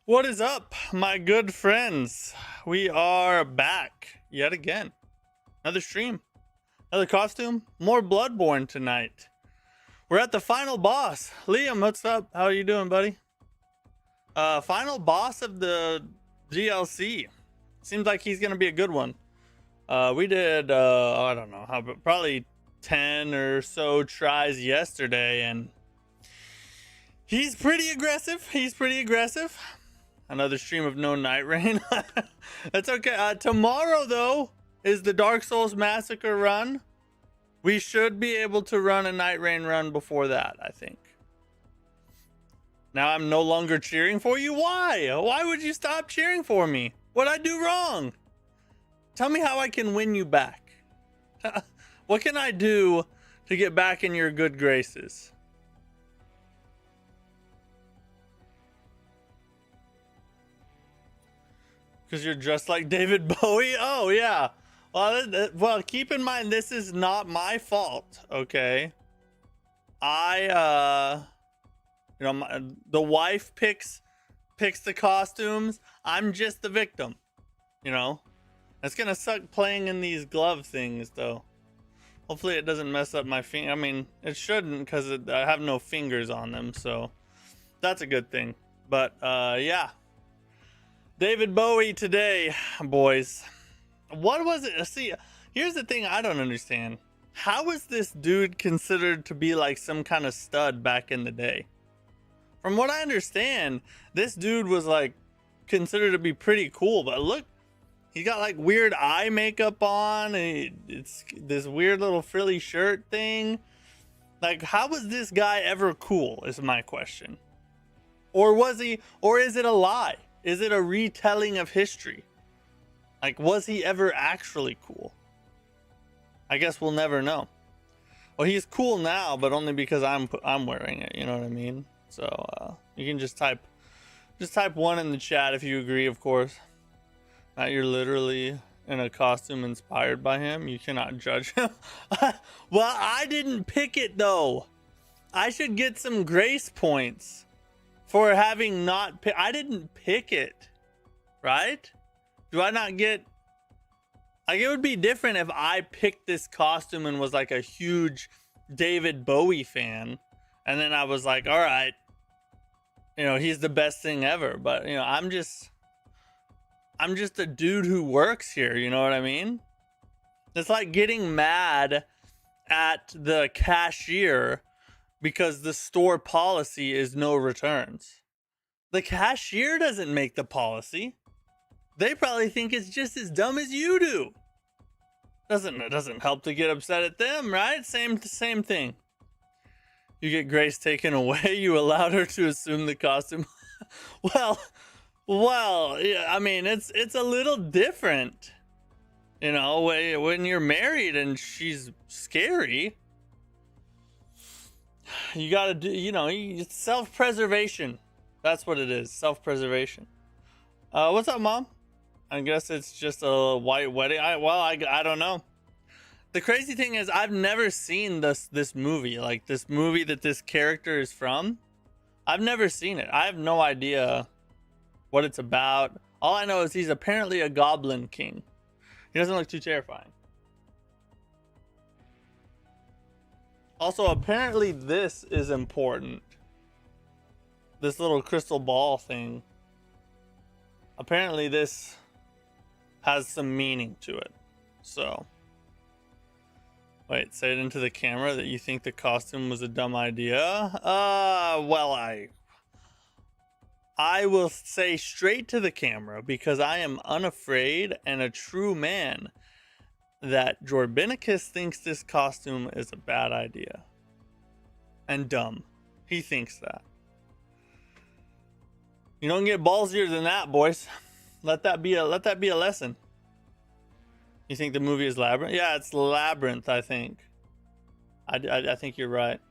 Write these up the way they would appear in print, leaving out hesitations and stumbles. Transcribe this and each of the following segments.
What is up, my good friends? We are back yet again. Another stream, another costume, more Bloodborne tonight. We're at the final boss. Liam, what's up? How are you doing, buddy? Final boss of the DLC. Seems like he's gonna be a good one. We did, I don't know how, but probably 10 or so tries yesterday, and he's pretty aggressive. Another stream of no night rain. That's okay. Tomorrow, though, is the Dark Souls Massacre run. We should be able to run a night rain run before that, I think. Now I'm no longer cheering for you. Why? Why would you stop cheering for me? What'd I do wrong? Tell me how I can win you back. What can I do to get back in your good graces? Because you're dressed like David Bowie? Oh, yeah. Well, keep in mind, this is not my fault, okay? The wife picks the costumes. I'm just the victim, you know? It's gonna suck playing in these glove things, though. Hopefully it doesn't mess up my finger. I mean, it shouldn't, because I have no fingers on them, so that's a good thing. But, yeah. David Bowie today, boys. What was it? See, here's the thing I don't understand. How was this dude considered to be like some kind of stud back in the day? From what I understand, this dude was like considered to be pretty cool, but look, he got like weird eye makeup on. It's this weird little frilly shirt thing. Like, how was this guy ever cool is my question. Or was he, or is it a lie? Is it a retelling of history? Like, was he ever actually cool? I guess we'll never know. Well, he's cool now, but only because I'm wearing it. You know what I mean? So you can just type 1 in the chat if you agree, of course. Now you're literally in a costume inspired by him. You cannot judge him. Well, I didn't pick it though. I should get some grace points for having not I didn't pick it, right? Do I not get, like, it would be different if I picked this costume and was like a huge David Bowie fan, and then I was like, all right, you know, he's the best thing ever. But, you know, I'm just a dude who works here, you know what I mean? It's like getting mad at the cashier because the store policy is no returns. The cashier doesn't make the policy. They probably think it's just as dumb as you do. It doesn't help to get upset at them, right? Same thing. You get grace taken away, you allowed her to assume the costume. well, yeah, I mean, it's a little different. You know, when you're married and she's scary, you gotta do, you know, it's self-preservation. That's what it is, self-preservation. What's up, Mom? I guess it's just a white wedding. I don't know. The crazy thing is, I've never seen this movie, like this movie that this character is from. I've never seen it. I have no idea what it's about. All I know is he's apparently a goblin king. He doesn't look too terrifying. Also, apparently this is important. This little crystal ball thing. Apparently this has some meaning to it. So, wait, say it into the camera that you think the costume was a dumb idea. Well, I will say straight to the camera, because I am unafraid and a true man, that Jorbinicus thinks this costume is a bad idea and dumb. He thinks that. You don't get ballsier than that, boys. Let that be a lesson. You think the movie is Labyrinth? Yeah, it's Labyrinth, I think. I think you're right.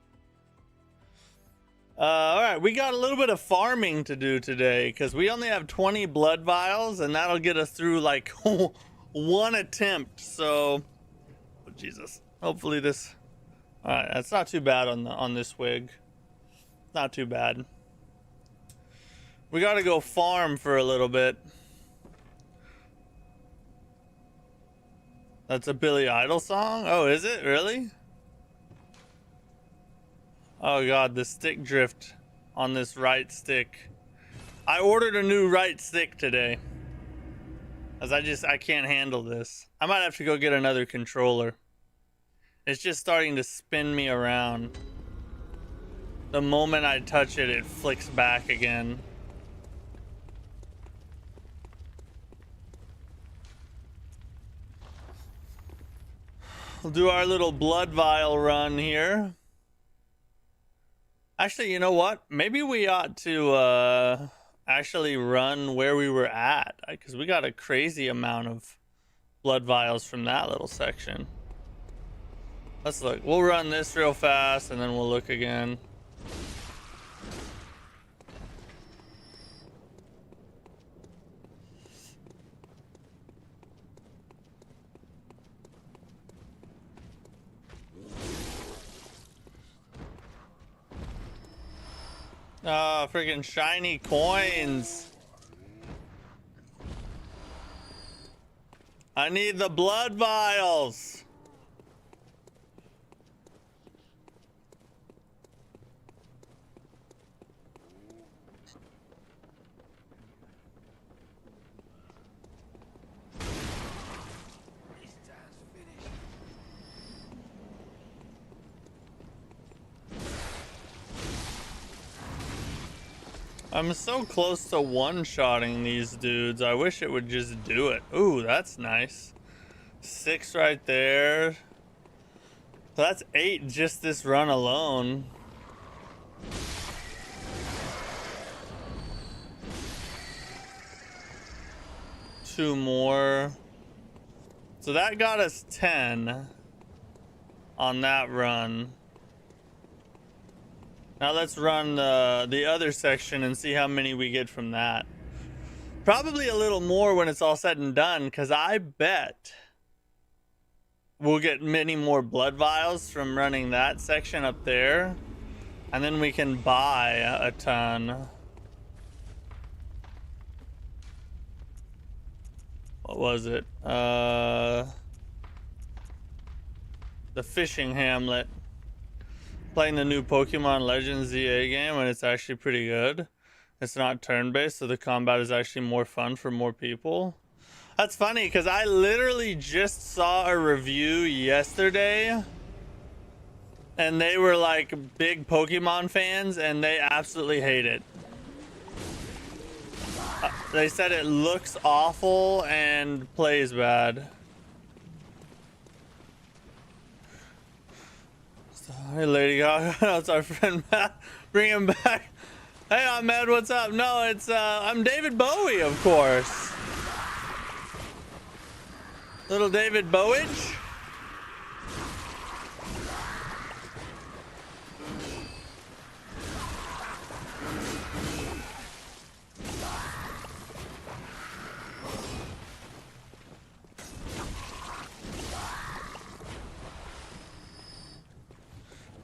All right, we got a little bit of farming to do today because we only have 20 blood vials, and that'll get us through like one attempt. So, oh, Jesus. Hopefully this. All right, that's not too bad on this wig. Not too bad. We gotta go farm for a little bit. That's a Billy Idol song? Oh, is it? Really? Oh god, the stick drift on this right stick. I ordered a new right stick today. As I can't handle this. I might have to go get another controller. It's just starting to spin me around. The moment I touch it, it flicks back again. We'll do our little blood vial run here. Actually, you know what? Maybe we ought to actually run where we were at, because we got a crazy amount of blood vials from that little section. Let's look. We'll run this real fast and then we'll look again. Ah, freaking shiny coins. I need the blood vials. I'm so close to one-shotting these dudes. I wish it would just do it. Ooh, that's nice. 6 right there. That's 8 just this run alone. Two more. So that got us 10 on that run. Now let's run the other section and see how many we get from that. Probably a little more when it's all said and done, because I bet we'll get many more blood vials from running that section up there. And then we can buy a ton. What was it? The Fishing Hamlet. Playing the new Pokemon Legends ZA game, and it's actually pretty good. It's not turn-based, so the combat is actually more fun for more people. That's funny, because I literally just saw a review yesterday, and they were like big Pokemon fans, and they absolutely hate it. They said it looks awful and plays bad. Hey, Lady Gaga. That's our friend Matt. Bring him back. Hey, Ahmed, what's up? No, it's I'm David Bowie, of course. Little David Bowie.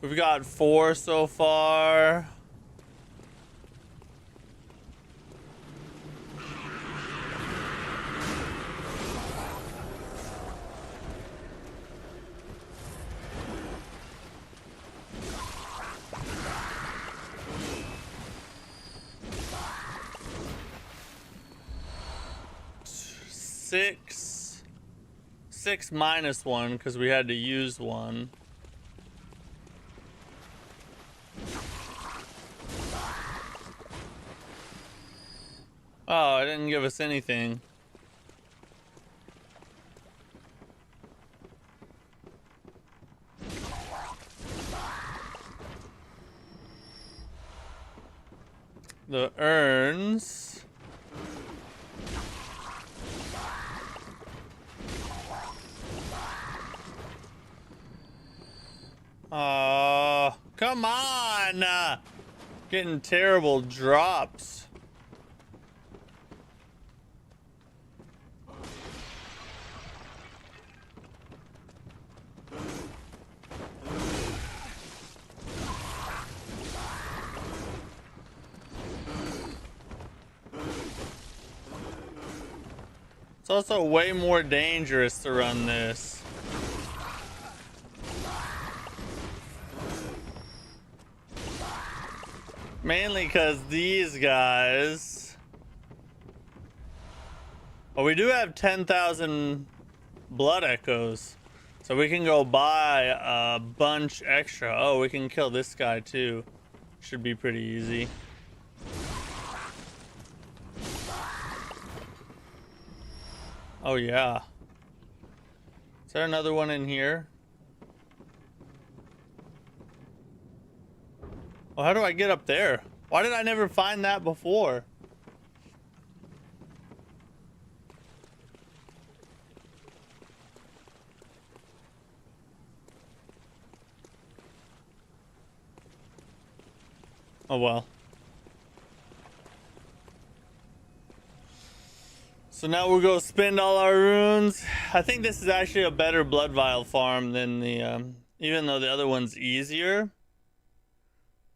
We've got 4 so far. Six minus 1 because we had to use 1. Oh, it didn't give us anything. The urns. Oh, come on! Getting terrible drops. It's also way more dangerous to run this. Mainly because these guys... Well, we do have 10,000 blood echoes. So we can go buy a bunch extra. Oh, we can kill this guy too. Should be pretty easy. Oh yeah. Is there another one in here? Well, how do I get up there? Why did I never find that before? Oh well. So now we'll go spend all our runes. I think this is actually a better blood vial farm than the, even though the other one's easier.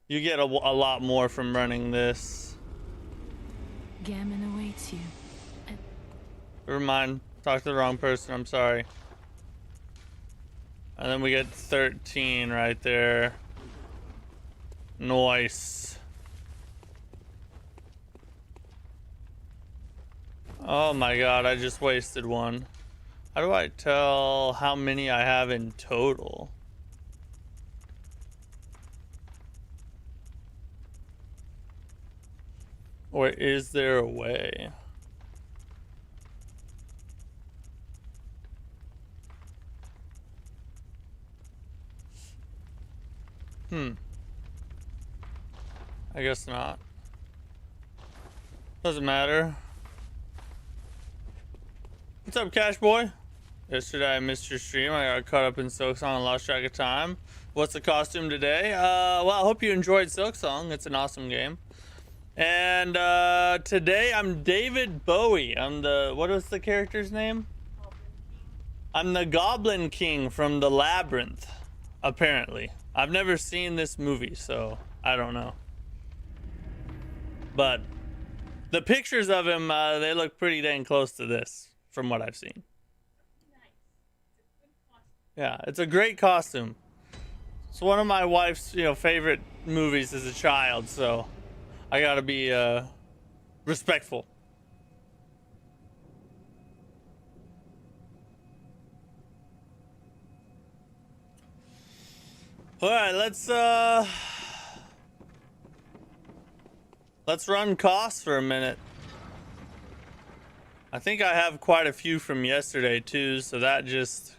You get a lot more from running this. Gammon awaits you. Never mind. Talked to the wrong person. I'm sorry. And then we get 13 right there. Nice. Oh my god, I just wasted one. How do I tell how many I have in total? Or is there a way? I guess not. Doesn't matter. What's up, Cash Boy? Yesterday I missed your stream. I got caught up in Silksong and lost track of time. What's the costume today? Well, I hope you enjoyed Silksong. It's an awesome game. And today I'm David Bowie. I'm the, what was the character's name? I'm the Goblin King from the Labyrinth, apparently. I've never seen this movie, so I don't know. But the pictures of him, they look pretty dang close to this, from what I've seen. Yeah, it's a great costume. It's one of my wife's, favorite movies as a child, so I gotta be respectful. All right, let's run costs for a minute. I think I have quite a few from yesterday too, so that just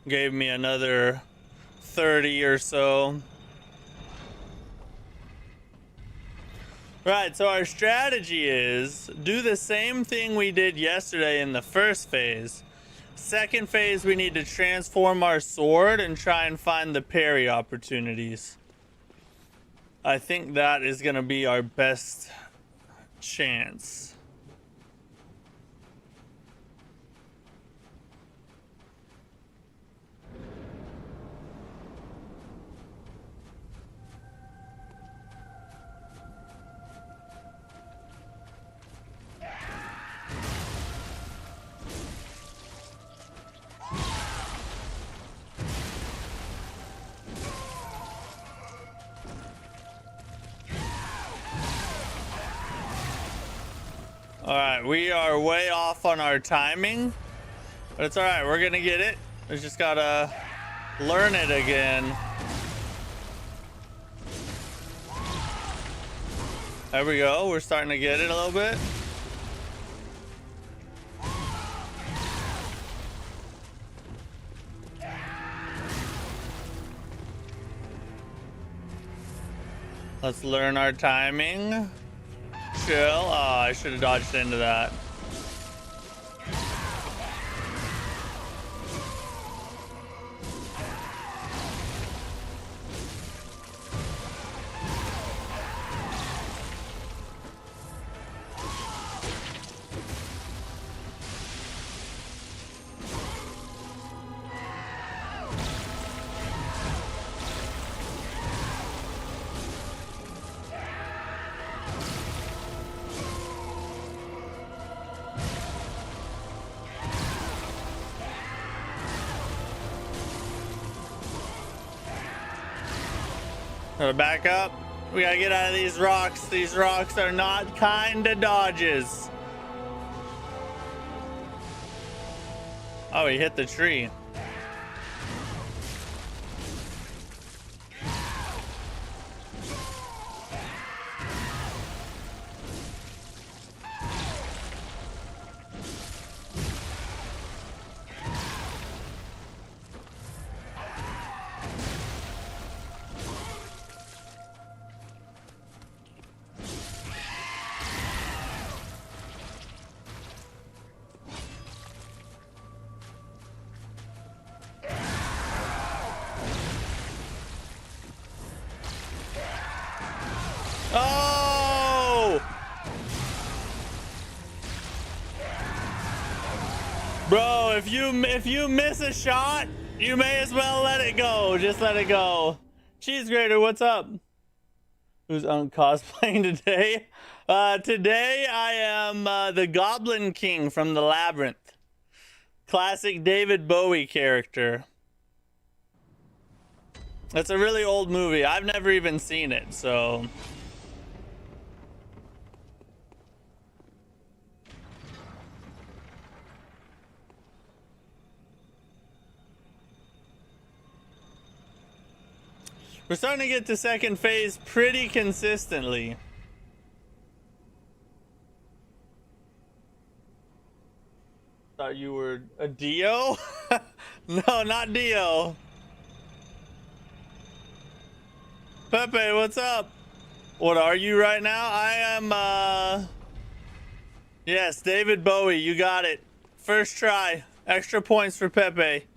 gave me another 30 or so. Right, so our strategy is do the same thing we did yesterday in the first phase. Second phase, we need to transform our sword and try and find the parry opportunities. I think that is going to be our best chance. Alright, we are way off on our timing, but it's alright, we're gonna get it. We just gotta learn it again. There we go, we're starting to get it a little bit. Let's learn our timing. Chill. Oh, I should have dodged into that. Gotta back up. We gotta get out of these rocks. These rocks are not kind to dodges. Oh, he hit the tree. Oh! Bro, if you miss a shot, you may as well let it go. Just let it go. Cheese Grater, what's up? Who's on cosplaying today? Today I am the Goblin King from the Labyrinth. Classic David Bowie character. It's a really old movie. I've never even seen it, so... We're starting to get to second phase pretty consistently. Thought you were a Dio? No, not Dio. Pepe, what's up? What are you right now? I am, yes, David Bowie, you got it. First try. Extra points for Pepe.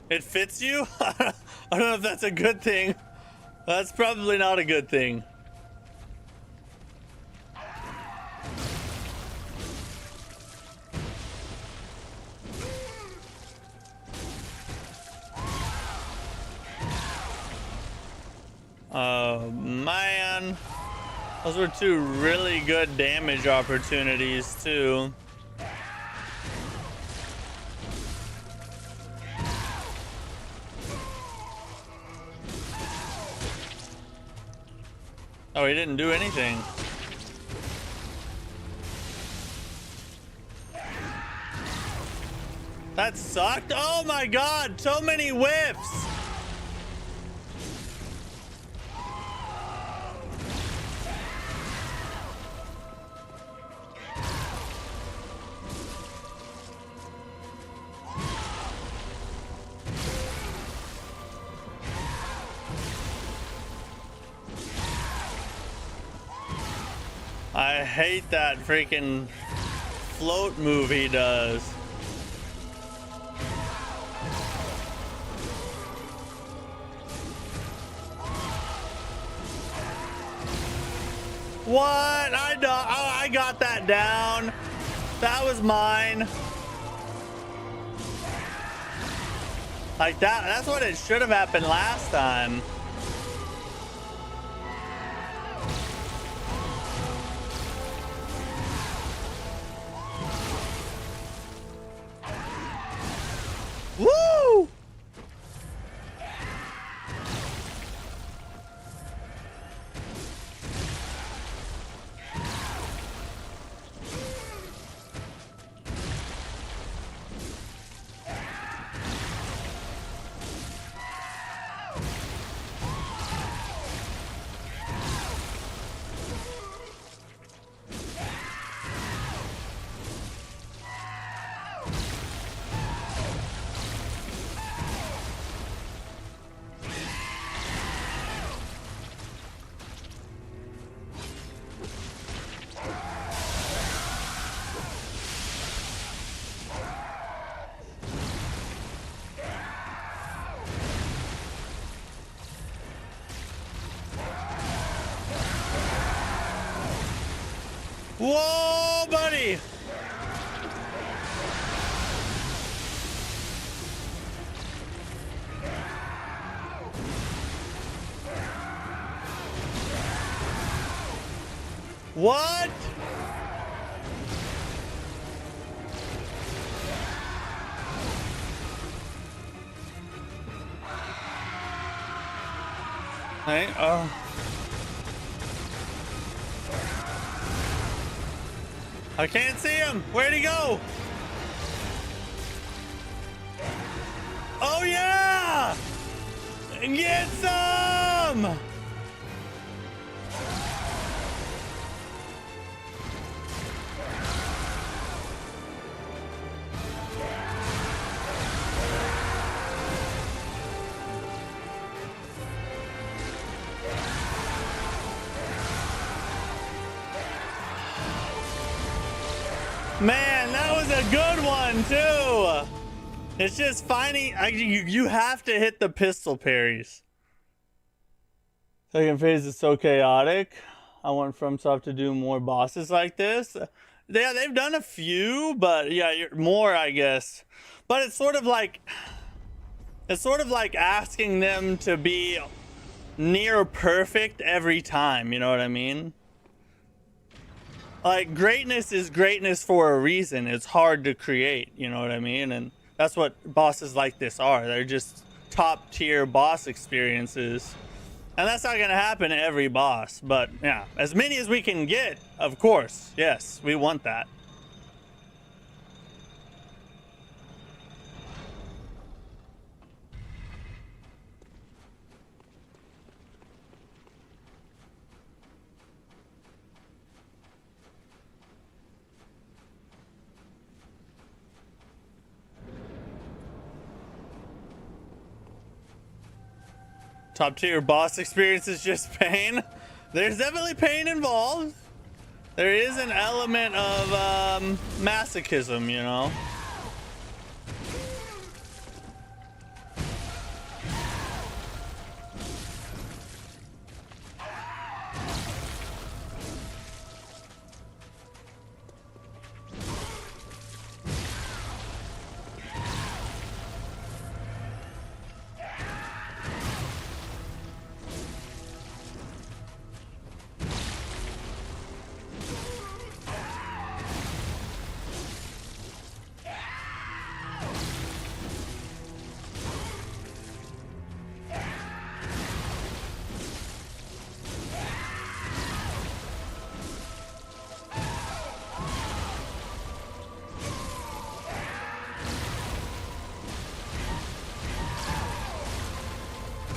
It fits you? I don't know if that's a good thing. That's probably not a good thing. Oh man, those were two really good damage opportunities too. Oh, he didn't do anything. That sucked. Oh my god, so many whiffs. I hate that freaking float move he does. What? I got that down. That was mine. Like that. That's what it should have happened last time. Woo! Whoa, buddy! What? Hey, oh. I can't see him. Where'd he go? Oh yeah! Get some! Man, that was a good one too. It's just finding, you have to hit the pistol parries. Second phase is so chaotic. I want FromSoft to do more bosses like this. Yeah, they've done a few, but yeah, more, I guess. But it's sort of like asking them to be near perfect every time, you know what I mean? Like, greatness is greatness for a reason. It's hard to create, you know what I mean? And that's what bosses like this are. They're just top tier boss experiences. And that's not gonna happen to every boss, but yeah, as many as we can get, of course. Yes, we want that. Top tier boss experience is just pain. There's definitely pain involved. There is an element of masochism, you know.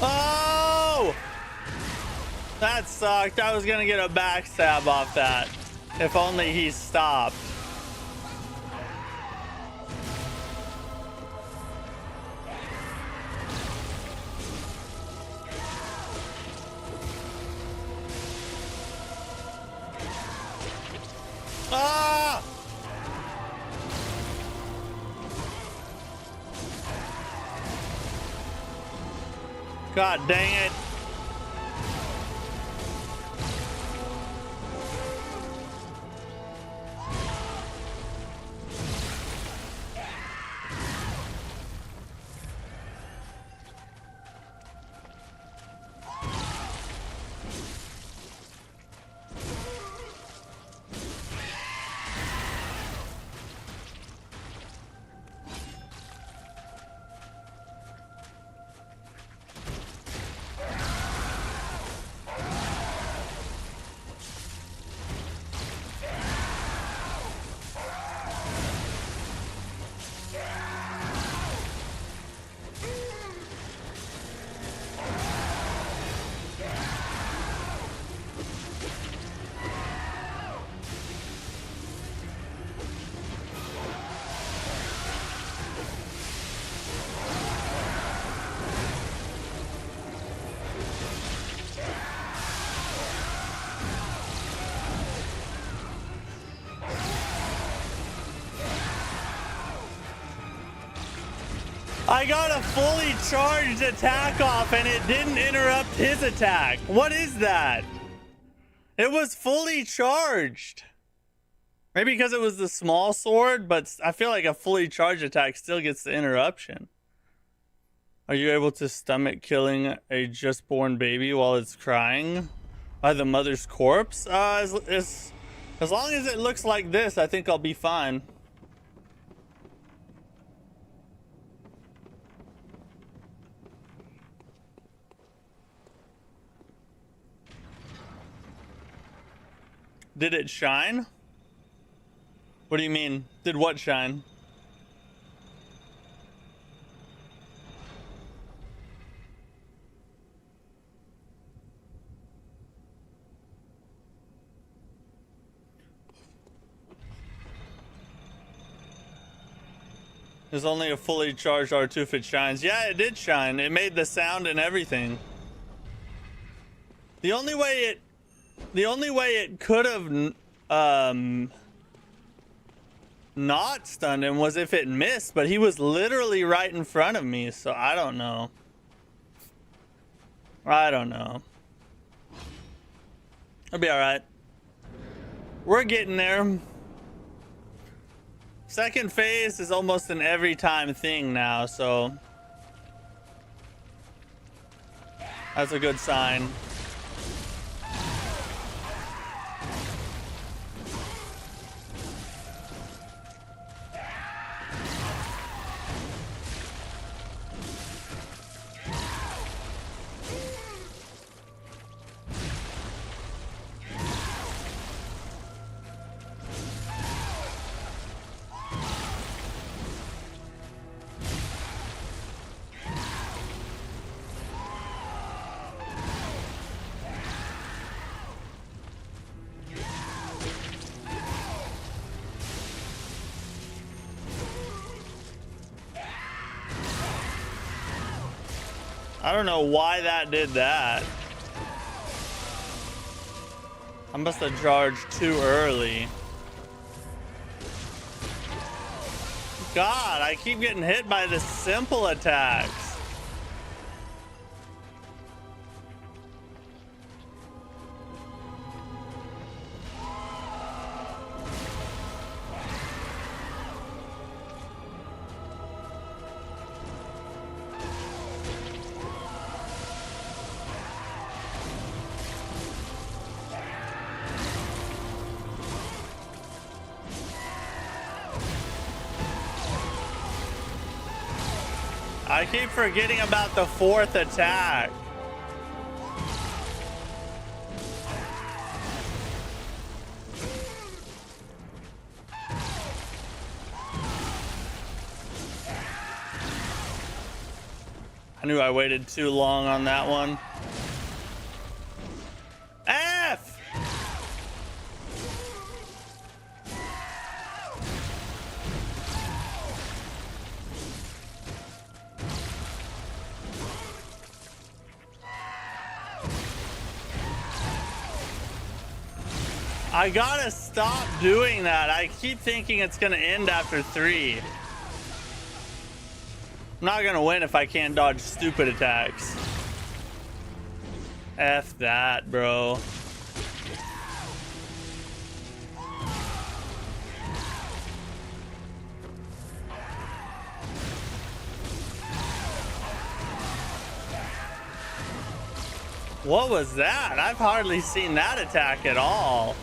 Oh! That sucked. I was gonna get a backstab off that. If only he stopped. Ah! God dang it. I got a fully charged attack off and it didn't interrupt his attack. What is that? It was fully charged. Maybe because it was the small sword, but I feel like a fully charged attack still gets the interruption. Are you able to stomach killing a just born baby while it's crying by the mother's corpse? As long as it looks like this, I think I'll be fine. Did it shine? What do you mean? Did what shine? There's only a fully charged R2 if it shines. Yeah, it did shine. It made the sound and everything. The only way it could have not stunned him was if it missed, but he was literally right in front of me, so I don't know. I don't know. I'll be all right. We're getting there. Second phase is almost an every time thing now, so that's a good sign. I don't know why that did that. I must have charged too early. God, I keep getting hit by the simple attacks. I keep forgetting about the fourth attack. I knew I waited too long on that one. F! I gotta stop doing that. I keep thinking it's gonna end after 3. I'm not gonna win if I can't dodge stupid attacks. F that, bro. What was that? I've hardly seen that attack at all.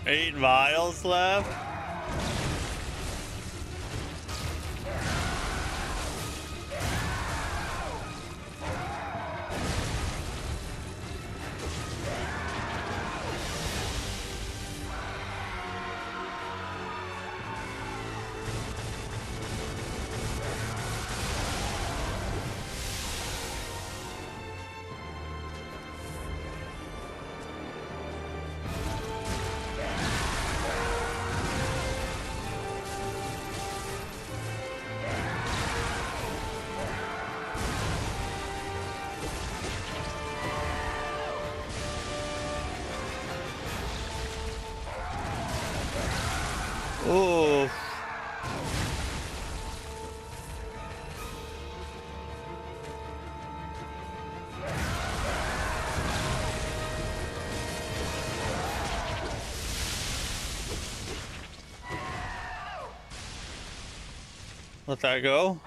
Eight vials left. Let that go.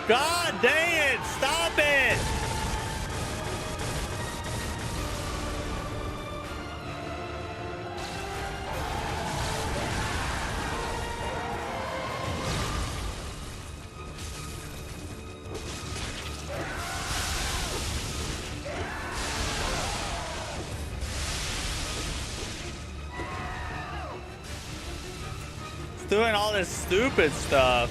God dang it! Stop it! It's doing all this stupid stuff.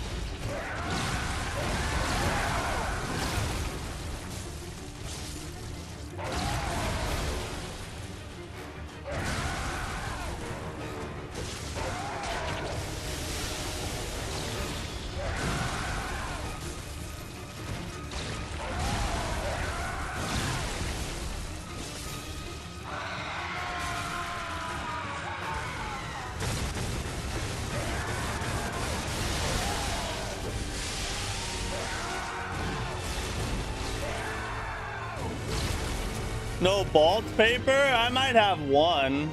No bald paper? I might have one.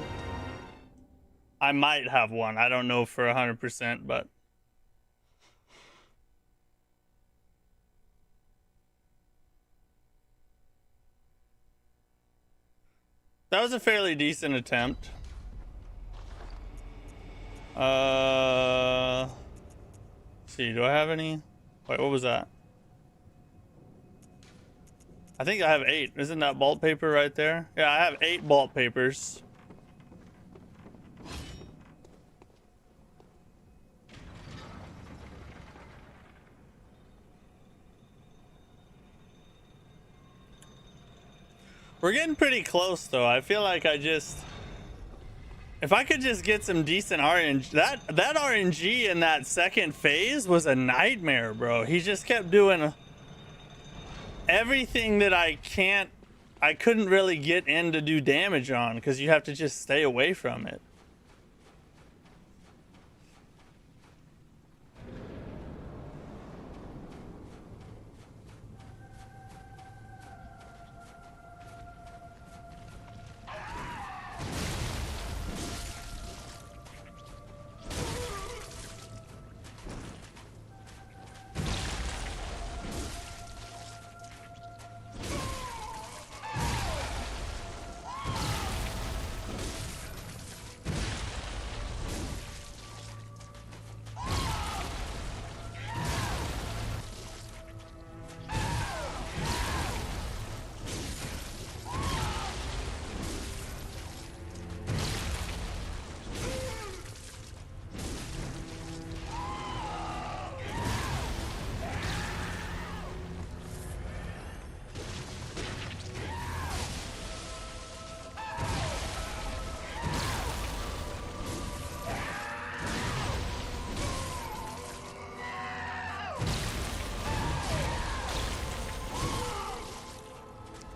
I might have one. I don't know for 100%, but that was a fairly decent attempt. Let's see, do I have any? Wait, what was that? I think I have 8. Isn't that balt paper right there? Yeah, I have 8 balt papers. We're getting pretty close though. I feel like if I could just get some decent RNG, that RNG in that second phase was a nightmare, bro. He just kept doing everything that I couldn't really get in to do damage on because you have to just stay away from it.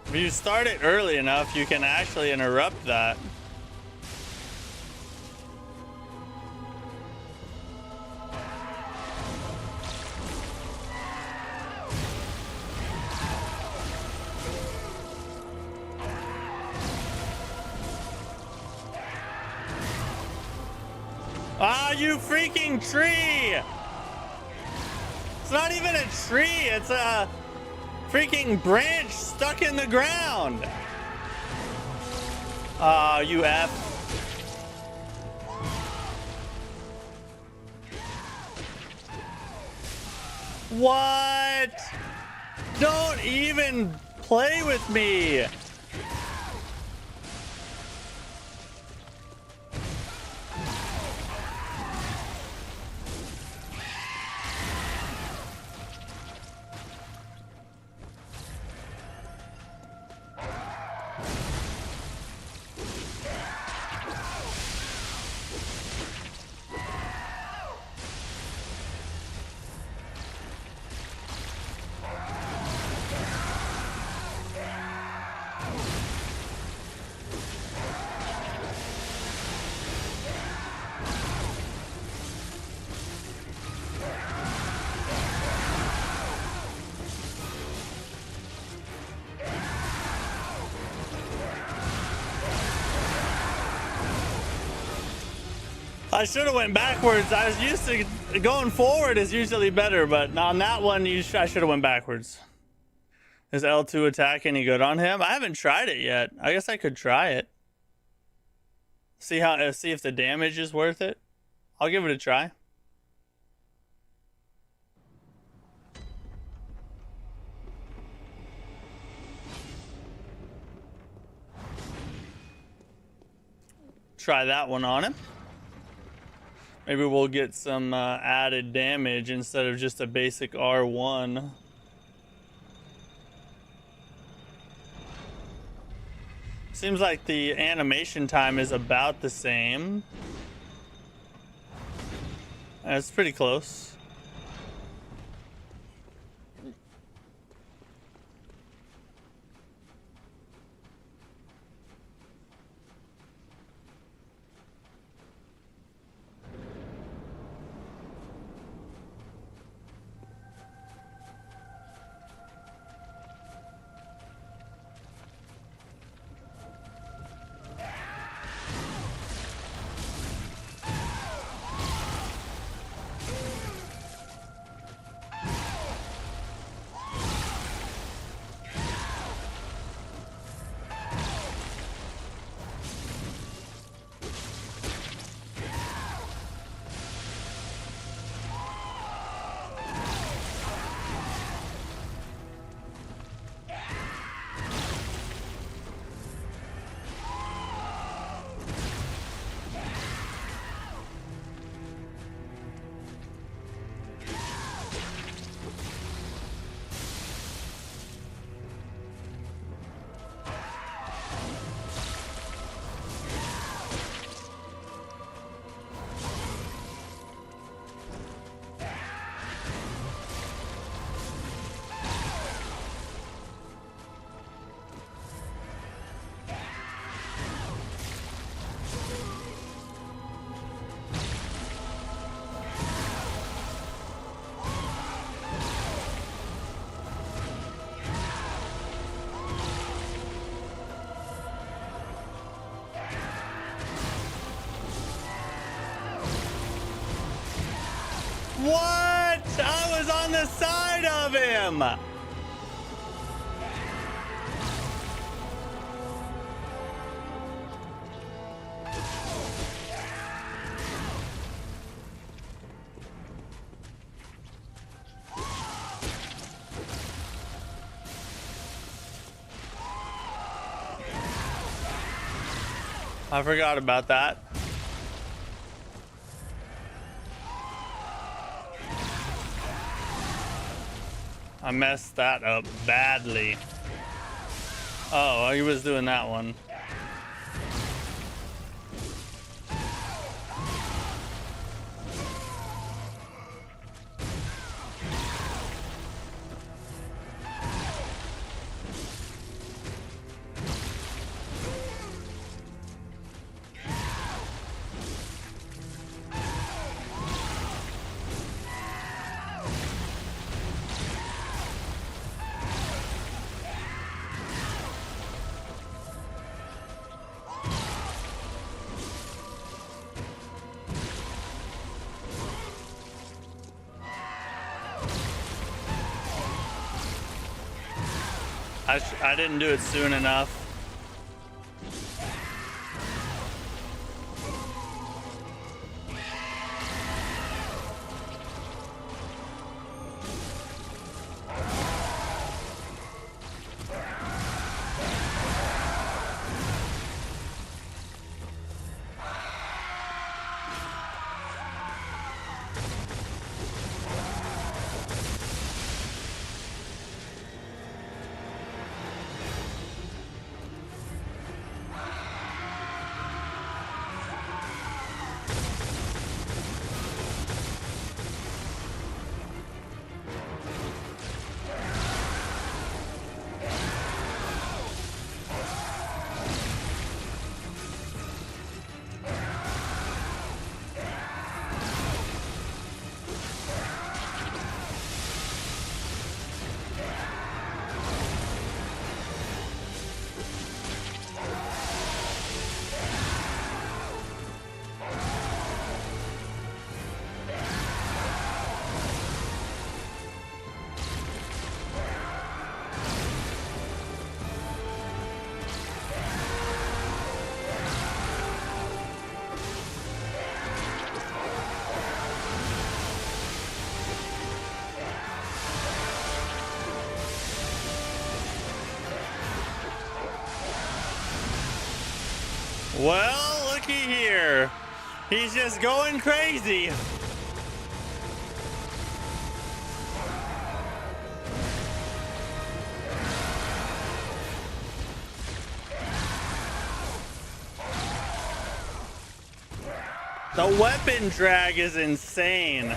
If you start it early enough, you can actually interrupt that. Ah, you freaking tree! It's not even a tree, it's a freaking branch stuck in the ground. Ah, you F. What? Don't even play with me. I should have went backwards. I was used to going forward is usually better, but on that one, I should have went backwards. Is L2 attack any good on him? I haven't tried it yet. I guess I could try it. See if the damage is worth it. I'll give it a try. Try that one on him. Maybe we'll get some added damage instead of just a basic R1. Seems like the animation time is about the same. That's pretty close. What? I was on the side of him. I forgot about that. I messed that up badly. Oh, he was doing that one. I didn't do it soon enough. Well, looky here. He's just going crazy. The weapon drag is insane.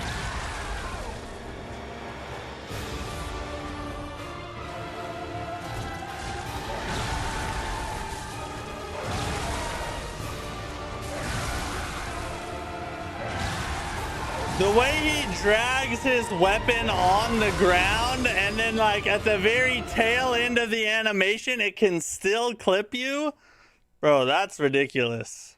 The way he drags his weapon on the ground and then like at the very tail end of the animation, it can still clip you. Bro, that's ridiculous.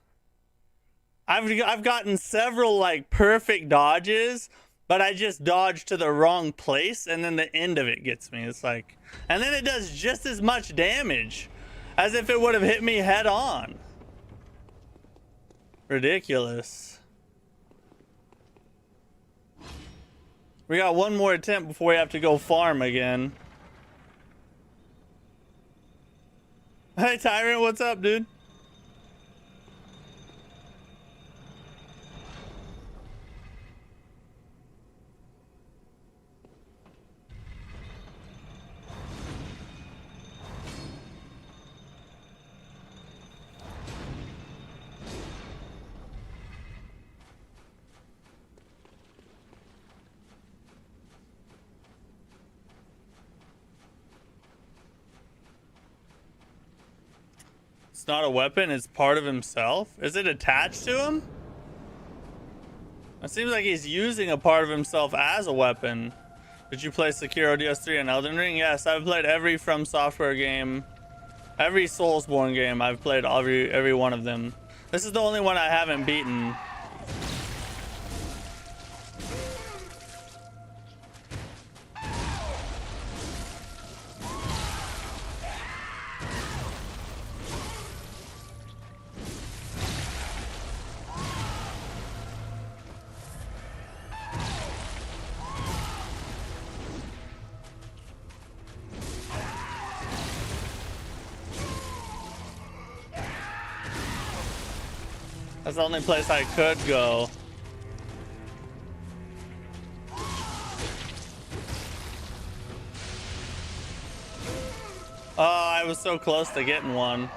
I've gotten several like perfect dodges, but I just dodged to the wrong place and then the end of it gets me. It's like, and then it does just as much damage as if it would have hit me head on. Ridiculous. We got one more attempt before we have to go farm again. Hey Tyrant, what's up, dude? It's not a weapon, it's part of himself. Is it attached to him? It seems like he's using a part of himself as a weapon. Did you play Sekiro DS3 and Elden Ring? Yes, I've played every From Software game. Every Soulsborne game, I've played every one of them. This is the only one I haven't beaten. That's the only place I could go. Oh, I was so close to getting one.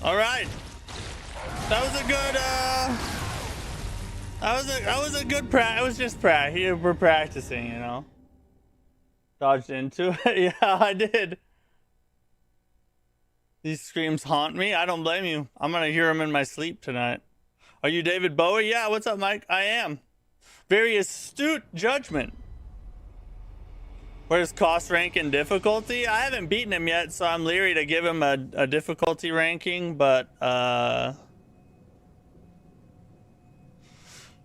All right, that was a good. That was a good practice. It was just practice. We're practicing, you know. Dodged into it. Yeah, I did. These screams haunt me. I don't blame you. I'm gonna hear them in my sleep tonight. Are you David Bowie? Yeah. What's up, Mike? I am. Very astute judgment. Where's cost rank and difficulty? I haven't beaten him yet, so I'm leery to give him a difficulty ranking, but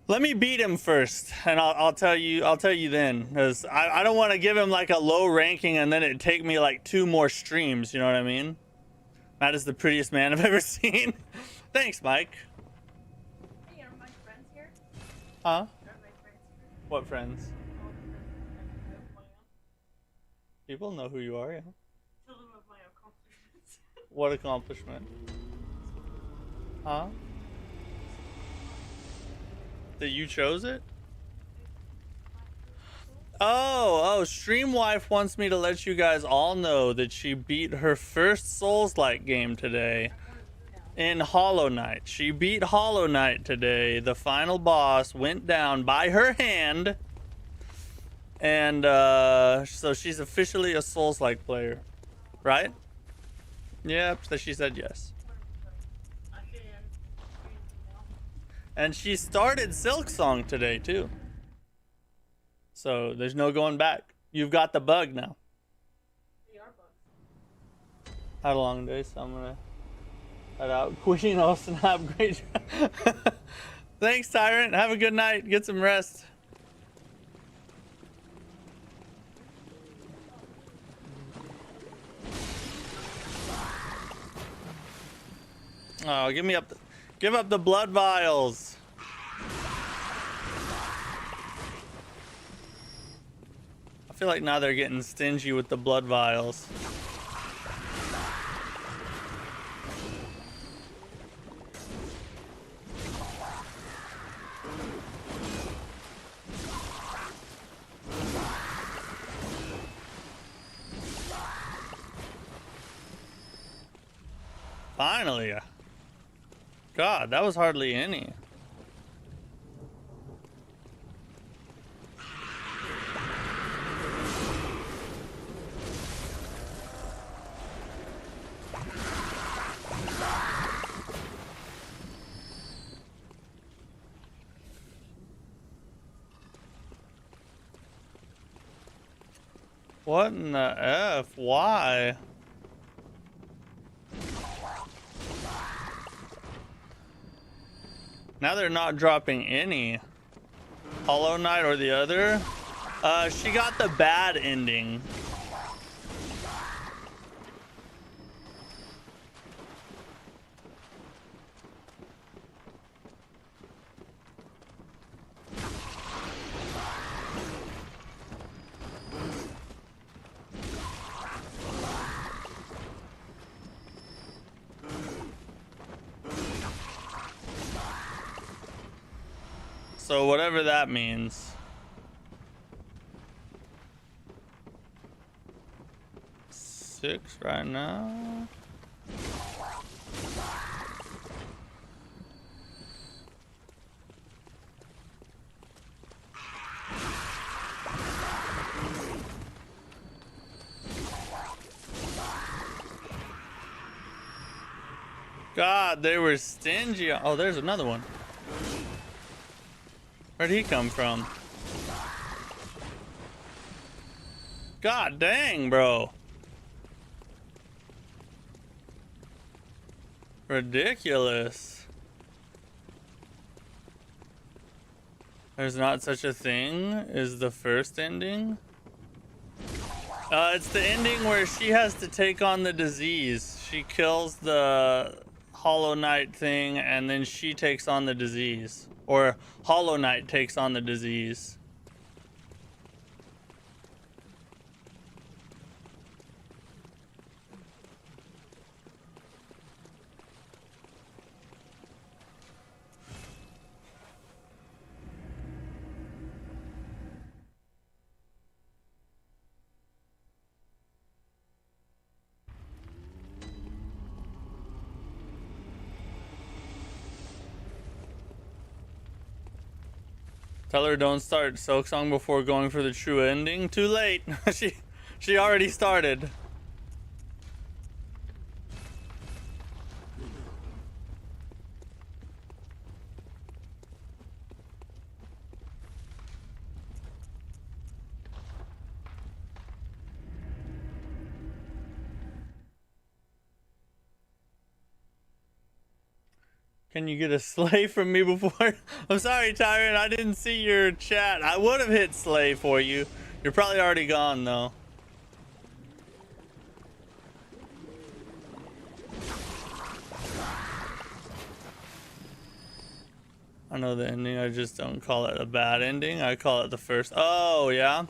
let me beat him first, and I'll tell you then, because I don't want to give him like a low ranking and then it take me like 2 more streams, you know what I mean? Matt is the prettiest man I've ever seen. Thanks, Mike. Hey, are my friends here? Huh? Are my friends here? What friends? People know who you are, yeah. Tell them of my accomplishments. What accomplishment? Huh? That you chose it? Oh, Streamwife wants me to let you guys all know that she beat her first Souls-like game today. in Hollow Knight. She beat Hollow Knight today. The final boss went down by her hand. And so she's officially a Souls-like player, right? Yep, so she said yes. And she started Silksong today too. So there's no going back. You've got the bug now. Had a long day, so I'm gonna head out. Queen, oh snap, great. Thanks, Tyrant. Have a good night. Get some rest. Oh, give up the blood vials. I feel like now they're getting stingy with the blood vials. Finally. God, that was hardly any. What in the F? Why? Now they're not dropping any. Hollow Knight or the other. She got the bad ending. So whatever that means. Six right now. God, they were stingy. Oh, there's another one. Where'd he come from? God dang, bro. Ridiculous. There's not such a thing as the first ending. It's the ending where she has to take on the disease. She kills the Hollow Knight thing and then she takes on the disease. Or Hollow Knight takes on the disease. Tell her don't start Silksong before going for the true ending. Too late. she already started. Can you get a slay from me before? I'm sorry, Tyrant. I didn't see your chat. I would have hit slay for you. You're probably already gone, though. I know the ending. I just don't call it a bad ending. I call it the first. Oh, yeah?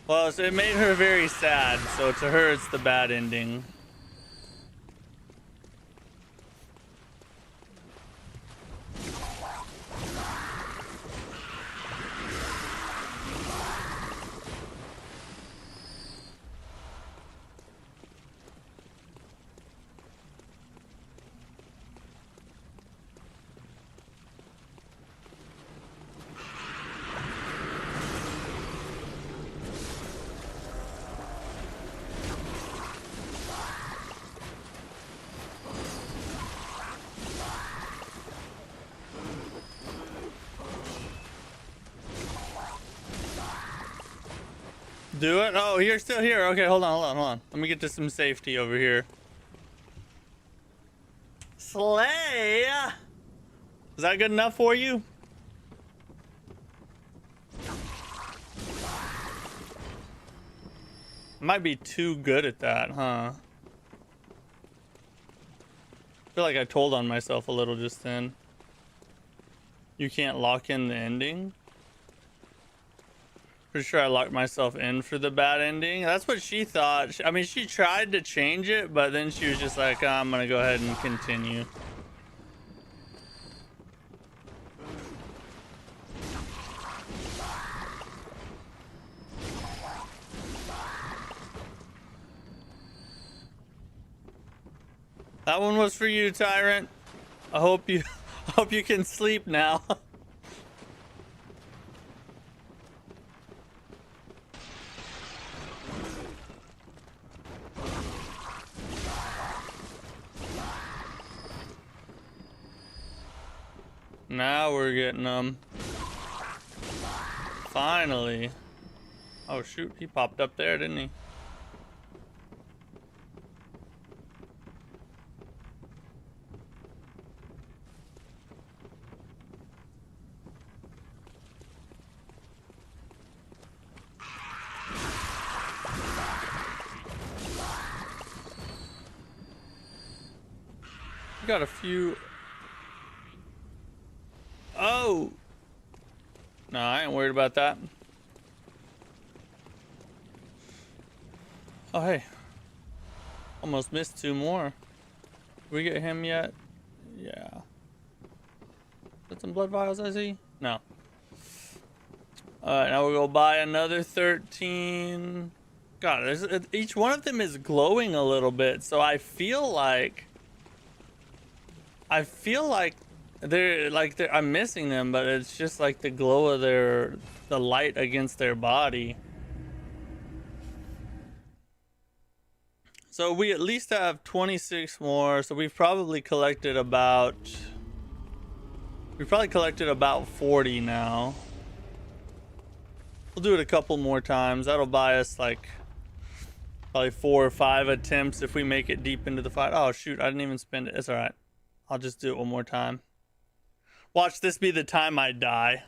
Well, so it made her very sad. So to her, it's the bad ending. Do it? Oh, you're still here. Okay, hold on, hold on, hold on. Let me get to some safety over here. Slay! Is that good enough for you? Might be too good at that, huh? I feel like I told on myself a little just then. You can't lock in the ending. Pretty sure I locked myself in for the bad ending. That's what she thought. I mean, she tried to change it, but then she was just like, I'm gonna go ahead and continue. That one was for you, Tyrant. I hope you can sleep now. Now we're getting them. Finally. Oh shoot, he popped up there, didn't he? We got a few. Oh! No, I ain't worried about that. Oh, hey. Almost missed two more. Did we get him yet? Yeah. Is that some blood vials I see? No. Alright, now we'll go buy another 13. God, each one of them is glowing a little bit, so I feel like I'm missing them, but it's just like the glow of the light against their body. So we at least have 26 more, so we've probably collected about 40 now. We'll do it a couple more times. That'll buy us like probably 4 or 5 attempts if we make it deep into the fight. Oh shoot, I didn't even spend it. It's all right. I'll just do it one more time. Watch this be the time I die.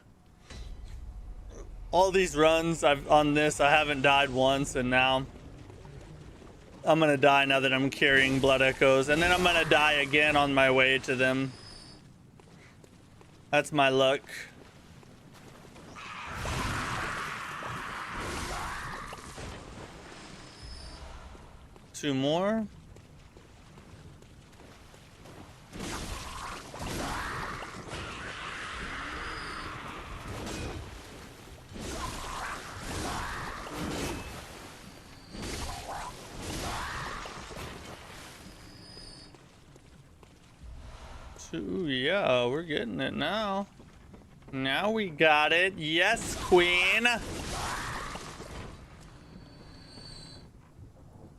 All these runs I haven't died once, and now I'm gonna die now that I'm carrying blood echoes, and then I'm gonna die again on my way to them. That's my luck. Two more. Two, yeah, we're getting it now. Now we got it. Yes, queen.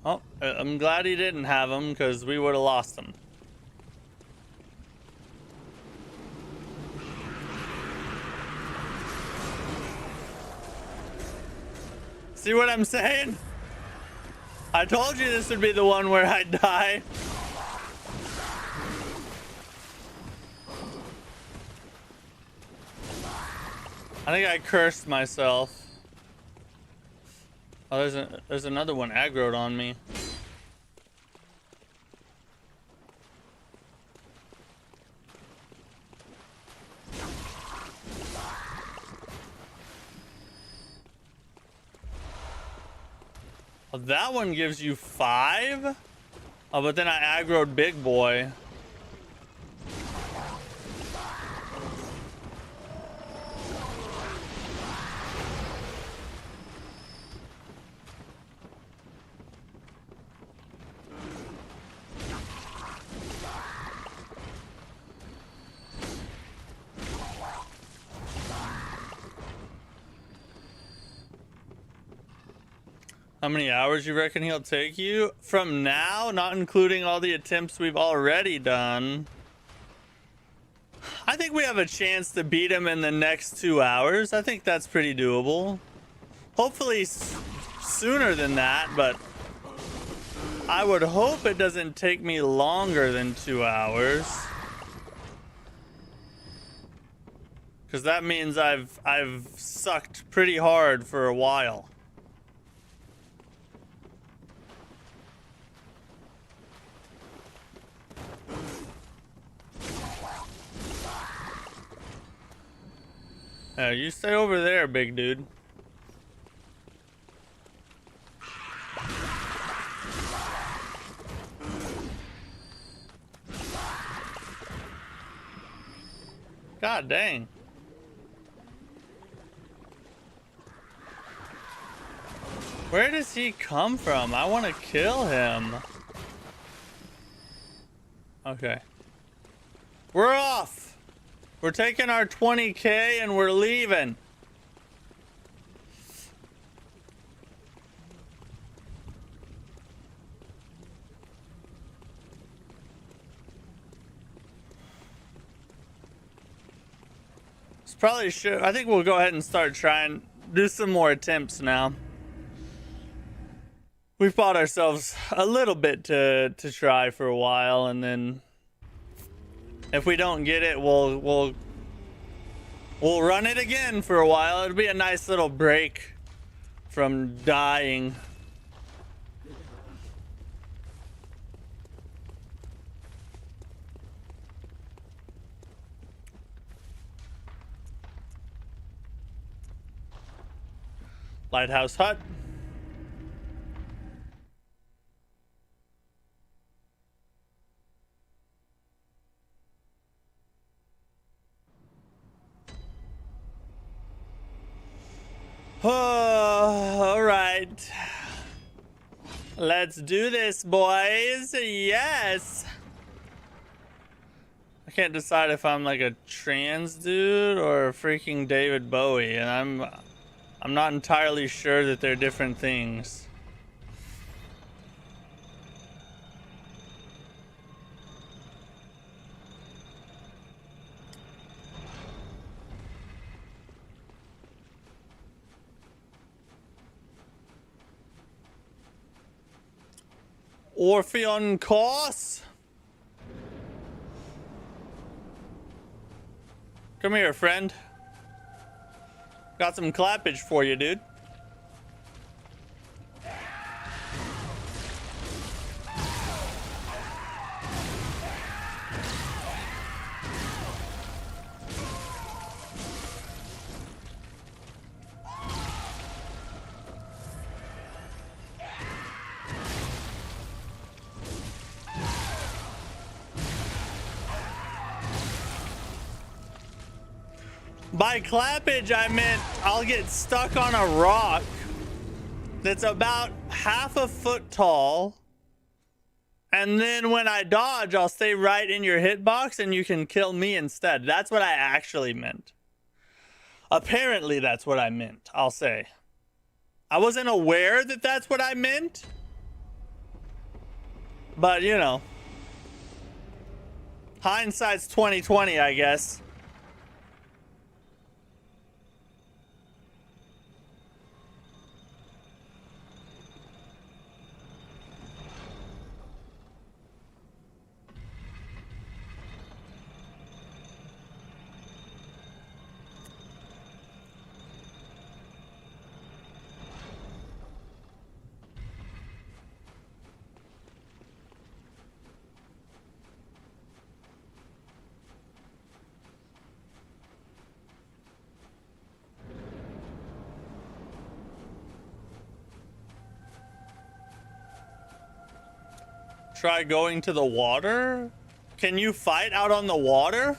Oh, I'm glad he didn't have them, because we would have lost them. See what I'm saying? I told you this would be the one where I'd die. I think I cursed myself. Oh, there's another one aggroed on me. Oh, that one gives you 5? Oh, but then I aggroed big boy. How many hours you reckon he'll take you? From now, not including all the attempts we've already done, I think we have a chance to beat him in the next 2 hours. I think that's pretty doable. Hopefully sooner than that, but I would hope it doesn't take me longer than 2 hours. Because that means I've sucked pretty hard for a while. You stay over there, big dude. God dang. Where does he come from? I want to kill him. Okay. We're off. We're taking our 20K and we're leaving. Probably should. I think we'll go ahead and start trying, do some more attempts now. We've bought ourselves a little bit to try for a while, and then if we don't get it, we'll run it again for a while. It'll be a nice little break from dying. Lighthouse hut. Oh, all right. Let's do this, boys. Yes. I can't decide if I'm like a trans dude or a freaking David Bowie, and I'm not entirely sure that they're different things. Orphan course. Come here, friend. Got some clappage for you, dude. By clappage, I meant I'll get stuck on a rock that's about half a foot tall, and then when I dodge, I'll stay right in your hitbox and you can kill me instead. That's what I actually meant. Apparently, that's what I meant, I'll say. I wasn't aware that that's what I meant, but you know, hindsight's 20/20, I guess. Try going to the water? Can you fight out on the water?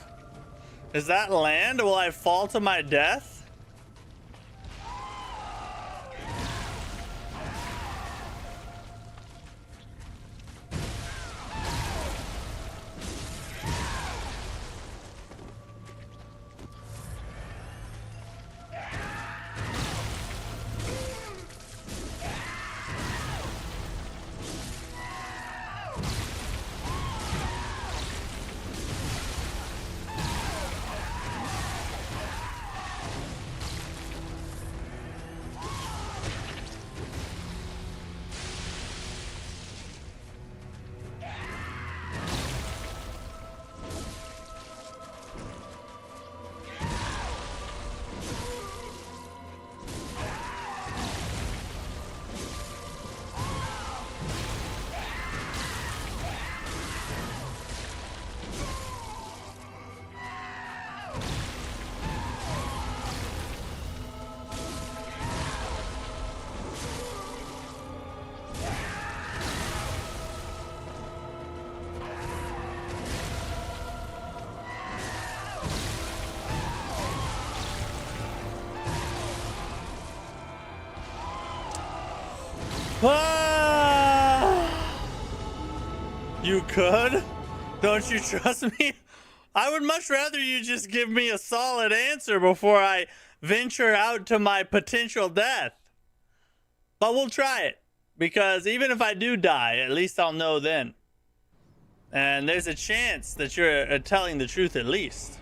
Is that land? Will I fall to my death? Ah! You could? Don't you trust me? I would much rather you just give me a solid answer before I venture out to my potential death. But we'll try it, because even if I do die, at least I'll know then. And there's a chance that you're telling the truth at least.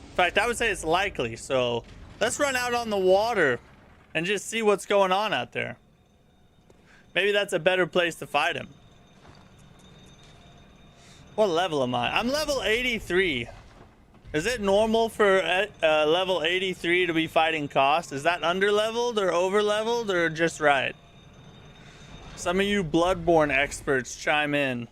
In fact, I would say it's likely. So let's run out on the water and just see what's going on out there. Maybe that's a better place to fight him. What level am I? I'm level 83. Is it normal for level 83 to be fighting cost? Is that under-leveled or over-leveled or just right? Some of you Bloodborne experts chime in.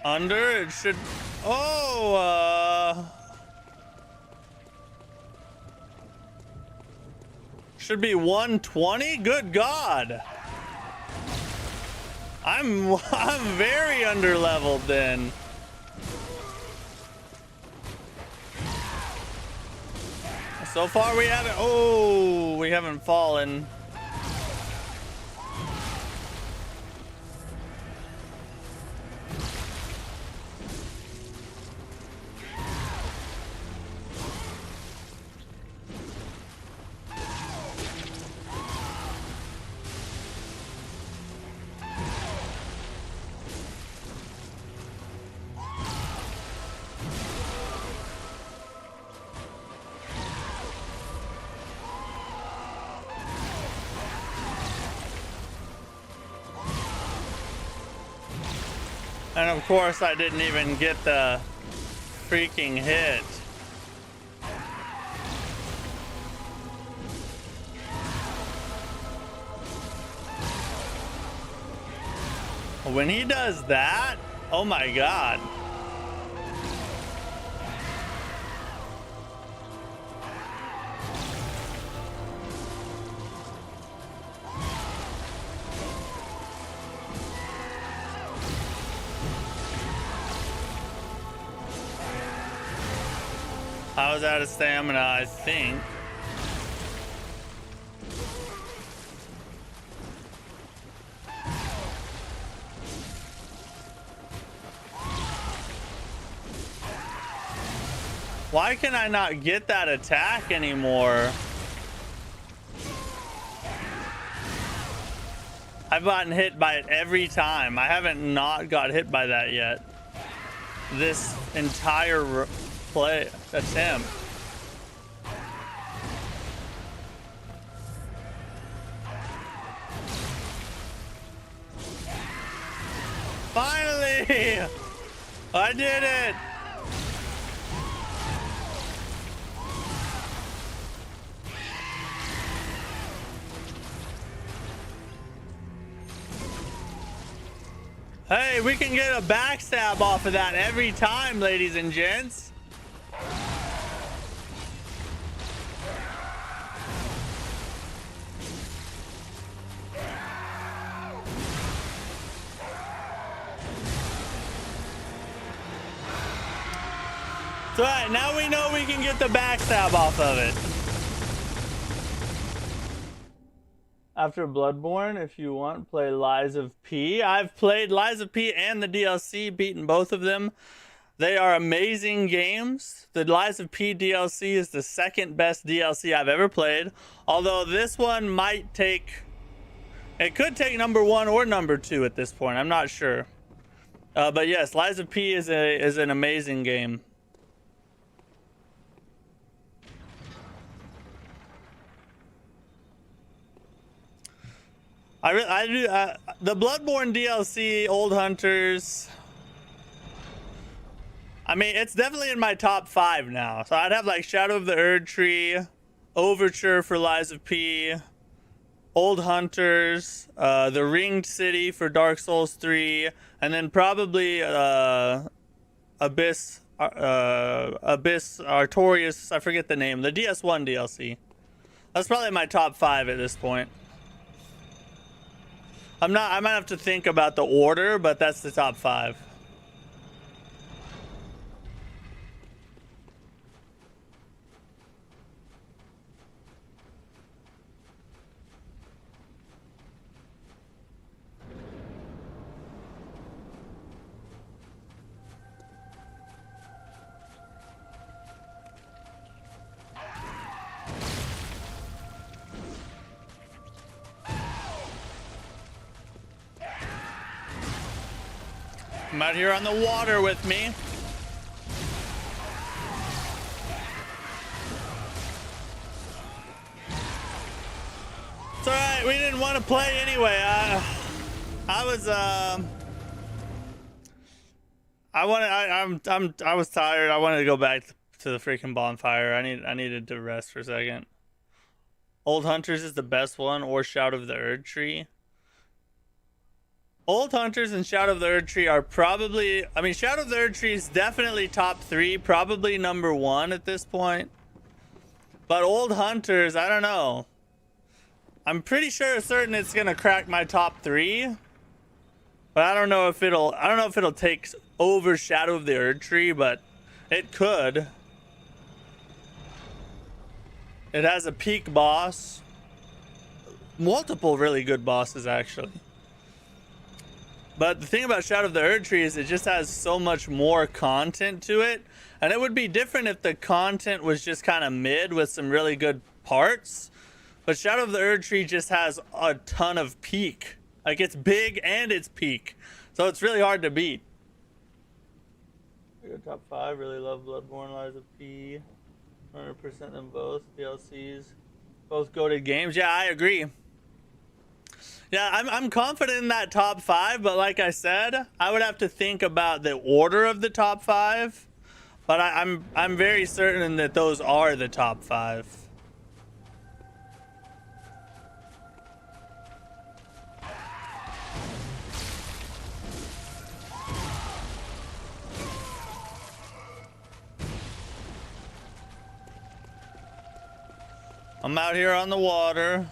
Under, it should... Oh, should be 120? Good God. I'm very under-leveled then. So far we haven't fallen. And of course, I didn't even get the freaking hit. When he does that, oh my God. I was out of stamina, I think. Why can I not get that attack anymore? I've gotten hit by it every time. I haven't not got hit by that yet. This entire play attempt. Finally! I did it! Hey, we can get a backstab off of that every time, ladies and gents. That's right, now we know we can get the backstab off of it. After Bloodborne, if you want, play Lies of P. I've played Lies of P and the DLC, beaten both of them. They are amazing games. The Lies of P DLC is the second best DLC I've ever played. Although this one might take... It could take number 1 or number 2 at this point. I'm not sure. But yes, Lies of P is an amazing game. I do the Bloodborne DLC, Old Hunters. I mean, it's definitely in my top 5 now. So I'd have like Shadow of the Erdtree, Overture for Lies of P, Old Hunters, the Ringed City for Dark Souls 3, and then probably Abyss Artorias. I forget the name. The DS1 DLC. That's probably my top 5 at this point. I might have to think about the order, but that's the top 5. I'm out here on the water with me. It's alright, we didn't want to play anyway. I was tired. I wanted to go back to the freaking bonfire. I needed to rest for a second. Old Hunters is the best one, or Shout of the Erd Tree. Old Hunters and Shout of the Erd Tree are probably... I mean, Shout of the Erd Tree is definitely top 3. Probably number 1 at this point. But Old Hunters, I don't know. I'm pretty certain it's going to crack my top 3. But I don't know if it'll take over Shadow of the Erd Tree, but it could. It has a peak boss. Multiple really good bosses, actually. But the thing about Shadow of the Erd Tree is it just has so much more content to it. And it would be different if the content was just kind of mid with some really good parts. But Shadow of the Erd Tree just has a ton of peak. Like, it's big and it's peak. So it's really hard to beat. I go top 5. Really love Bloodborne, Lies of P. 100% them both. DLCs. Both goated games. Yeah, I agree. Yeah, I'm confident in that top 5, but like I said, I would have to think about the order of the top 5. But I'm very certain that those are the top 5. I'm out here on the water.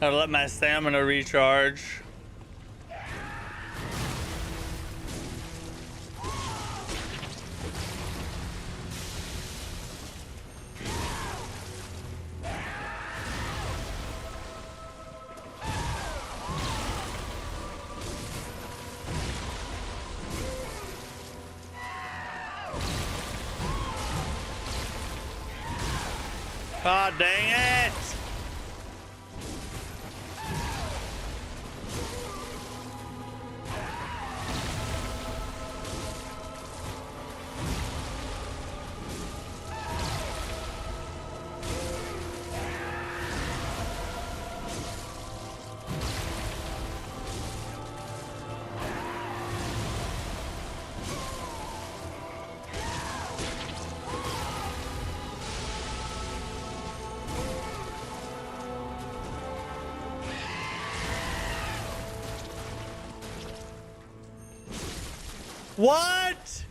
Gotta let my stamina recharge. God dang it! What?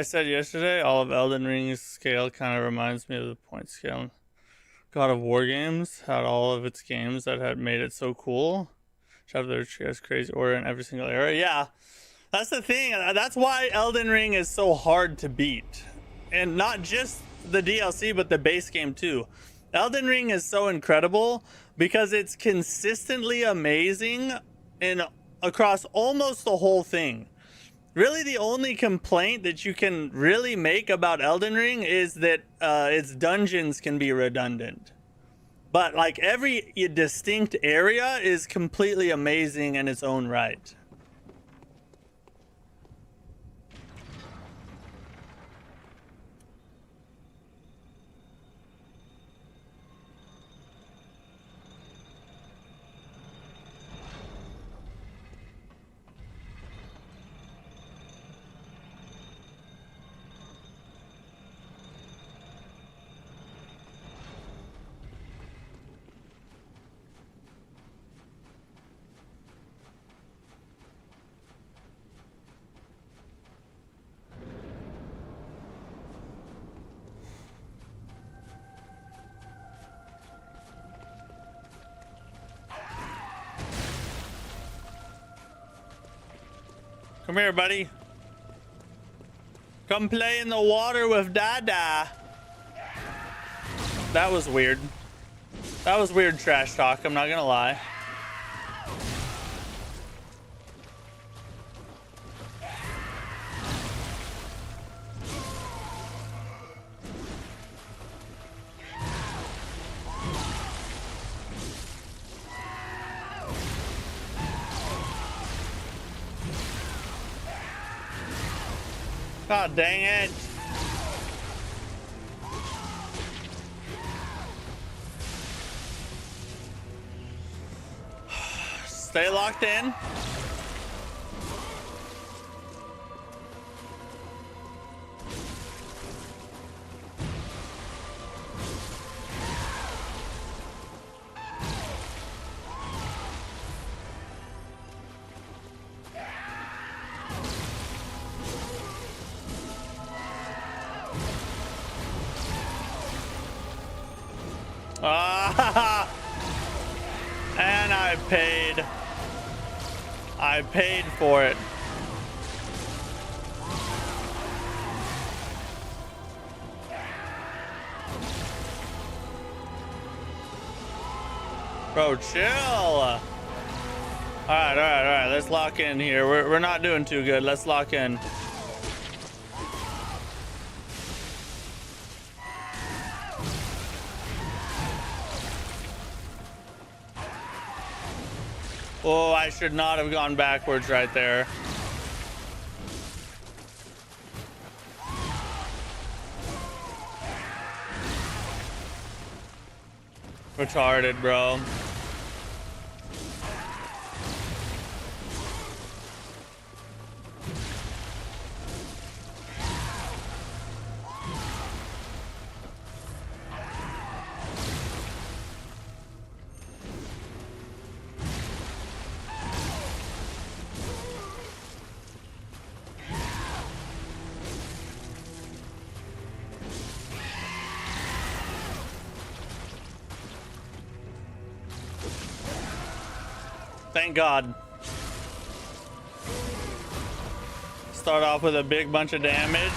said yesterday, all of Elden Ring's scale kind of reminds me of the point scale in God of War games. Had all of its games that had made it so cool. Shout out to their crazy order in every single area. Yeah, that's the thing. That's why Elden Ring is so hard to beat. And not just the DLC, but the base game too. Elden Ring is so incredible because it's consistently amazing across almost the whole thing. Really, the only complaint that you can really make about Elden Ring is that its dungeons can be redundant. But like every distinct area is completely amazing in its own right. Come here, buddy. Come play in the water with Dada. That was weird. That was weird trash talk, I'm not gonna lie. God dang it. Stay locked in. And I paid for it. Bro, chill. All right. Let's lock in here. We're not doing too good. Let's lock in. Oh, I should not have gone backwards right there. Retarded, bro. Thank God. Start off with a big bunch of damage.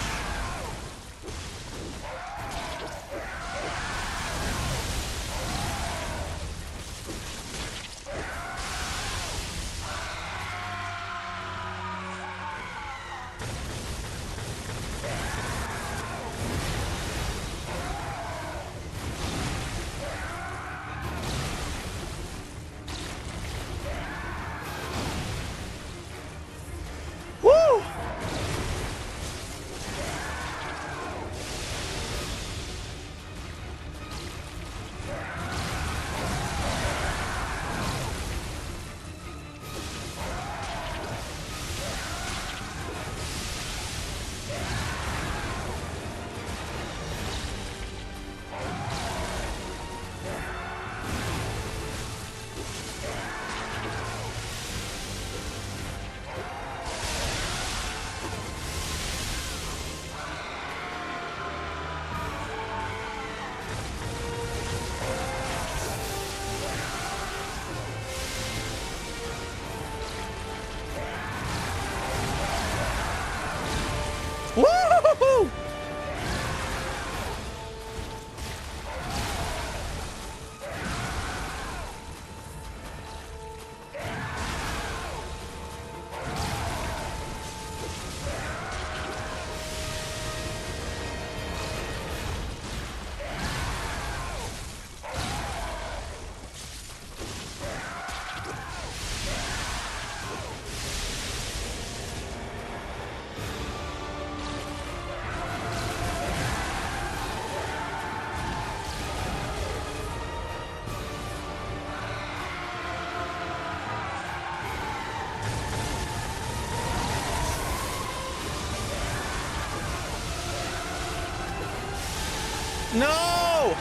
No!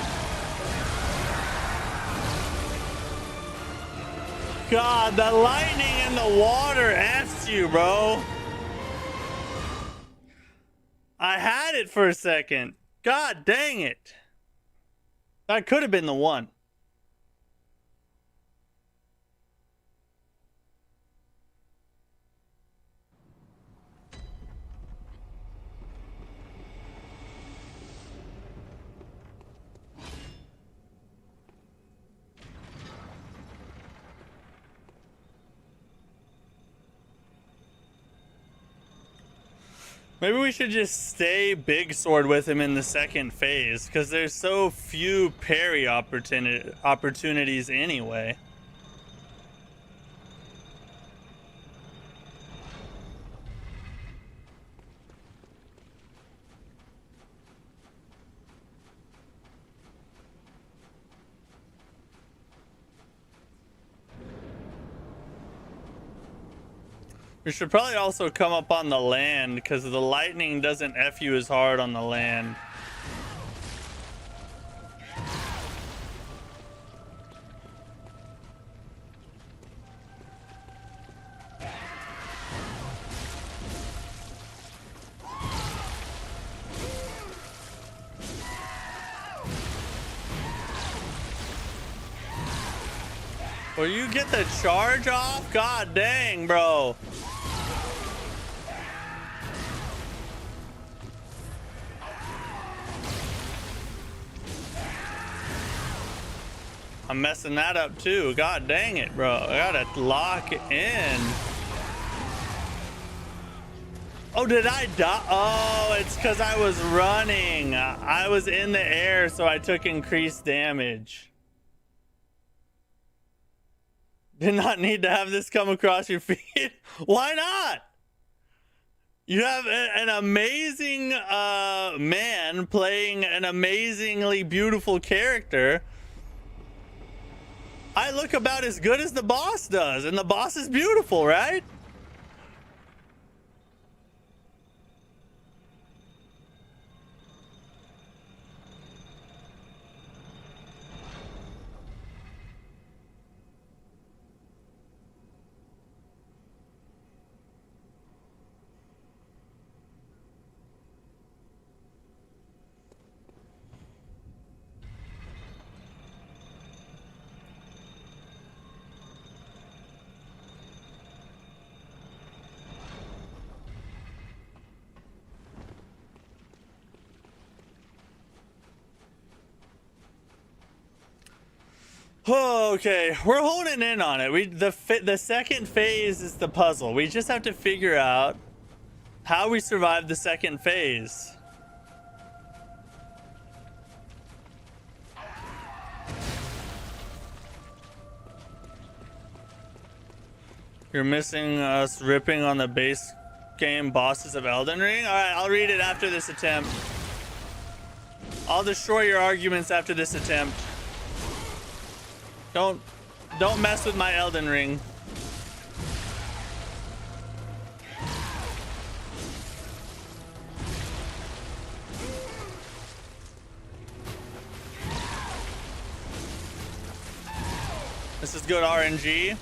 God, the lightning in the water F's you, bro. I had it for a second. God dang it. That could have been the one. Maybe we should just stay big sword with him in the second phase, because there's so few parry opportunities anyway. We should probably also come up on the land, because the lightning doesn't F you as hard on the land. Will you get the charge off? God dang, bro. I'm messing that up too. God dang it, bro. I gotta lock in. Oh, did I die? Oh, it's because I was running. I was in the air, so I took increased damage. Did not need to have this come across your feed. Why not? You have an amazing man playing an amazingly beautiful character. I look about as good as the boss does, and the boss is beautiful, right? Okay, we're honing in on it. The second phase is the puzzle. We just have to figure out how we survive the second phase. You're missing us ripping on the base game bosses of Elden Ring? Alright, I'll read it after this attempt. I'll destroy your arguments after this attempt. Don't mess with my Elden Ring. This is good RNG.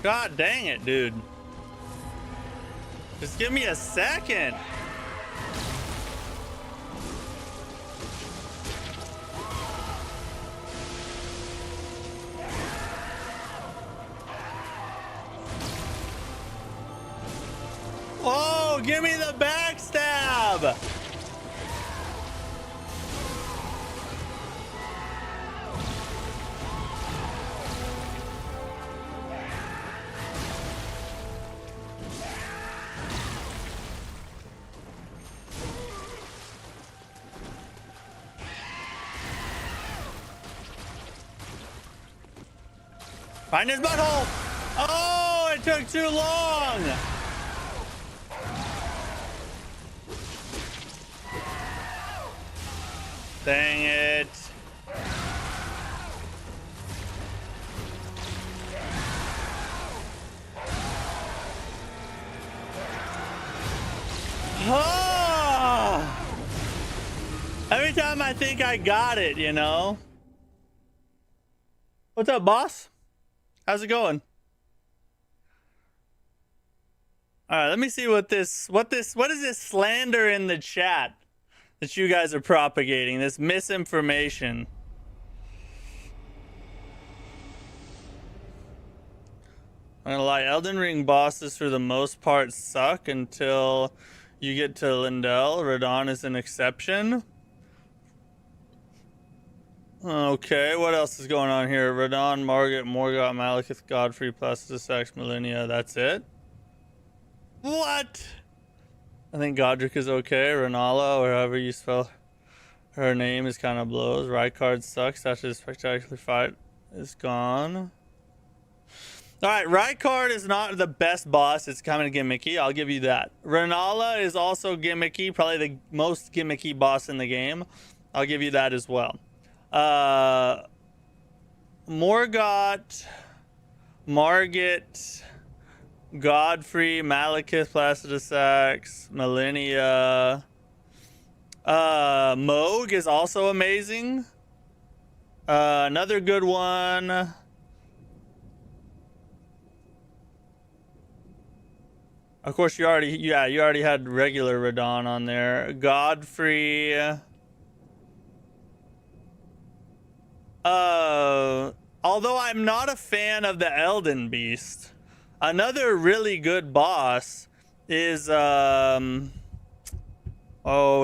God dang it, dude. Just give me a second. Oh, give me the backstab. Find his butthole. Oh, it took too long. Dang it. Oh! Every time I think I got it, you know. What's up, boss? How's it going? All right, let me see what is this slander in the chat that you guys are propagating, this misinformation. I'm gonna lie, Elden Ring bosses for the most part suck until you get to Lindell. Radon is an exception. Okay, what else is going on here? Radon, Margit, Morgoth, Malekith, Godfrey, Plastisax, Millennia, that's it? What? I think Godric is okay. Renala, or however you spell her name, is kind of blows. Rykard sucks after the spectacular fight is gone. Alright, Rykard is not the best boss. It's kind of gimmicky. I'll give you that. Renala is also gimmicky. Probably the most gimmicky boss in the game. I'll give you that as well. Morgoth, Margit, Godfrey, Malekith, Plastisax, Millennia. Moog is also amazing. Another good one. Of course, you already had regular Radon on there. Godfrey. Although I'm not a fan of the Elden Beast, another really good boss is oh,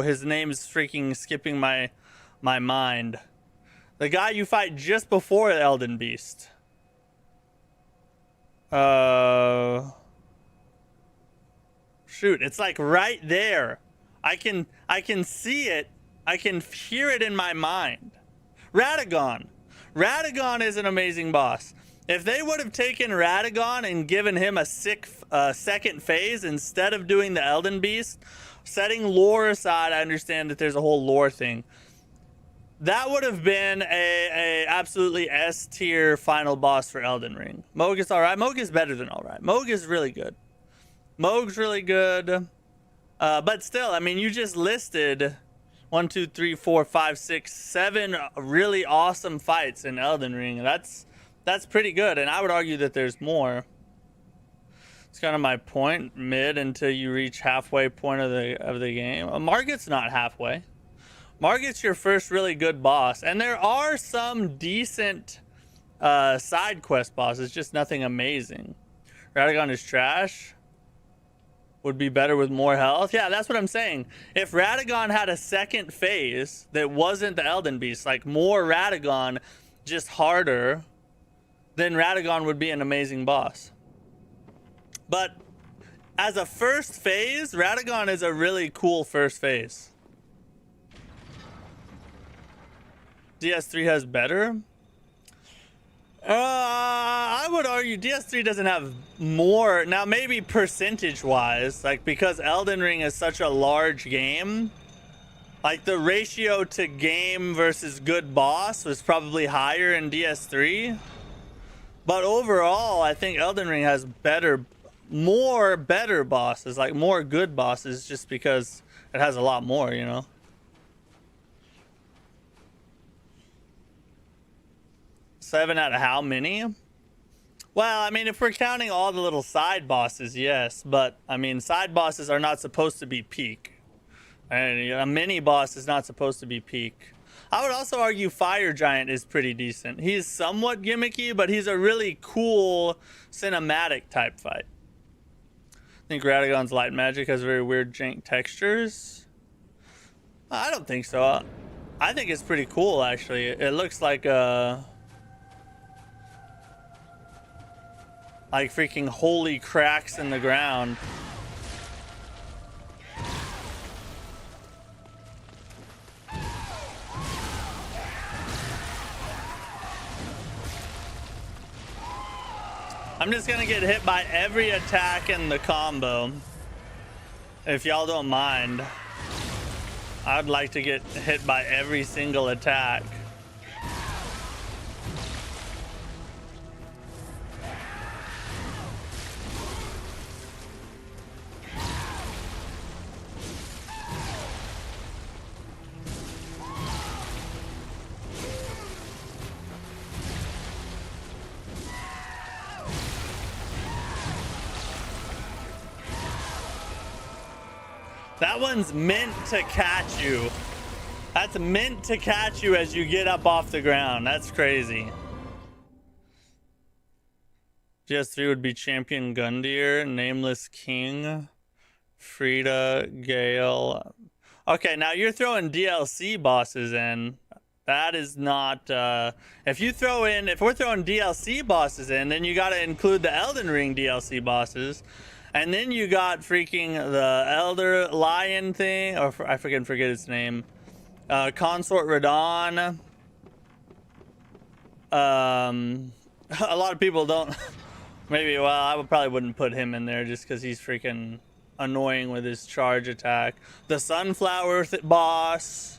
his name's freaking skipping my mind. The guy you fight just before the Elden Beast. Shoot, it's like right there. I can see it. I can hear it in my mind. Radagon. Radagon is an amazing boss. If they would have taken Radagon and given him a sick second phase instead of doing the Elden Beast, setting lore aside, I understand that there's a whole lore thing. That would have been a absolutely S tier final boss for Elden Ring. Moog is alright. Moog is better than alright. Moog is really good. Moog's really good. But still, I mean, you just listed 1, 2, 3, 4, 5, 6, 7 really awesome fights in Elden Ring. That's pretty good, and I would argue that there's more. It's kind of my point, mid until you reach halfway point of the game. Margit's not halfway. Margit's your first really good boss, and there are some decent side quest bosses, just nothing amazing. Radagon is trash. Would be better with more health. Yeah, that's what I'm saying. If Radagon had a second phase that wasn't the Elden Beast, like more Radagon, just harder, then Radagon would be an amazing boss. But as a first phase, Radagon is a really cool first phase. DS3 has better. I would argue DS3 doesn't have more. Now, maybe percentage-wise, like because Elden Ring is such a large game, like the ratio to game versus good boss was probably higher in DS3. But overall, I think Elden Ring has more better bosses, like more good bosses, just because it has a lot more, you know? 7 out of how many? Well, I mean, if we're counting all the little side bosses, yes. But, I mean, side bosses are not supposed to be peak. And a mini boss is not supposed to be peak. I would also argue Fire Giant is pretty decent. He's somewhat gimmicky, but he's a really cool cinematic type fight. I think Radagon's light magic has very weird jank textures. I don't think so. I think it's pretty cool, actually. It looks like freaking holy cracks in the ground. I'm just gonna get hit by every attack in the combo. If y'all don't mind. I'd like to get hit by every single attack. That one's meant to catch you. That's meant to catch you as you get up off the ground. That's crazy. GS3 would be Champion Gundyr, Nameless King, Frida, Gale. Okay, now you're throwing DLC bosses in. That is not... if we're throwing DLC bosses in, then you gotta include the Elden Ring DLC bosses. And then you got freaking the Elder Lion thing, or I forget its name. Consort Radon. A lot of people don't. Maybe, well, I probably wouldn't put him in there just because he's freaking annoying with his charge attack. The Sunflower boss.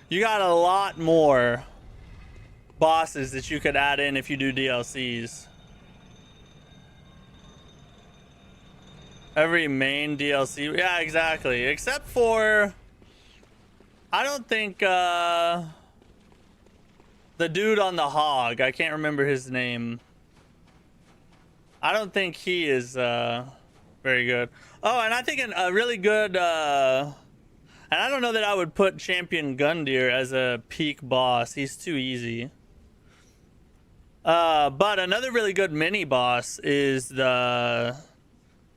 You got a lot more bosses that you could add in if you do DLCs. Every main DLC. Yeah, exactly. Except for... I don't think... the dude on the hog. I can't remember his name. I don't think he is very good. Oh, and I think a really good... and I don't know that I would put Champion Gundyr as a peak boss. He's too easy. But another really good mini boss is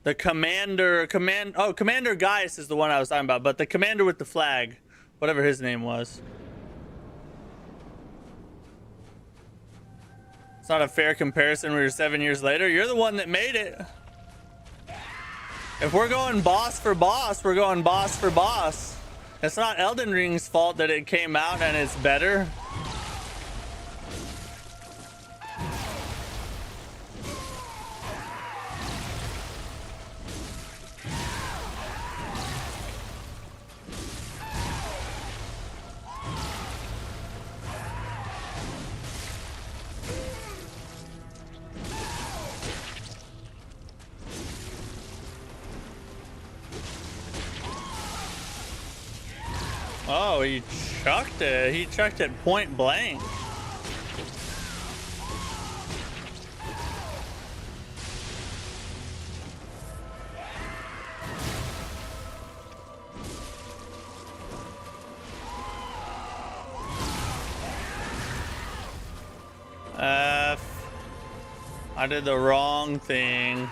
the Commander Gaius is the one I was talking about, but the commander with the flag, whatever his name was. It's not a fair comparison. We were 7 years later. You're the one that made it. If we're going boss for boss, we're going boss for boss. It's not Elden Ring's fault that it came out and it's better. Oh, he chucked it. He chucked it point blank. I did the wrong thing.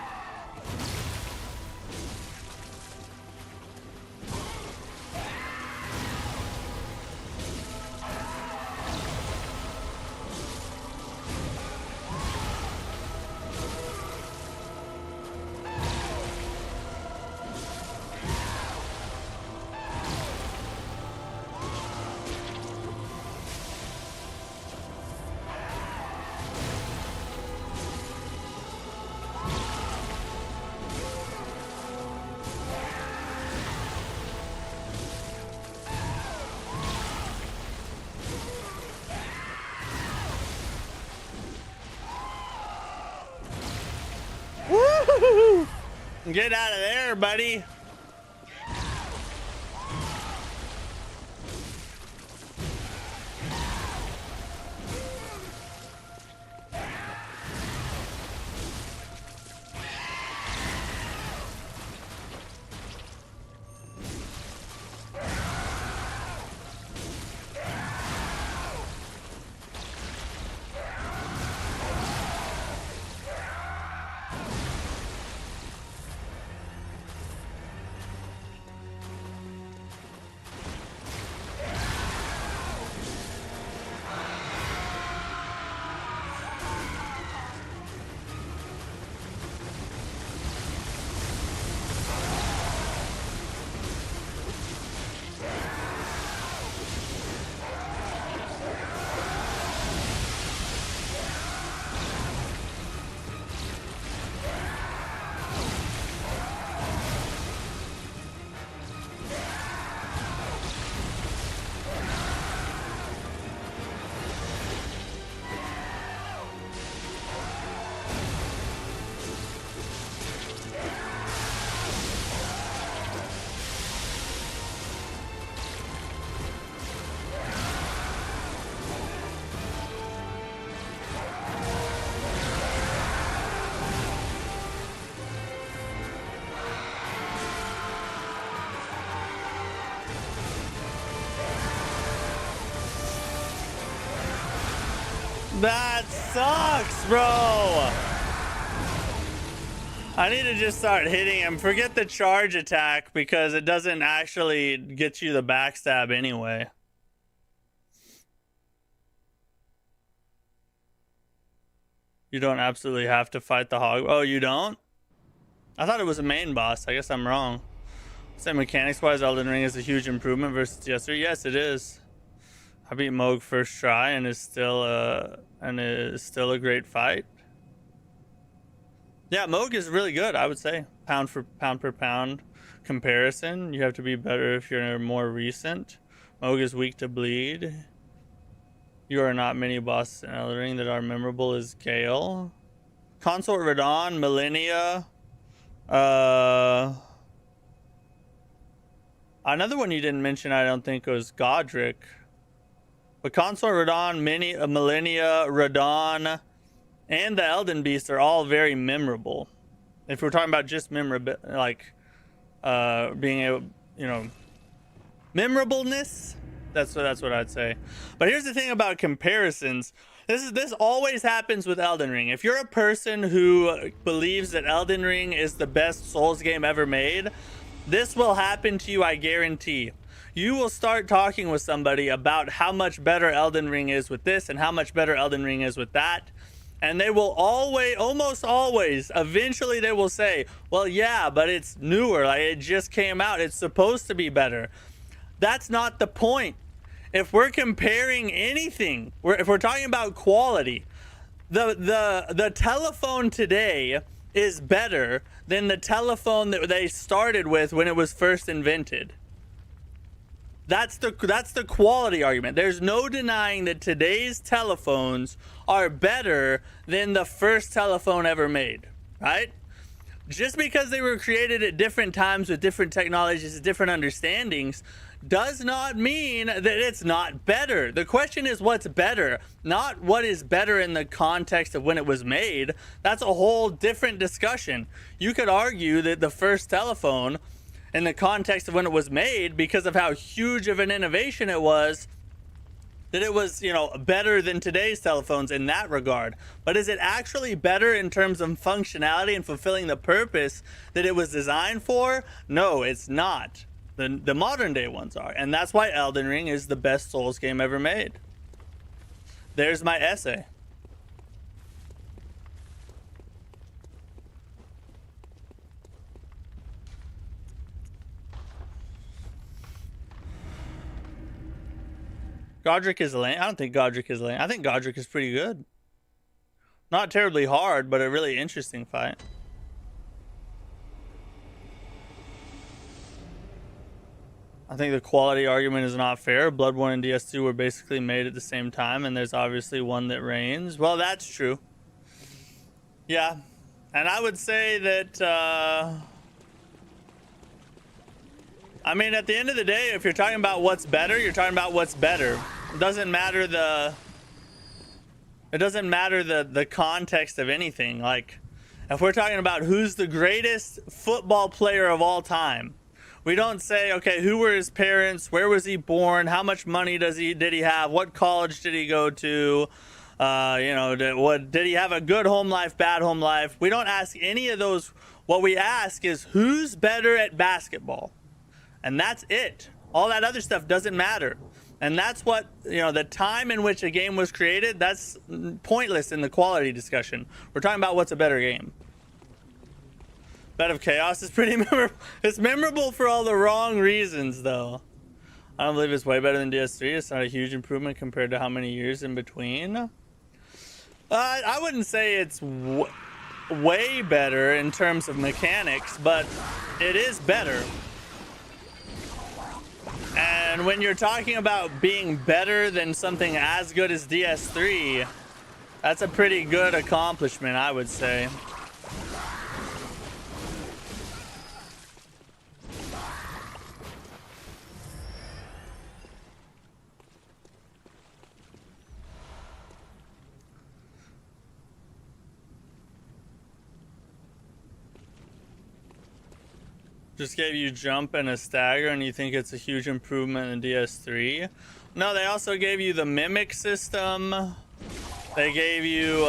Woo-hoo-hoo! Get out of there, buddy. That sucks, bro. I need to just start hitting him. Forget the charge attack because it doesn't actually get you the backstab anyway. You don't absolutely have to fight the hog. Oh, you don't? I thought it was a main boss. I guess I'm wrong. So mechanics-wise, Elden Ring is a huge improvement versus DS3. Yes, it is. I beat Moog first try and is still a great fight. Yeah, Moog is really good, I would say. Pound per pound comparison. You have to be better if you're more recent. Moog is weak to bleed. You are not many bosses in Elden Ring that are memorable as Gale. Consort Radon, Millennia. Another one you didn't mention, I don't think, was Godric. But Consort Radon, Millennia, Radon, and the Elden Beast are all very memorable. If we're talking about just memorable, like being able, you know, memorableness, that's what I'd say. But here's the thing about comparisons. This always happens with Elden Ring. If you're a person who believes that Elden Ring is the best Souls game ever made, this will happen to you, I guarantee. You will start talking with somebody about how much better Elden Ring is with this and how much better Elden Ring is with that. And they will always, almost always, eventually they will say, well, yeah, but it's newer. Like, it just came out. It's supposed to be better. That's not the point. If we're comparing anything, if we're talking about quality, the telephone today is better than the telephone that they started with when it was first invented. That's the quality argument. There's no denying that today's telephones are better than the first telephone ever made, right? Just because they were created at different times with different technologies, different understandings, does not mean that it's not better. The question is what's better, not what is better in the context of when it was made. That's a whole different discussion. You could argue that the first telephone, in the context of when it was made, because of how huge of an innovation it was, that it was, you know, better than today's telephones in that regard. But is it actually better in terms of functionality and fulfilling the purpose that it was designed for? No, it's not. The modern day ones are. And that's why Elden Ring is the best Souls game ever made. There's my essay. Godric is lame. I don't think Godric is lame. I think Godric is pretty good. Not terribly hard, but a really interesting fight. I think the quality argument is not fair. Bloodborne and DS2 were basically made at the same time, and there's obviously one that reigns. Well, that's true. Yeah. And I would say that, I mean, at the end of the day, if you're talking about what's better, you're talking about what's better. It doesn't matter the context of anything. Like, if we're talking about who's the greatest football player of all time, we don't say, okay, who were his parents, where was he born, how much money did he have, what college did he go to, you know, did he have a good home life, bad home life. We don't ask any of those. What we ask is who's better at basketball. And that's it. All that other stuff doesn't matter. And that's what, you know, the time in which a game was created, that's pointless in the quality discussion. We're talking about what's a better game. Bed of Chaos is pretty memorable. It's memorable for all the wrong reasons, though. I don't believe it's way better than DS3. It's not a huge improvement compared to how many years in between. I wouldn't say it's way better in terms of mechanics, but it is better. And when you're talking about being better than something as good as DS3, that's a pretty good accomplishment, I would say. Just gave you jump and a stagger and you think it's a huge improvement in DS3. No, they also gave you the mimic system. They gave you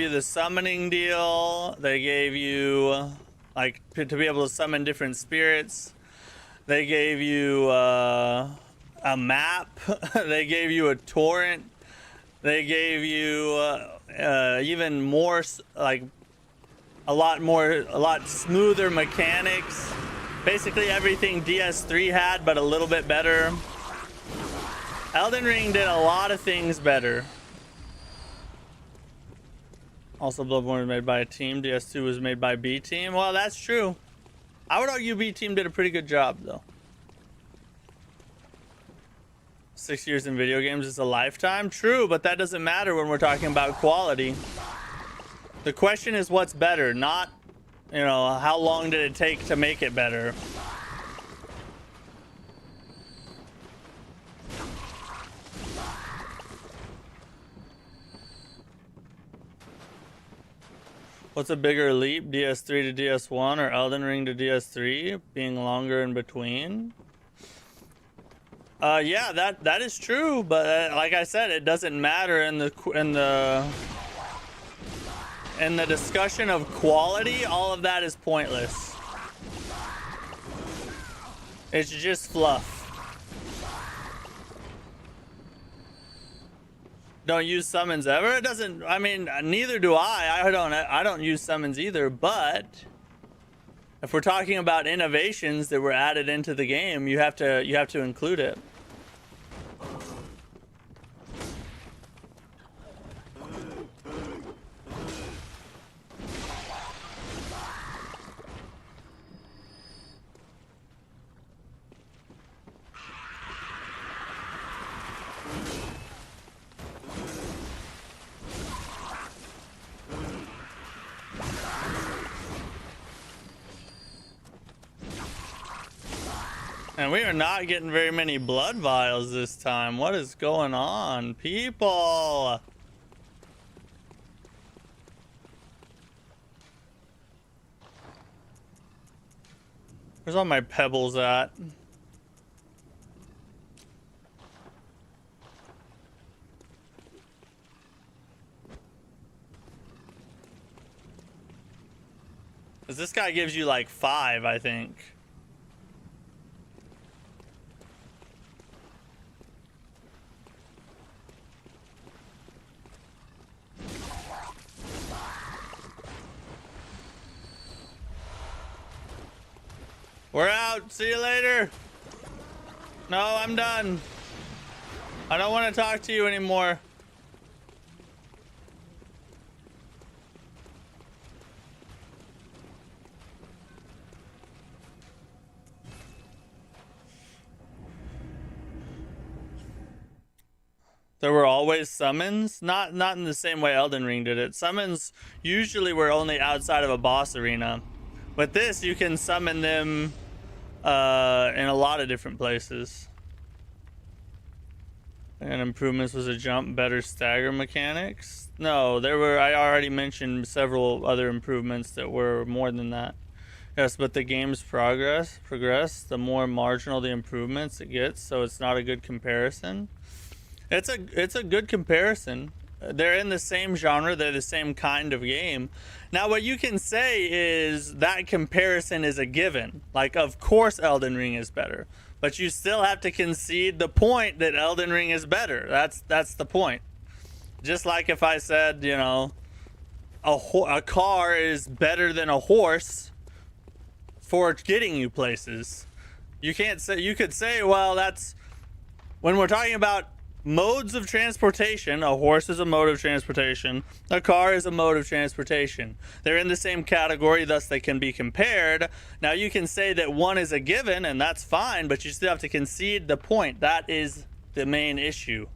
the summoning deal. They gave you like to be able to summon different spirits. They gave you a map. They gave you a torrent. They gave you even more, like a lot smoother mechanics. Basically everything DS3 had, but a little bit better. Elden Ring did a lot of things better. Also, Bloodborne was made by a team. DS2 was made by B Team. Well, that's true. I would argue B Team did a pretty good job, though. 6 years in video games is a lifetime. True, but that doesn't matter when we're talking about quality. The question is what's better, not, you know, how long did it take to make it better. What's a bigger leap, DS3 to DS1 or Elden Ring to DS3 being longer in between? Yeah, that is true, but like I said, it doesn't matter in the discussion of quality. All of that is pointless. It's just fluff. Don't use summons ever? It doesn't. I mean, neither do I. I don't use summons either. But if we're talking about innovations that were added into the game, you have to include it. And we are not getting very many blood vials this time. What is going on, people? Where's all my pebbles at? Because this guy gives you like 5, I think. We're out. See you later. No, I'm done. I don't want to talk to you anymore. There were always summons, not in the same way Elden Ring did it. Summons usually were only outside of a boss arena. With this, you can summon them in a lot of different places. And improvements was a jump, better stagger mechanics. No, there were, I already mentioned several other improvements that were more than that. Yes, but the game's progress, the more marginal the improvements it gets, so it's not a good comparison. It's a good comparison. They're in the same genre, they're the same kind of game. Now what you can say is that comparison is a given. Like, of course Elden Ring is better, but you still have to concede the point that Elden Ring is better. That's the point. Just like if I said, you know, a car is better than a horse for getting you places. You can't say, you could say, well, that's when we're talking about modes of transportation. A horse is a mode of transportation. A car is a mode of transportation. They're in the same category, thus they can be compared. Now you can say that one is a given, and that's fine, but you still have to concede the point. That is the main issue.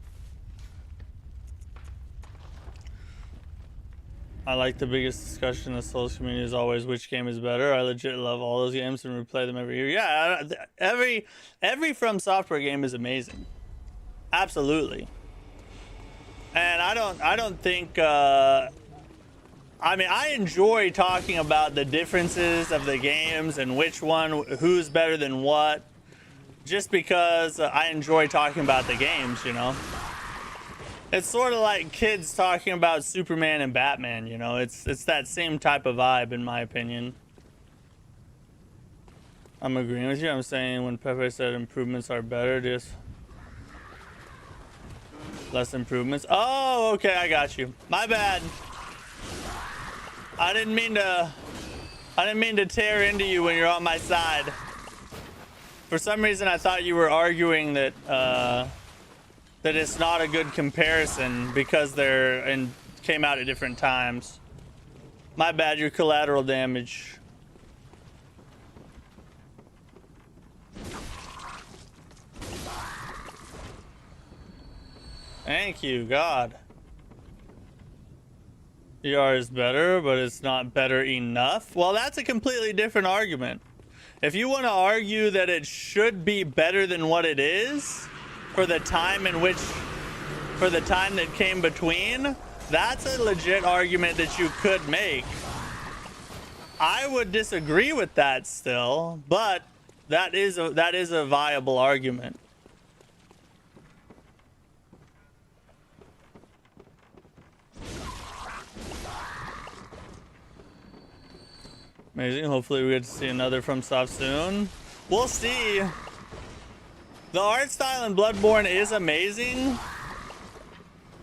I like the biggest discussion in the Souls community is always which game is better. I legit love all those games and replay them every year. Yeah, every From Software game is amazing. Absolutely. And I don't think I mean, I enjoy talking about the differences of the games and who's better than what, just because I enjoy talking about the games, you know. It's sort of like kids talking about Superman and Batman, you know? It's that same type of vibe, in my opinion. I'm agreeing with you. I'm saying when Pepe said improvements are better, just less improvements. Oh, okay, I got you. My bad. I didn't mean to tear into you when you're on my side. For some reason, I thought you were arguing that that it's not a good comparison because came out at different times. My bad. Your collateral damage. Thank you, God. ER is better, but it's not better enough. Well, that's a completely different argument. If you want to argue that it should be better than what it is for the time that came between, that's a legit argument that you could make. I would disagree with that still, but that is a viable argument. Amazing. Hopefully we get to see another FromSoft soon. We'll see. The art style in Bloodborne is amazing.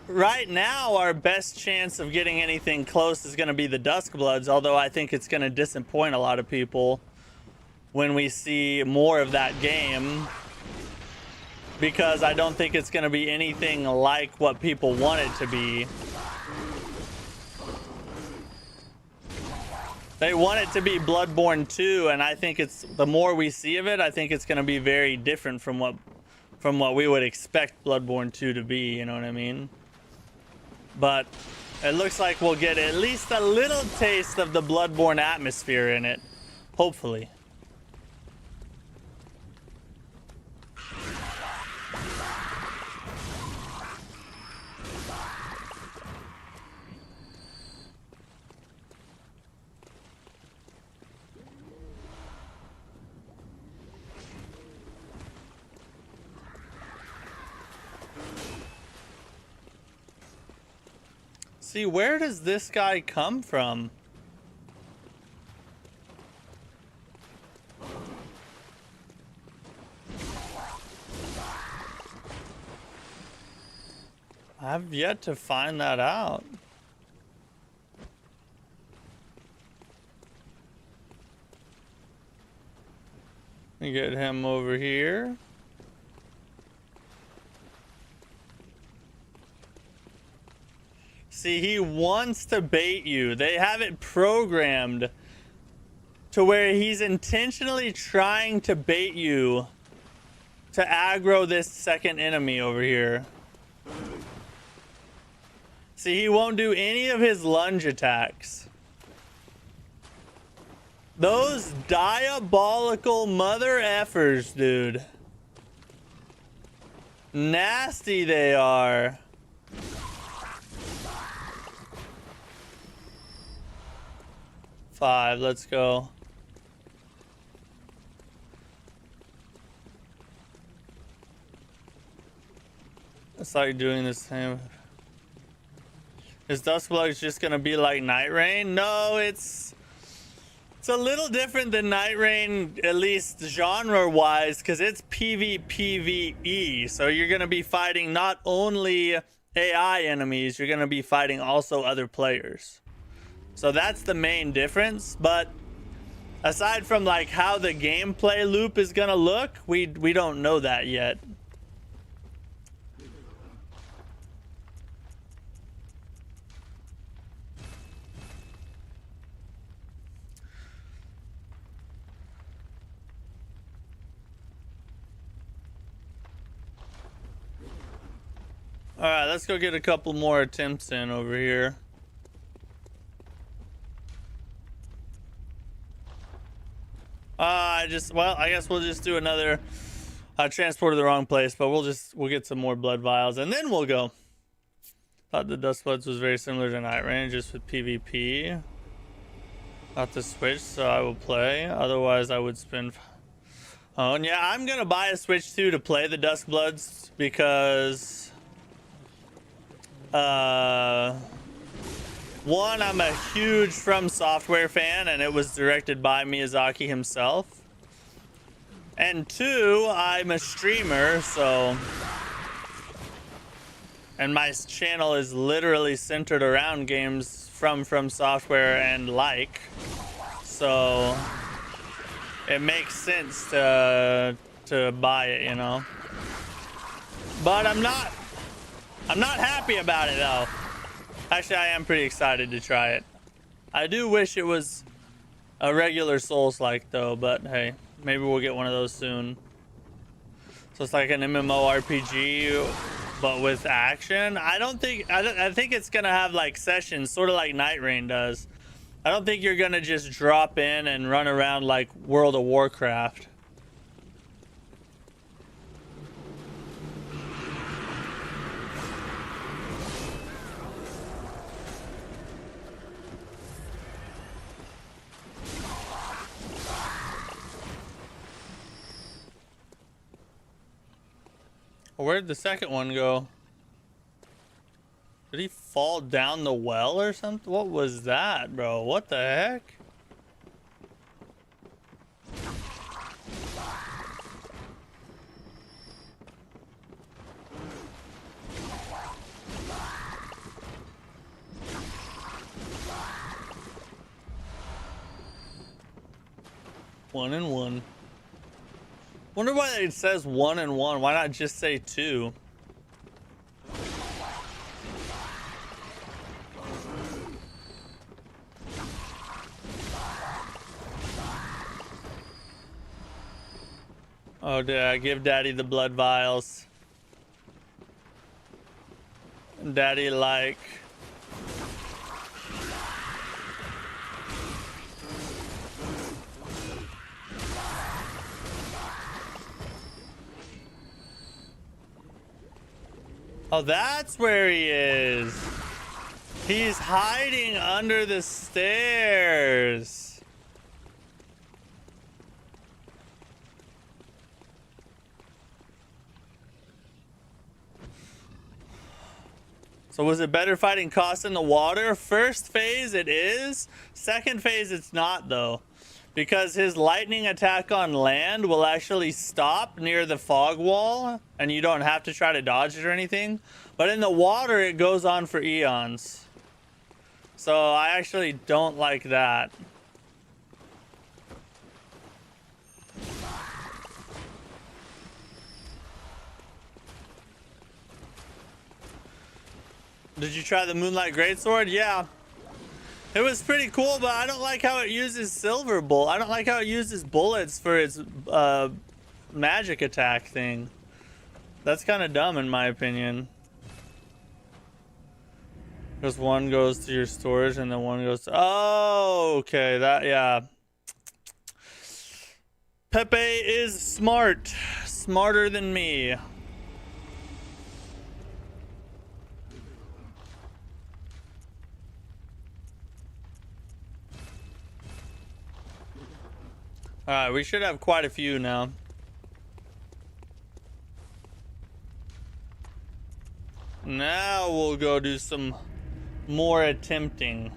Right now, our best chance of getting anything close is going to be the Duskbloods, although I think it's going to disappoint a lot of people when we see more of that game, because I don't think it's going to be anything like what people want it to be. They want it to be Bloodborne 2, and I think it's, the more we see of it, I think it's going to be very different from what we would expect Bloodborne 2 to be, you know what I mean? But it looks like we'll get at least a little taste of the Bloodborne atmosphere in it, hopefully. See, where does this guy come from? I've yet to find that out. Let me get him over here. See, he wants to bait you. They have it programmed to where he's intentionally trying to bait you to aggro this second enemy over here. See, he won't do any of his lunge attacks. Those diabolical mother effers, dude. Nasty they are. Five, let's go. It's like doing the same. Is Duskbloods just gonna be like Night Rain? No, it's a little different than Night Rain, at least genre-wise, because it's PvPvE. So you're gonna be fighting not only AI enemies, you're gonna be fighting also other players. So that's the main difference, but aside from like how the gameplay loop is gonna look, we don't know that yet. All right, let's go get a couple more attempts in over here. I guess we'll just do another transport to the wrong place, but we'll get some more blood vials and then we'll go. Thought the Duskbloods was very similar to Night Rain, just with PvP. Got the Switch, so I will play. Otherwise, I would spend. Oh, and yeah, I'm gonna buy a Switch too to play the Duskbloods because One, I'm a huge From Software fan, and it was directed by Miyazaki himself. And two, I'm a streamer, so... And my channel is literally centered around games from Software and like. So... It makes sense to buy it, you know? But I'm not happy about it, though. Actually, I am pretty excited to try it. I do wish it was a regular Souls-like, though, but hey, maybe we'll get one of those soon. So it's like an MMORPG, but with action. I think it's gonna have like sessions, sort of like Night Rain does. I don't think you're gonna just drop in and run around like World of Warcraft. Where'd the second one go? Did he fall down the well or something? What was that, bro? What the heck? One and one. Wonder why it says 1 and 1. Why not just say 2? Oh, did I give Daddy the blood vials? Daddy like... Oh, that's where he is. He's hiding under the stairs. So was it better fighting Cost in the water? First phase it is. Second phase it's not, though. Because his lightning attack on land will actually stop near the fog wall, and you don't have to try to dodge it or anything. But in the water, it goes on for eons. So I actually don't like that. Did you try the Moonlight Greatsword? Yeah. It was pretty cool, but I don't like how it uses silver bull. I don't like how it uses bullets for its magic attack thing. That's kind of dumb in my opinion. Because one goes to your storage and then one goes to... Oh, okay. That, yeah. Pepe is smart. Smarter than me. Alright, we should have quite a few now. Now we'll go do some more attempting.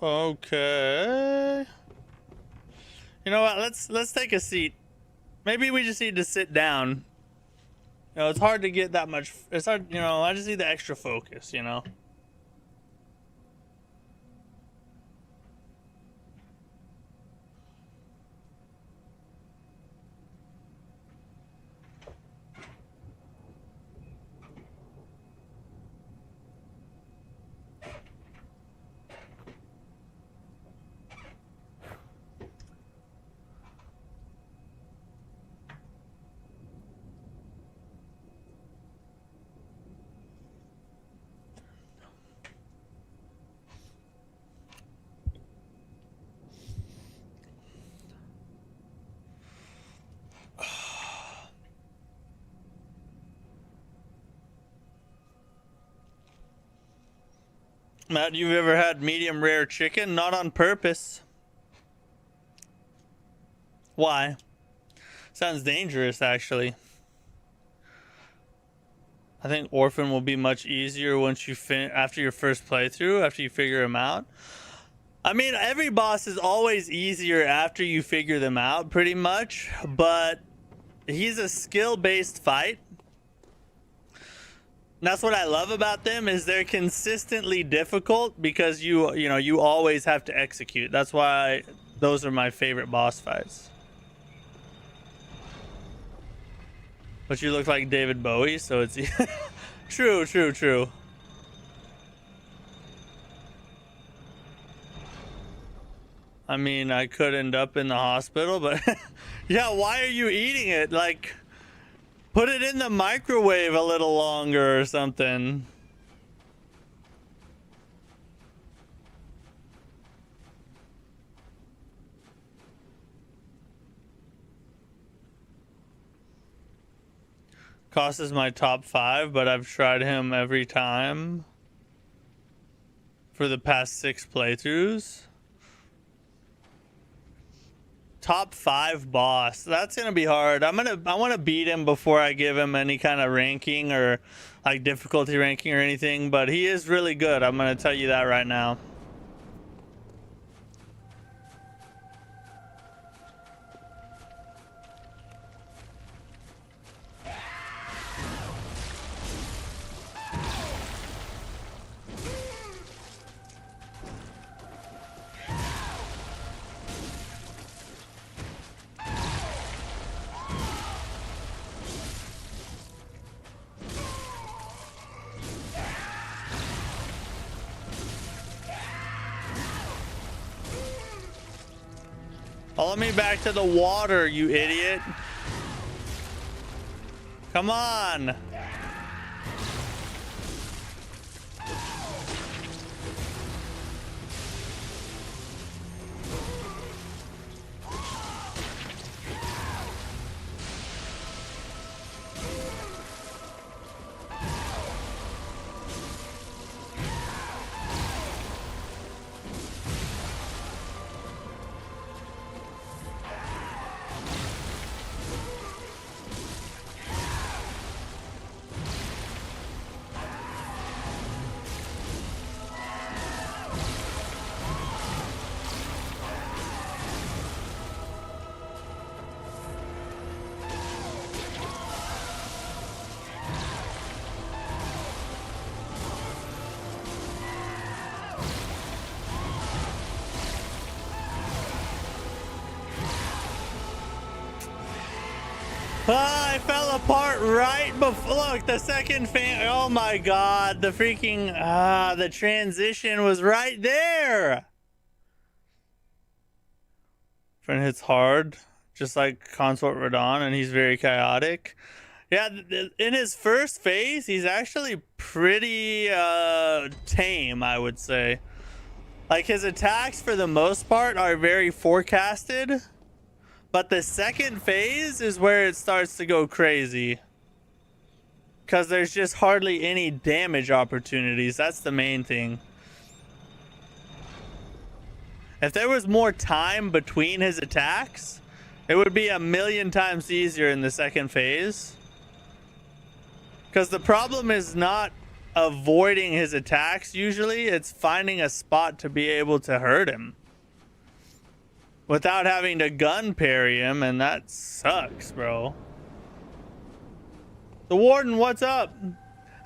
Okay. You know what? Let's take a seat. Maybe we just need to sit down. You know, it's hard to get that much. It's hard, you know, I just need the extra focus, you know. Matt, you've ever had medium rare chicken? Not on purpose. Why? Sounds dangerous, actually. I think Orphan will be much easier once you after your first playthrough, after you figure them out. I mean, every boss is always easier after you figure them out, pretty much. But he's a skill-based fight. And that's what I love about them, is they're consistently difficult because you always have to execute. That's why those are my favorite boss fights. But you look like David Bowie, so it's true. I mean, I could end up in the hospital, but yeah, why are you eating it? Like, put it in the microwave a little longer or something. Cost is my top 5, but I've tried him every time for the past 6 playthroughs. Top 5 boss. That's gonna be hard. I want to beat him before I give him any kind of ranking or like difficulty ranking or anything, but he is really good. I'm gonna tell you that right now. Follow me back to the water, you idiot. Come on. Ah, I fell apart right before. Look, the second fan. Oh my god, the freaking the transition was right there. Friend hits hard, just like Consort Radon, and he's very chaotic. Yeah, in his first phase, he's actually pretty tame, I would say. Like, his attacks, for the most part, are very forecasted. But the second phase is where it starts to go crazy. Because there's just hardly any damage opportunities. That's the main thing. If there was more time between his attacks, it would be a million times easier in the second phase. Because the problem is not avoiding his attacks usually. It's finding a spot to be able to hurt him without having to gun parry him, and that sucks, bro. The Warden, what's up?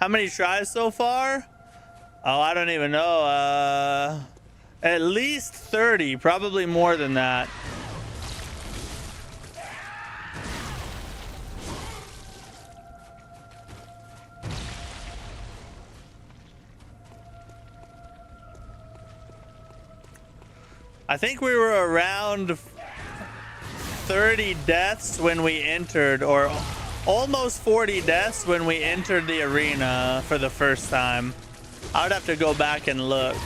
How many tries so far? Oh, I don't even know. At least 30, probably more than that. I think we were around 30 deaths when we entered, or almost 40 deaths when we entered the arena for the first time. I would have to go back and look.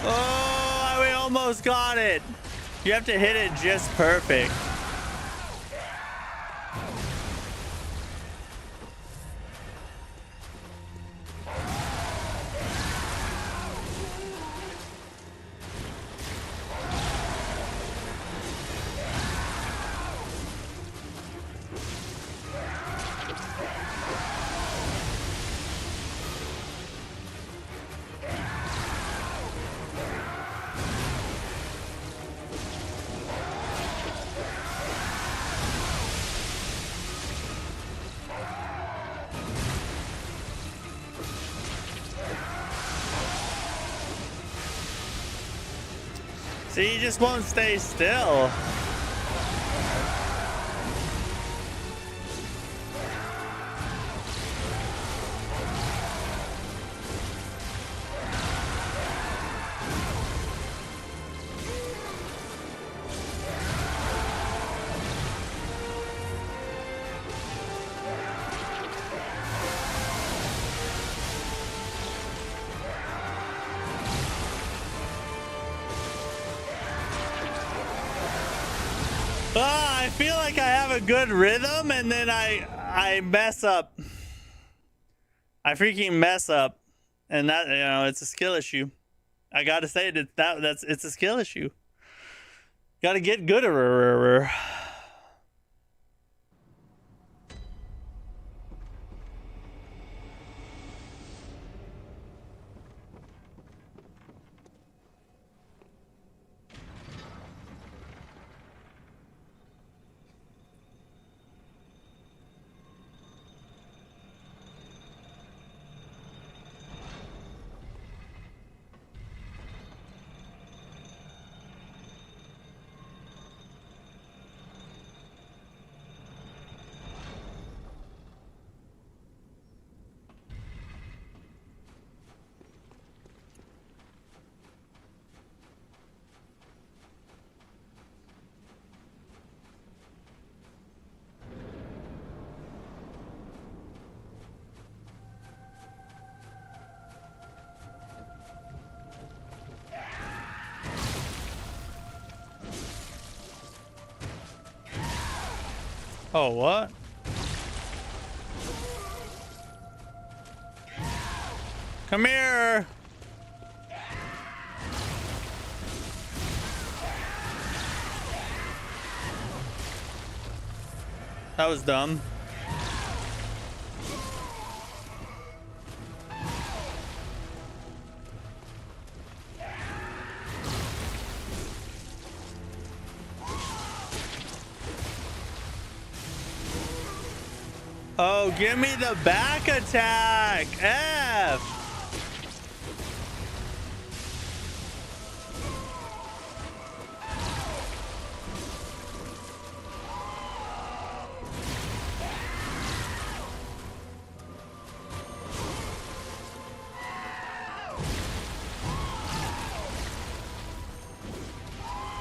Oh, we almost got it. You have to hit it just perfect. See, he just won't stay still. I feel like I have a good rhythm and then I mess up. I freaking mess up. And that, you know, it's a skill issue. I gotta say it, it's a skill issue. Gotta get good at it. Oh, what? Come here. That was dumb. Oh, give me the back attack. F.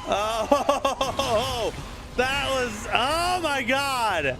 Oh, that was, oh my God.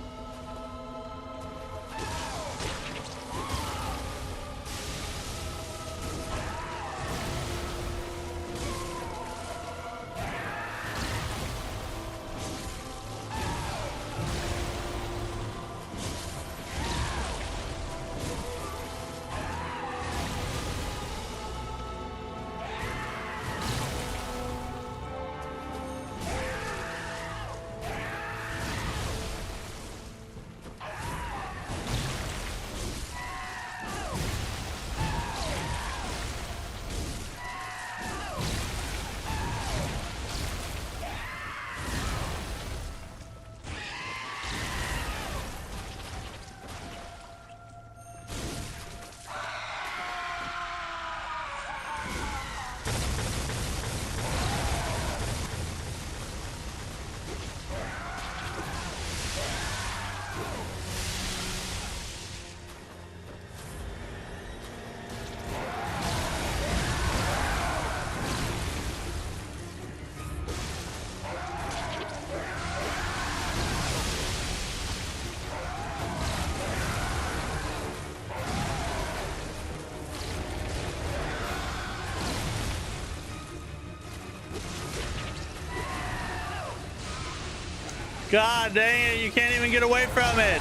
God dang it, you can't even get away from it.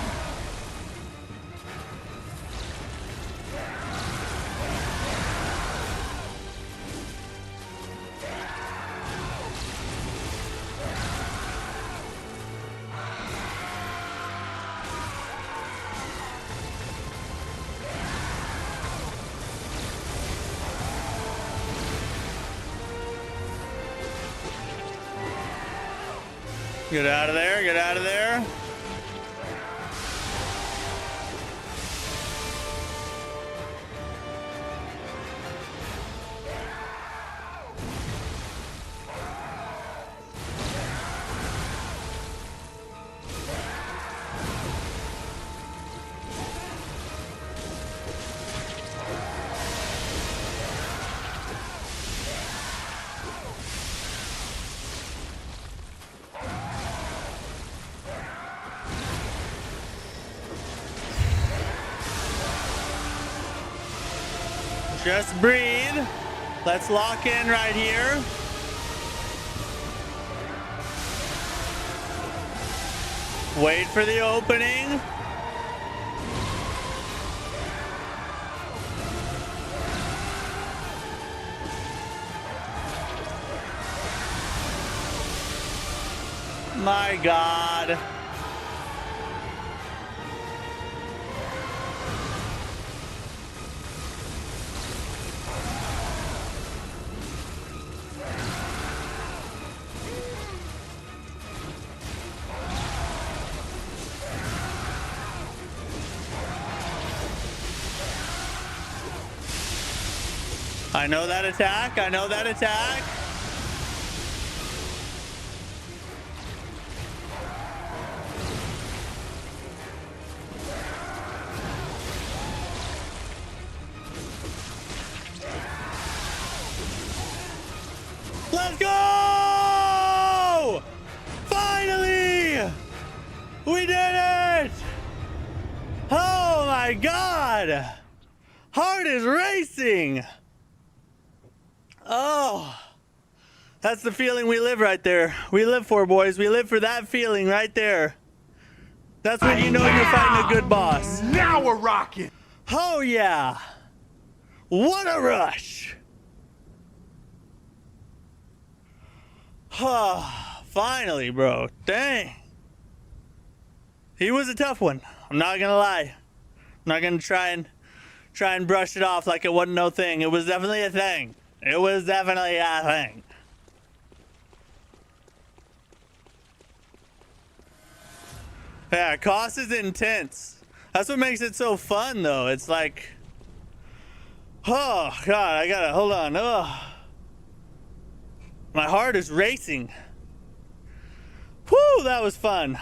Get out of there, get out of there. Just breathe. Let's lock in right here. Wait for the opening. My God. I know that attack. I know that attack. Let's go! Finally! We did it! Oh my God! Heart is racing! Oh, that's the feeling we live right there. We live for, boys. We live for that feeling right there. That's when you know you're fighting a good boss. Now we're rocking. Oh yeah. What a rush. Finally, bro. Dang. He was a tough one. I'm not gonna lie. I'm not gonna try and brush it off like it wasn't no thing. It was definitely a thing. It was definitely a thing. Yeah, cost is intense. That's what makes it so fun, though. It's like, oh God, I gotta hold on. Oh, my heart is racing. Whew, that was fun.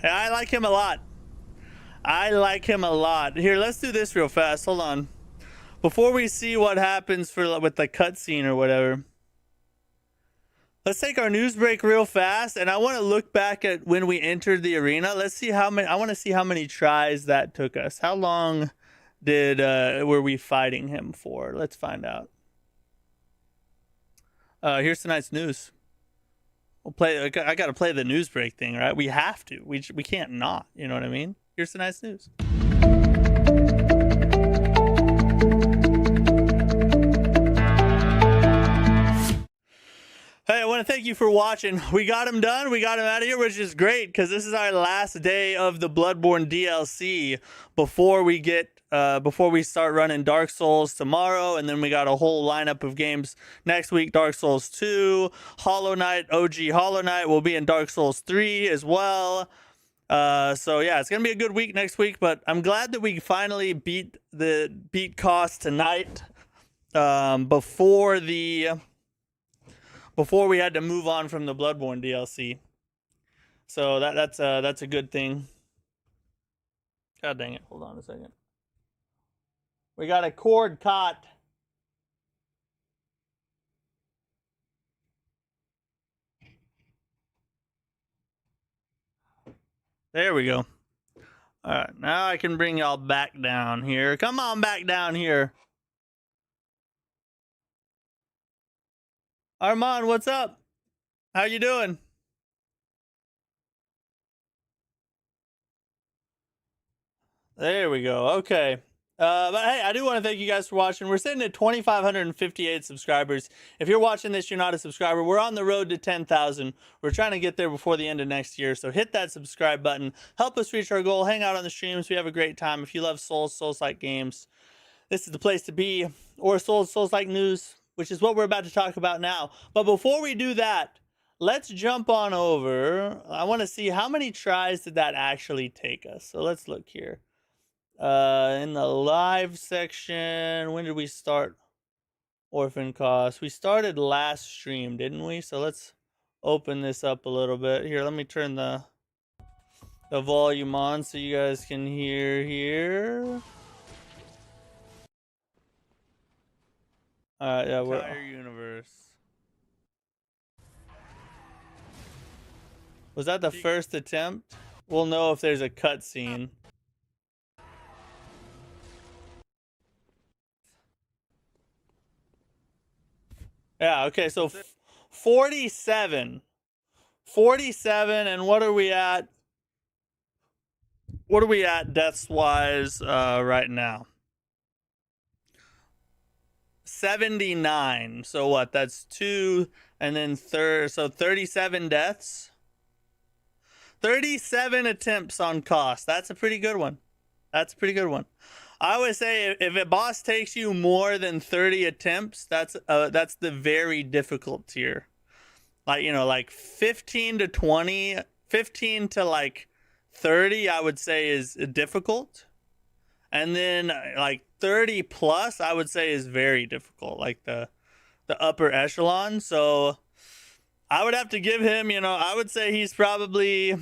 Yeah, I like him a lot. I like him a lot. Here, let's do this real fast. Hold on. Before we see what happens with the cutscene or whatever, let's take our news break real fast, and I want to look back at when we entered the arena. Let's see how many. I want to see how many tries that took us. How long were we fighting him for? Let's find out. Here's tonight's news. We'll play. I got to play the news break thing, right? We have to. We can't not. You know what I mean? Here's tonight's news. Hey, I want to thank you for watching. We got him done. We got him out of here, which is great because this is our last day of the Bloodborne DLC before we start running Dark Souls tomorrow, and then we got a whole lineup of games next week. Dark Souls 2, Hollow Knight, OG Hollow Knight will be in Dark Souls 3 as well. So yeah, it's gonna be a good week next week, but I'm glad that we finally beat cost tonight. Before we had to move on from the Bloodborne DLC. So that's a good thing. God dang it. Hold on a second. We got a cord caught. There we go. All right, now I can bring y'all back down here. Come on back down here. Armand, what's up? How you doing? There we go. Okay. But hey, I do want to thank you guys for watching. We're sitting at 2,558 subscribers. If you're watching this, you're not a subscriber. We're on the road to 10,000. We're trying to get there before the end of next year. So hit that subscribe button. Help us reach our goal. Hang out on the streams. We have a great time. If you love Souls-like games, this is the place to be. Or Souls-like news, which is what we're about to talk about now. But before we do that, let's jump on over. I want to see how many tries did that actually take us. So let's look here. In the live section, when did we start Orphan cost? We started last stream, didn't we? So let's open this up a little bit. Here, let me turn the volume on so you guys can hear here. Alright, yeah, we're entire universe. Was that the first attempt? We'll know if there's a cutscene. Yeah, okay, so 47. 47, and what are we at? What are we at deaths-wise right now? 79. So what? That's 2, and then so 37 deaths. 37 attempts on cost. That's a pretty good one. That's a pretty good one. I would say if a boss takes you more than 30 attempts, that's the very difficult tier. Like, you know, like 15 to 20, 15 to like 30, I would say is difficult. And then like 30 plus, I would say is very difficult, like the upper echelon. So I would have to give him, you know, I would say he's probably,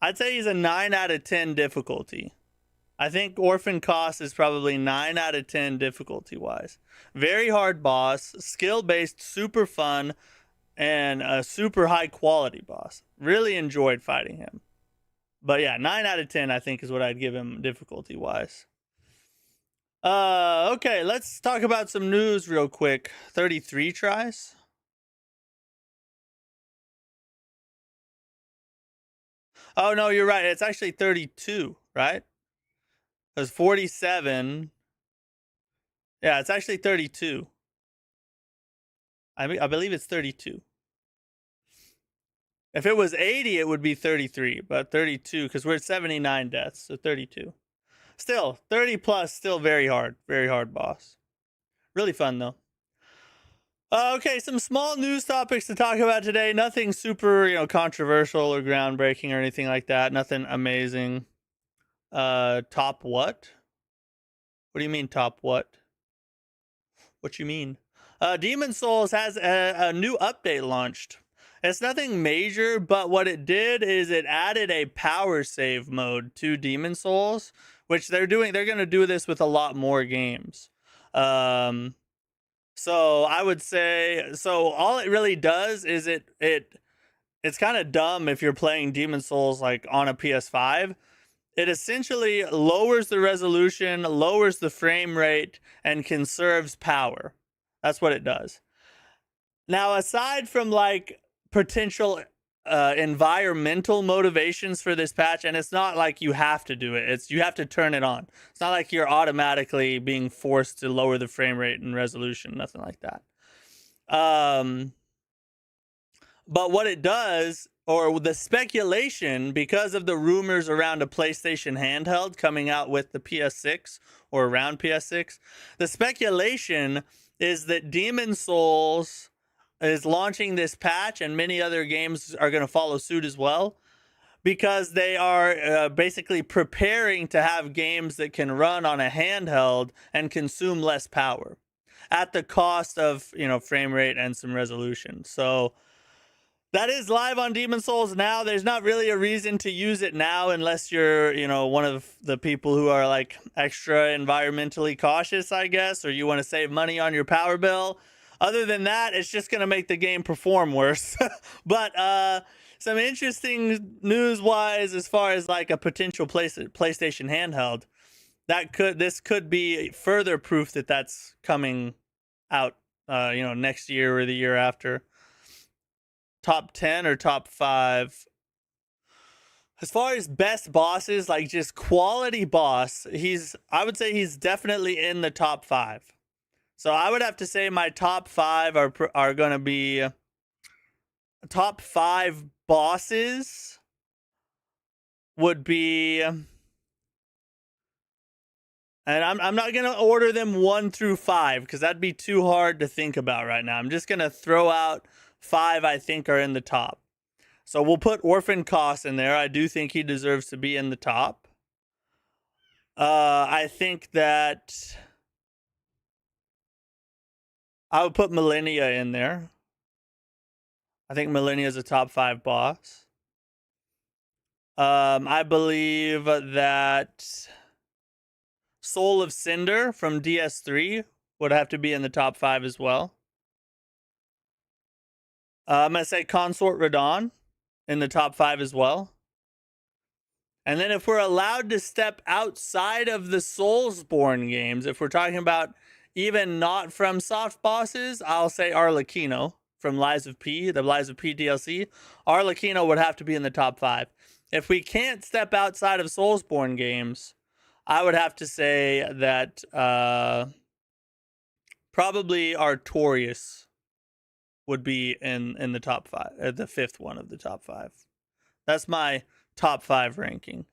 I'd say he's a 9 out of 10 difficulty. I think Orphan cost is probably 9 out of 10 difficulty wise. Very hard boss, skill based, super fun, and a super high quality boss. Really enjoyed fighting him. But yeah, 9 out of 10 I think is what I'd give him difficulty wise. Okay, let's talk about some news real quick. 33 tries. Oh, no, you're right. It's actually 32, right? Because 47. Yeah, it's actually 32. I believe it's 32. If it was 80, it would be 33, but 32, because we're at 79 deaths, so 32. Still, 30 plus, still very hard boss. Really fun, though. Okay, some small news topics to talk about today. Nothing super, you know, controversial or groundbreaking or anything like that. Nothing amazing. Top what? What do you mean top what? What you mean? Demon Souls has a new update launched. It's nothing major, but what it did is it added a power save mode to Demon Souls, which they're going to do this with a lot more games. So I would say, so all it really does is it's kind of dumb if you're playing Demon Souls like on a PS5. It essentially lowers the resolution, lowers the frame rate, and conserves power. That's what it does. Now, aside from like potential environmental motivations for this patch, and it's not like you have to do it, you have to turn it on. It's not like you're automatically being forced to lower the frame rate and resolution, nothing like that. But what it does, or the speculation, because of the rumors around a PlayStation handheld coming out with the PS6 or around PS6, the speculation is that Demon Souls is launching this patch, and many other games are going to follow suit as well, because they are basically preparing to have games that can run on a handheld and consume less power at the cost of, you know, frame rate and some resolution. So that is live on Demon Souls now. There's not really a reason to use it now unless you're, you know, one of the people who are like extra environmentally cautious, I guess, or you want to save money on your power bill. Other than that, it's just going to make the game perform worse. But some interesting news-wise, as far as like a potential PlayStation handheld, this could be further proof that that's coming out, you know, next year or the year after. Top 10 or top 5? As far as best bosses, like just quality boss, I would say he's definitely in the top 5. So I would have to say my top 5 are going to be top 5 bosses would be, and I'm not going to order them 1 through 5 because that'd be too hard to think about right now. I'm just going to throw out 5 I think are in the top. So we'll put Orphan Koss in there. I do think he deserves to be in the top. I think that I would put Millennia in there. I think Millennia is a top 5 boss. I believe that Soul of Cinder from DS3 would have to be in the top 5 as well. I'm going to say Consort Radon in the top 5 as well. And then if we're allowed to step outside of the Soulsborne games, if we're talking about even not from soft bosses, I'll say Arlecchino from Lies of P, the Lies of P DLC. Arlecchino would have to be in the top 5. If we can't step outside of Soulsborne games, I would have to say that probably Artorias would be in the top 5, the 5th one of the top 5. That's my top 5 ranking.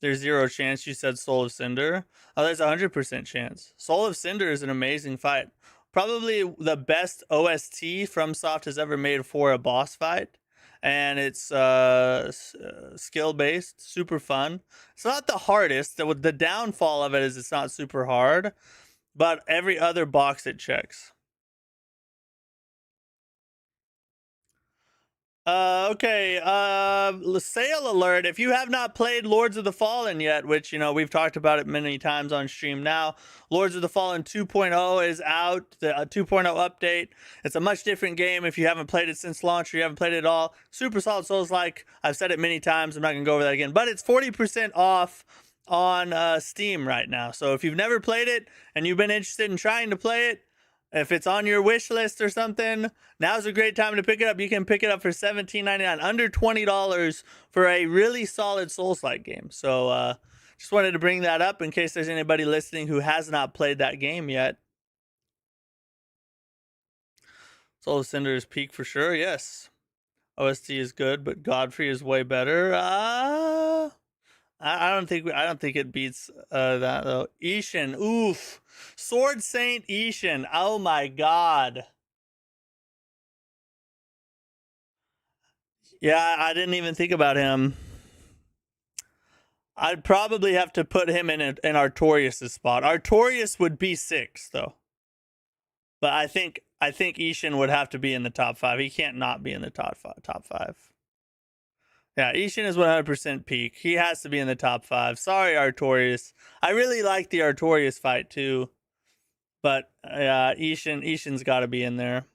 There's 0 chance you said Soul of Cinder. Oh, there's 100% chance. Soul of Cinder is an amazing fight. Probably the best OST FromSoft has ever made for a boss fight. And it's skill-based, super fun. It's not the hardest. The downfall of it is it's not super hard. But every other box it checks. Okay, sale alert. If you have not played Lords of the Fallen yet, which, you know, we've talked about it many times on stream now, Lords of the Fallen 2.0 is out, the 2.0 update. It's a much different game if you haven't played it since launch or you haven't played it at all. Super solid Souls-like. I've said it many times. I'm not going to go over that again, but it's 40% off on Steam right now. So if you've never played it and you've been interested in trying to play it, if it's on your wish list or something, now's a great time to pick it up. You can pick it up for $17.99, under $20 for a really solid Souls-like game. So just wanted to bring that up in case there's anybody listening who has not played that game yet. Soul of Cinder is peak for sure, yes. OST is good, but Godfrey is way better. I don't think it beats that though. Ishin, oof. Sword Saint Ishin. Oh my god. Yeah, I didn't even think about him. I'd probably have to put him in Artorias' spot. Artorias would be 6 though. But I think Ishin would have to be in the top 5. He can't not be in the top 5. Yeah, Ishin is 100% peak. He has to be in the top 5. Sorry, Artorias. I really like the Artorias fight too. But Ishin's got to be in there.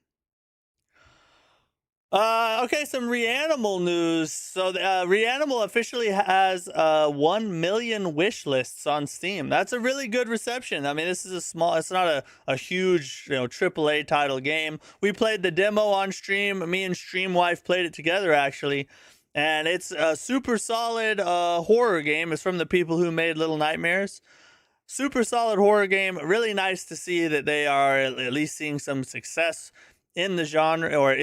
Okay, some Reanimal news. So Reanimal officially has 1 million wish lists on Steam. That's a really good reception. I mean, this is it's not a huge, AAA title game. We played the demo on stream. Me and Streamwife played it together, actually. And it's a super solid horror game. It's from the people who made Little Nightmares. Super solid horror game. Really nice to see that they are at least seeing some success in the genre or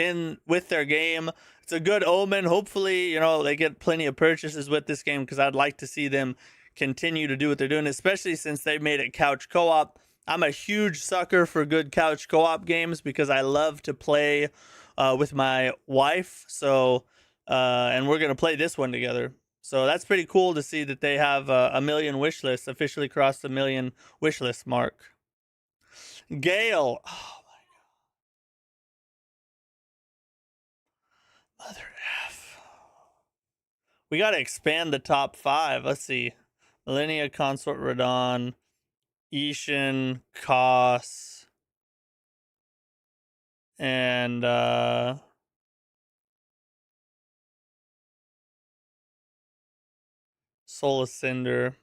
with their game. It's a good omen. Hopefully, they get plenty of purchases with this game because I'd like to see them continue to do what they're doing, especially since they made it couch co-op. I'm a huge sucker for good couch co-op games because I love to play with my wife. So, and we're going to play this one together. So that's pretty cool to see that they have a million wish lists, officially crossed the million wish list mark. Gale. Oh my God. Mother F. We got to expand the top 5. Let's see. Millennia, Consort Radon, Ishin, Koss, and Soul of Cinder.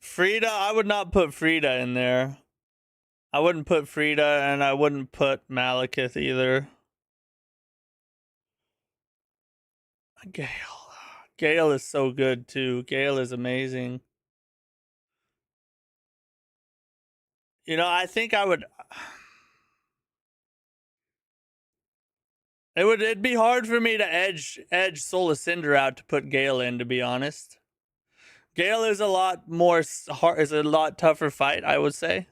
Frida, I would not put Frida in there. I wouldn't put Frida, and I wouldn't put Malekith either. Gale. Gale is so good too. Gale is amazing. You know, I think I would. It'd be hard for me to edge Soul of Cinder out to put Gale in, to be honest. Gale is a lot more hard, is a lot tougher fight, I would say.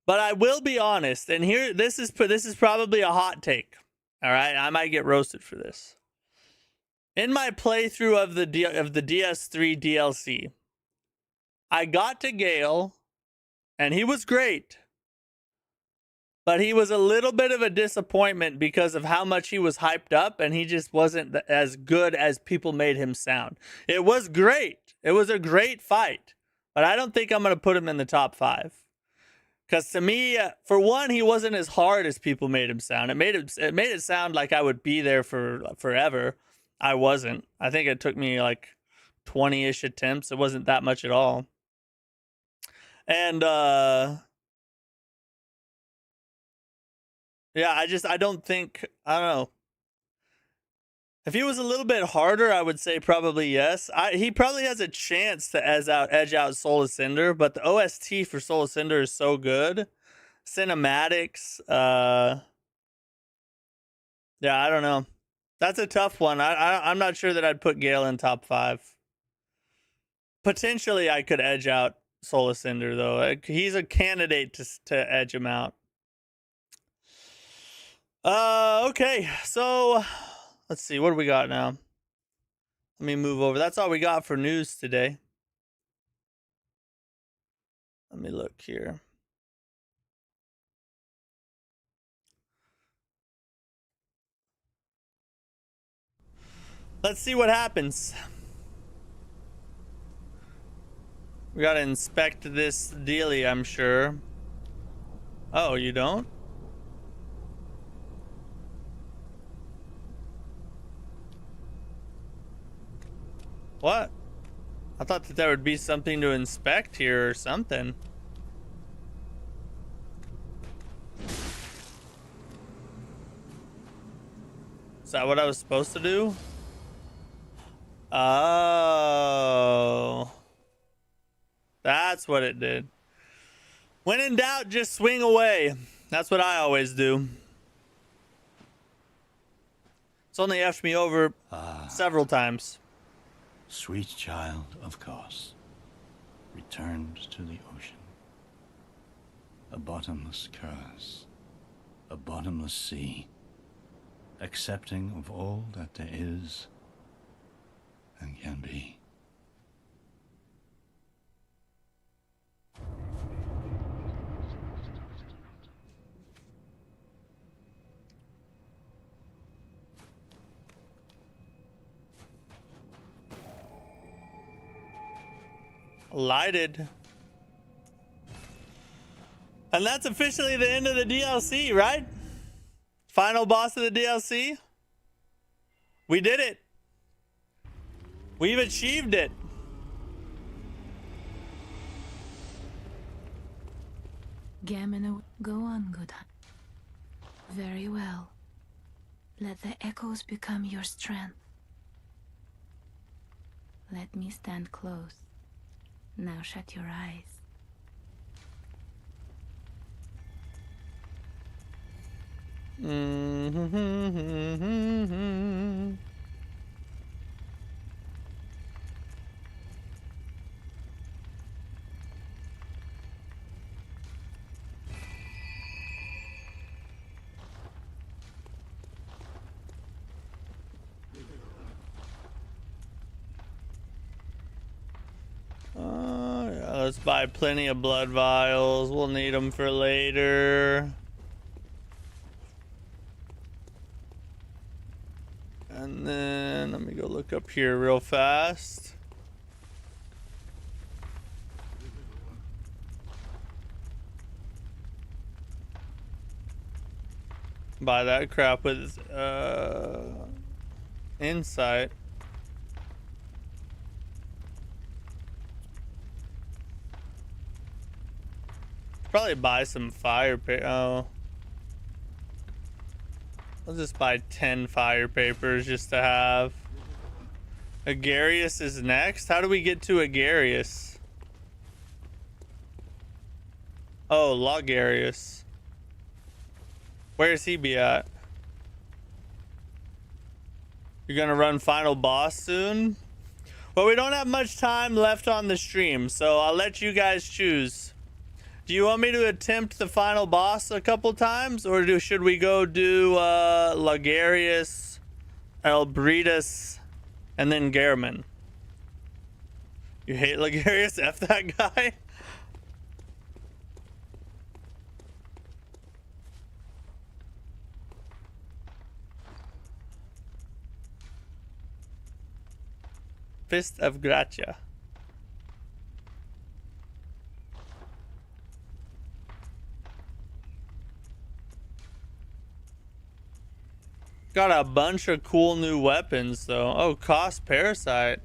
But I will be honest, and here this is probably a hot take. All right, I might get roasted for this. In my playthrough of the DS3 DLC, I got to Gale, and he was great. But he was a little bit of a disappointment because of how much he was hyped up, and he just wasn't as good as people made him sound. It was great. It was a great fight. But I don't think I'm going to put him in the top 5. Because to me, for one, he wasn't as hard as people made him sound. It made it sound like I would be there for forever. I wasn't. I think it took me like 20-ish attempts. It wasn't that much at all. And yeah, I don't know. If he was a little bit harder, I would say probably yes. He probably has a chance to edge out Soul of Cinder, but the OST for Soul of Cinder is so good. Cinematics, yeah, I don't know. That's a tough one. I'm not sure that I'd put Gale in top 5. Potentially, I could edge out Soul of Cinder though. He's a candidate to edge him out. Okay, so let's see, what do we got now? Let me move over. That's all we got for news today. Let me look here. Let's see what happens. We gotta inspect this dealie, I'm sure. Oh, you don't? What? I thought that there would be something to inspect here or something. Is that what I was supposed to do? Oh. That's what it did. When in doubt, just swing away. That's what I always do. It's only effed me over several times. Sweet child of Kos returned to the ocean. A bottomless curse, a bottomless sea, accepting of all that there is and can be. Lighted. And that's officially the end of the DLC, right? Final boss of the DLC. We did it. We've achieved it. Gammon, go on, good. Very well. Let the echoes become your strength. Let me stand close. Now shut your eyes. Yeah, let's buy plenty of blood vials. We'll need them for later. And then let me go look up here real fast. Buy that crap with insight. Probably buy some fire. Oh. I'll just buy 10 fire papers just to have. Agarius is next. How do we get to Agarius? Oh, Logarius. Where's he be at? You're gonna run final boss soon? Well, we don't have much time left on the stream, so I'll let you guys choose. Do you want me to attempt the final boss a couple times, or should we go do Logarius, Elbritus, and then Gehrman? You hate Logarius? F that guy? Fist of Gratia. Got a bunch of cool new weapons though. Oh, cost parasite.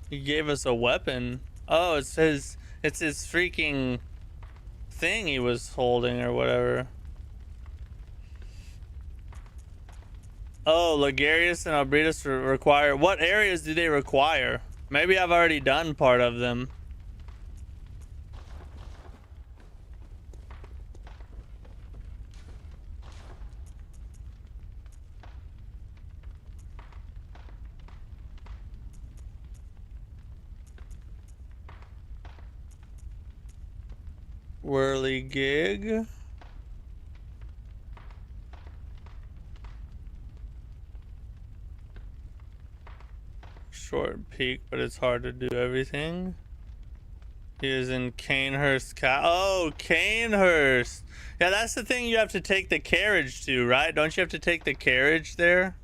He gave us a weapon. Oh, it's his freaking thing he was holding or whatever. Oh, Logarius and Albritus require... What areas do they require? Maybe I've already done part of them. Whirligig. Short peak, but it's hard to do everything. He is in Canehurst. Oh, Canehurst. Yeah, that's the thing you have to take the carriage to, right? Don't you have to take the carriage there?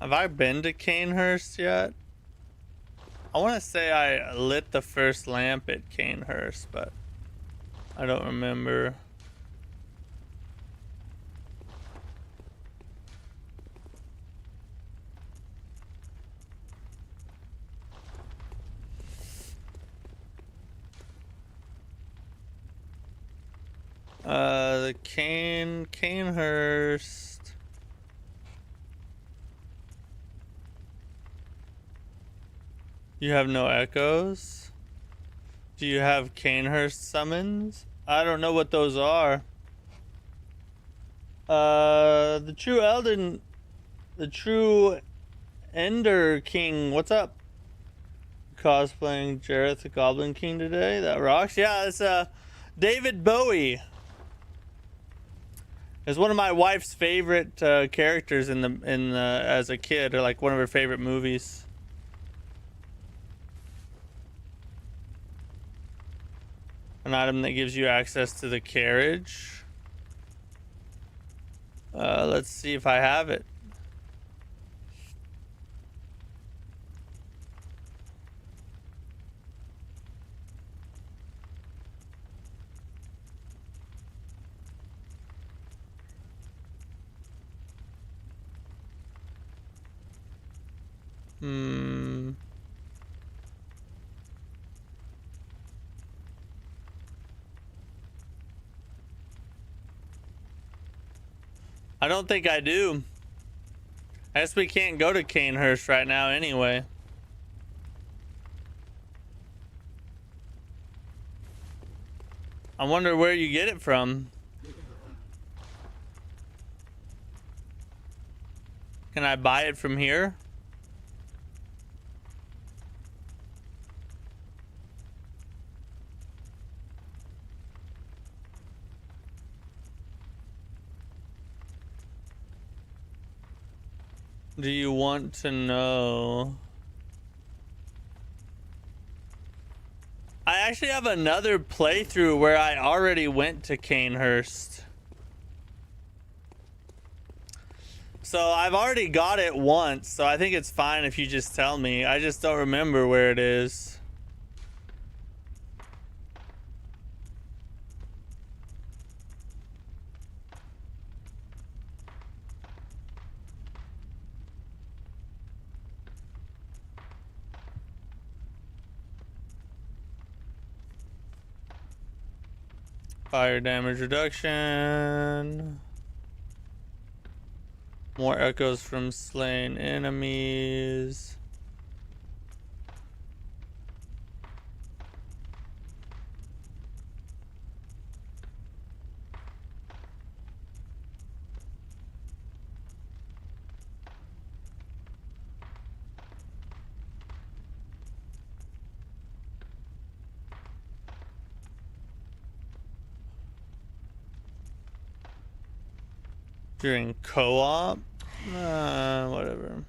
Have I been to Canehurst yet? I want to say I lit the first lamp at Canehurst, but I don't remember. The Canehurst. You have no echoes? Do you have Canehurst summons? I don't know what those are. The true Ender King, what's up? Cosplaying Jareth the Goblin King today? That rocks. Yeah, it's David Bowie. It's one of my wife's favorite characters in the as a kid, or like one of her favorite movies. An item that gives you access to the carriage. Let's see if I have it. I don't think I do. I guess we can't go to Canehurst right now anyway. I wonder where you get it from. Can I buy it from here? Do you want to know? I actually have another playthrough where I already went to Canehurst. So I've already got it once, so I think it's fine if you just tell me. I just don't remember where it is. Fire damage reduction. More echoes from slain enemies. During co-op? Whatever.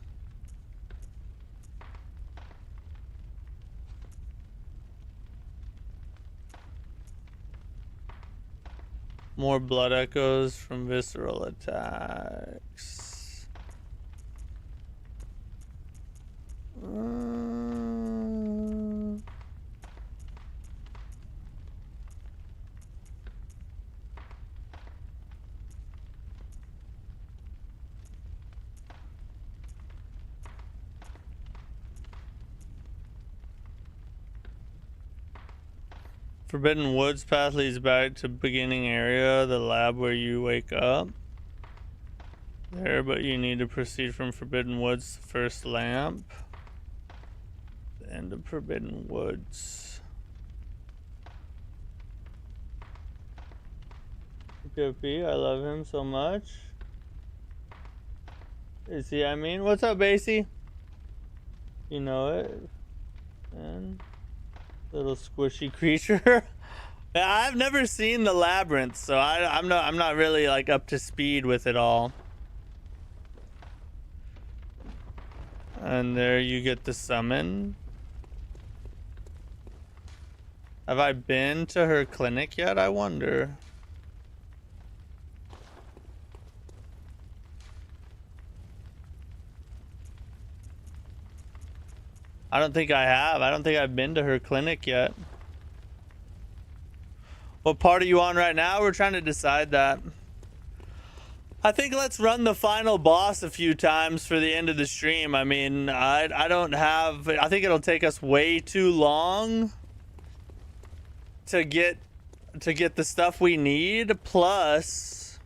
More blood echoes from visceral attacks. Forbidden Woods path leads back to beginning area, the lab where you wake up. There, but you need to proceed from Forbidden Woods, first lamp. The end of Forbidden Woods. Goopy, I love him so much. Is he, I mean, what's up, Basie? You know it. And little squishy creature. I've never seen the labyrinth, so I'm not really like up to speed with it all. And there you get the summon. Have I been to her clinic yet? I wonder. I don't think I have. I don't think I've been to her clinic yet. What part are you on right now? We're trying to decide that. I think let's run the final boss a few times for the end of the stream. I mean, I don't have... I think it'll take us way too long to get the stuff we need. Plus,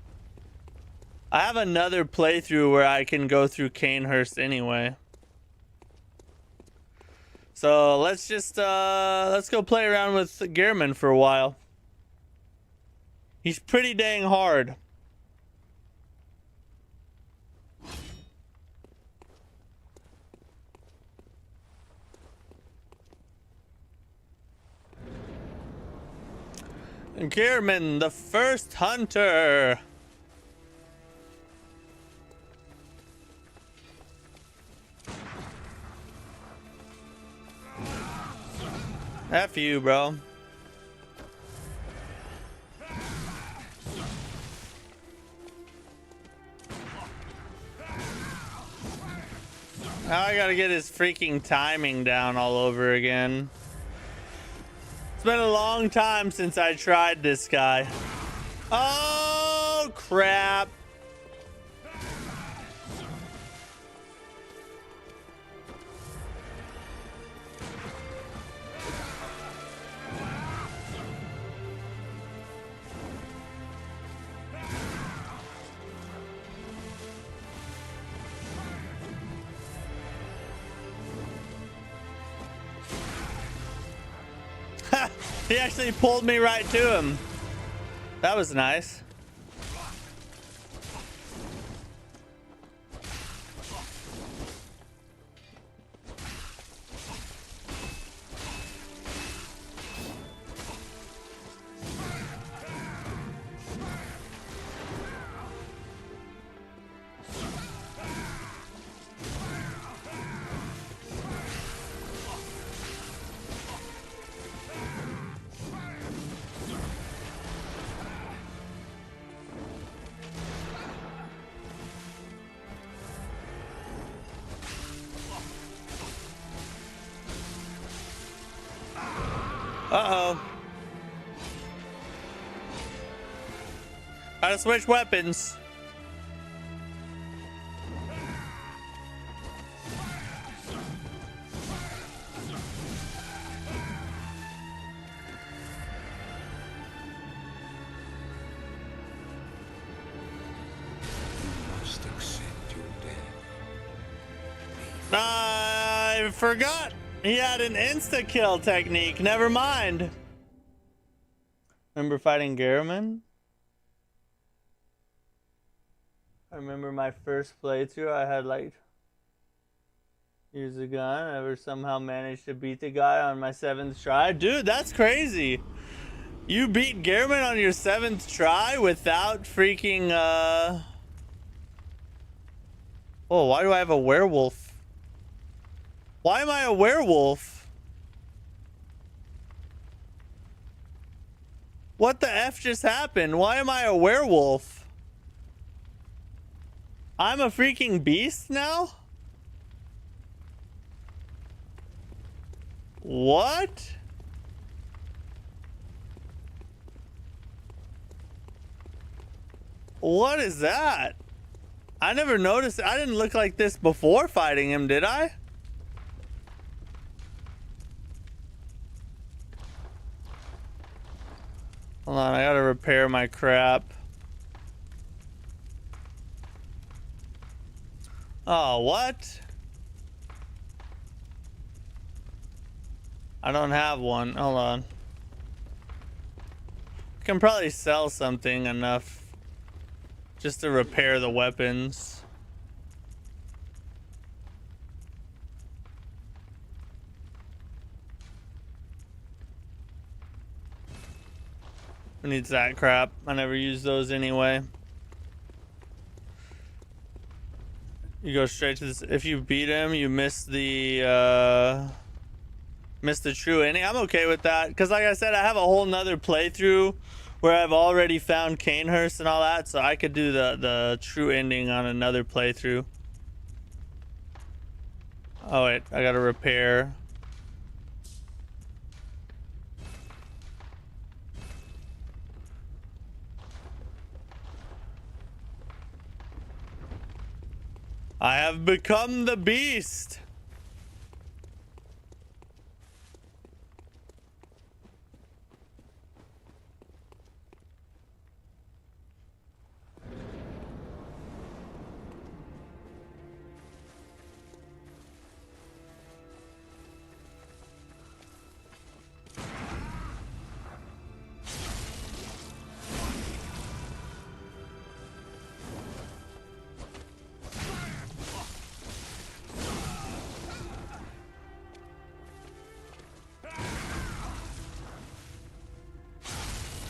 I have another playthrough where I can go through Canehurst anyway. So let's just let's go play around with Gehrman for a while. He's pretty dang hard. Gehrman, the first hunter. F you, bro. Now I gotta get his freaking timing down all over again. It's been a long time since I tried this guy. Oh, crap. He actually pulled me right to him. That was nice. Uh-oh. Gotta switch weapons. I forgot he had an insta-kill technique. Never mind. Remember fighting Garriman? I remember my first playthrough. I had like use a gun. I ever somehow managed to beat the guy on my 7th try. Dude, that's crazy. You beat Garriman on your 7th try without freaking Oh, why do I have a werewolf? Why am I a werewolf? What the F just happened? Why am I a werewolf? I'm a freaking beast now? What? What is that? I never noticed. I didn't look like this before fighting him, did I? Hold on, I gotta repair my crap. Oh, what? I don't have one. Hold on. I can probably sell something enough just to repair the weapons. Who needs that crap? I never use those anyway. You go straight to this. If you beat him, you miss the true ending. I'm okay with that because, like I said, I have a whole nother playthrough where I've already found Canehurst and all that, so I could do the true ending on another playthrough. Oh wait, I gotta repair. I have become the beast.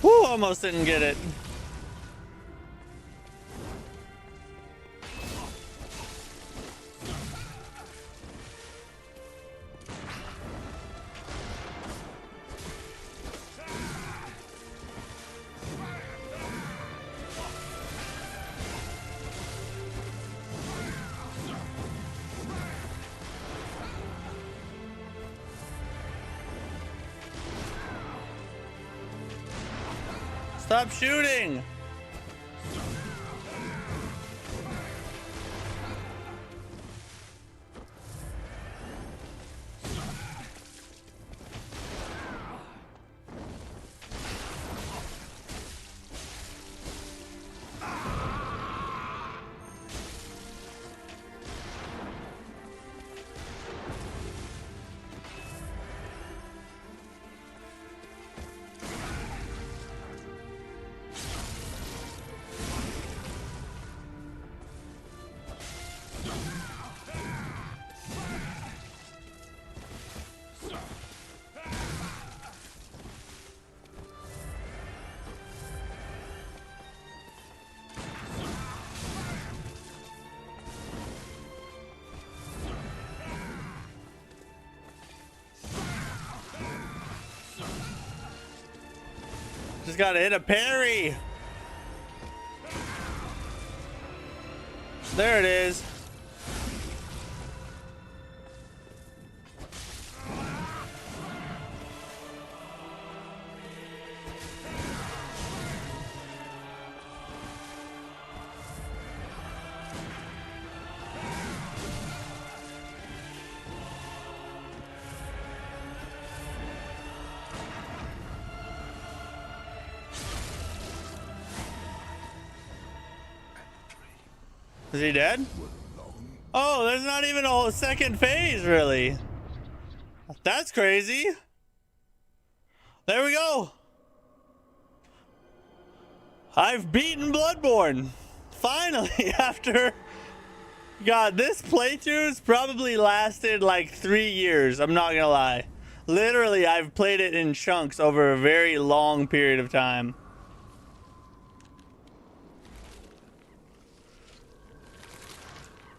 Woo, almost didn't get it. Stop shooting! Just gotta hit a parry. There it is. Is he dead? Oh, there's not even a whole second phase, really. That's crazy. There we go. I've beaten Bloodborne. Finally, after... God, this playthrough's probably lasted like 3 years. I'm not gonna lie. Literally, I've played it in chunks over a very long period of time.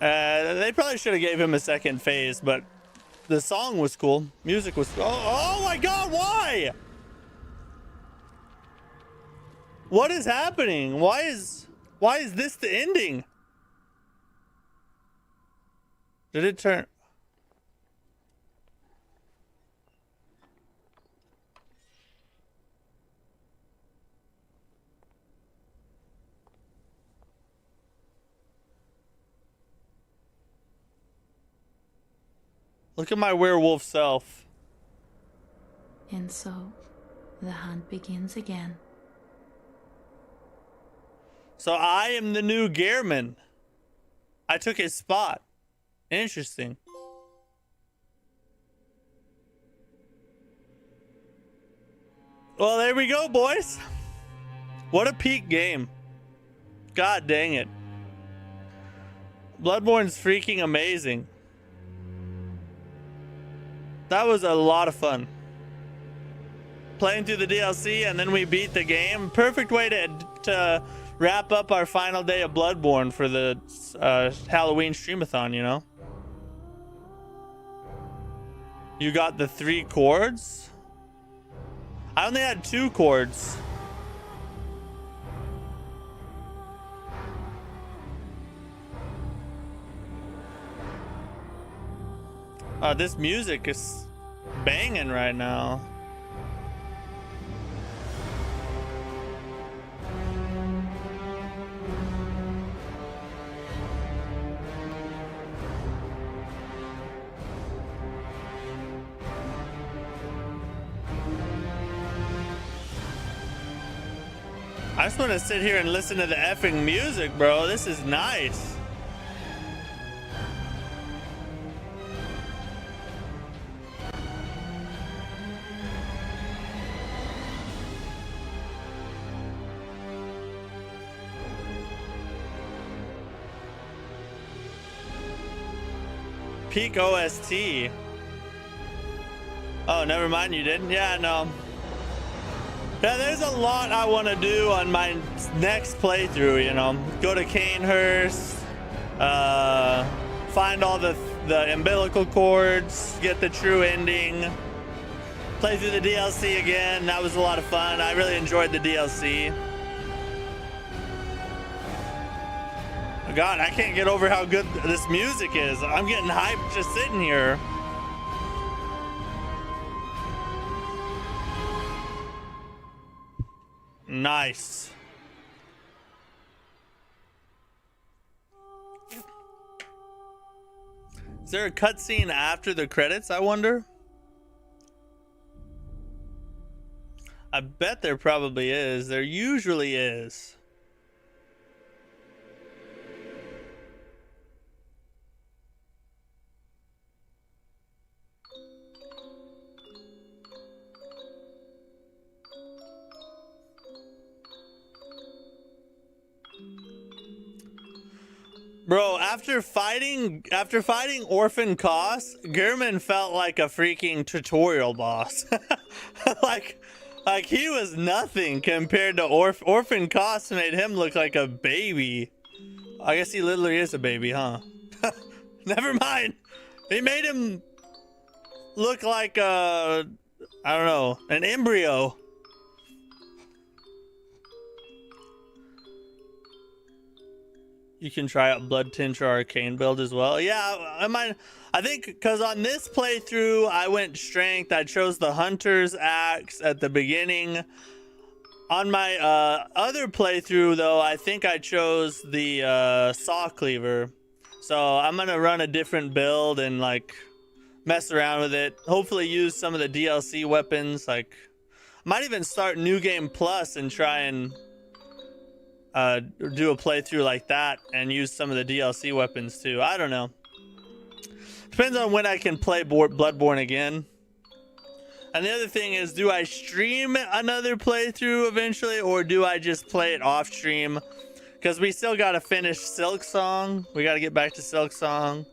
They probably should have gave him a second phase, but the song was cool. Music was cool. Oh my God, why? What is happening? Why is this the ending? Did it turn? Look at my werewolf self. And so, the hunt begins again. So I am the new Gehrman. I took his spot. Interesting. Well, there we go, boys. What a peak game. God dang it. Bloodborne's freaking amazing. That was a lot of fun. Playing through the DLC and then we beat the game. Perfect way to wrap up our final day of Bloodborne for the Halloween Streamathon, you know? You got the 3 chords? I only had 2 chords. This music is banging right now. I just want to sit here and listen to the effing music, bro. This is nice. Peak OST. Oh, never mind, you didn't? Yeah, no. Yeah, there's a lot I want to do on my next playthrough, you know. Go to Canehurst, find all the umbilical cords, get the true ending, play through the DLC again. That was a lot of fun. I really enjoyed the DLC. God, I can't get over how good this music is. I'm getting hyped just sitting here. Nice. Is there a cutscene after the credits, I wonder? I bet there probably is. There usually is. Bro, after fighting Orphan Koss, Gehrman felt like a freaking tutorial boss. like he was nothing compared to Orphan Koss. Made him look like a baby. I guess he literally is a baby, huh? Never mind. He made him look like I don't know, an embryo. You can try out Blood Tincture Arcane build as well. Yeah, I think because on this playthrough, I went strength. I chose the Hunter's Axe at the beginning. On my other playthrough, though, I think I chose the Saw Cleaver. So I'm going to run a different build and, like, mess around with it. Hopefully use some of the DLC weapons. Like, might even start New Game Plus and try and do a playthrough like that and use some of the DLC weapons too. I don't know. Depends on when I can play Bloodborne again. And the other thing is, do I stream another playthrough eventually, or do I just play it off stream? Because we still got to finish Silk Song. We got to get back to Silk Song.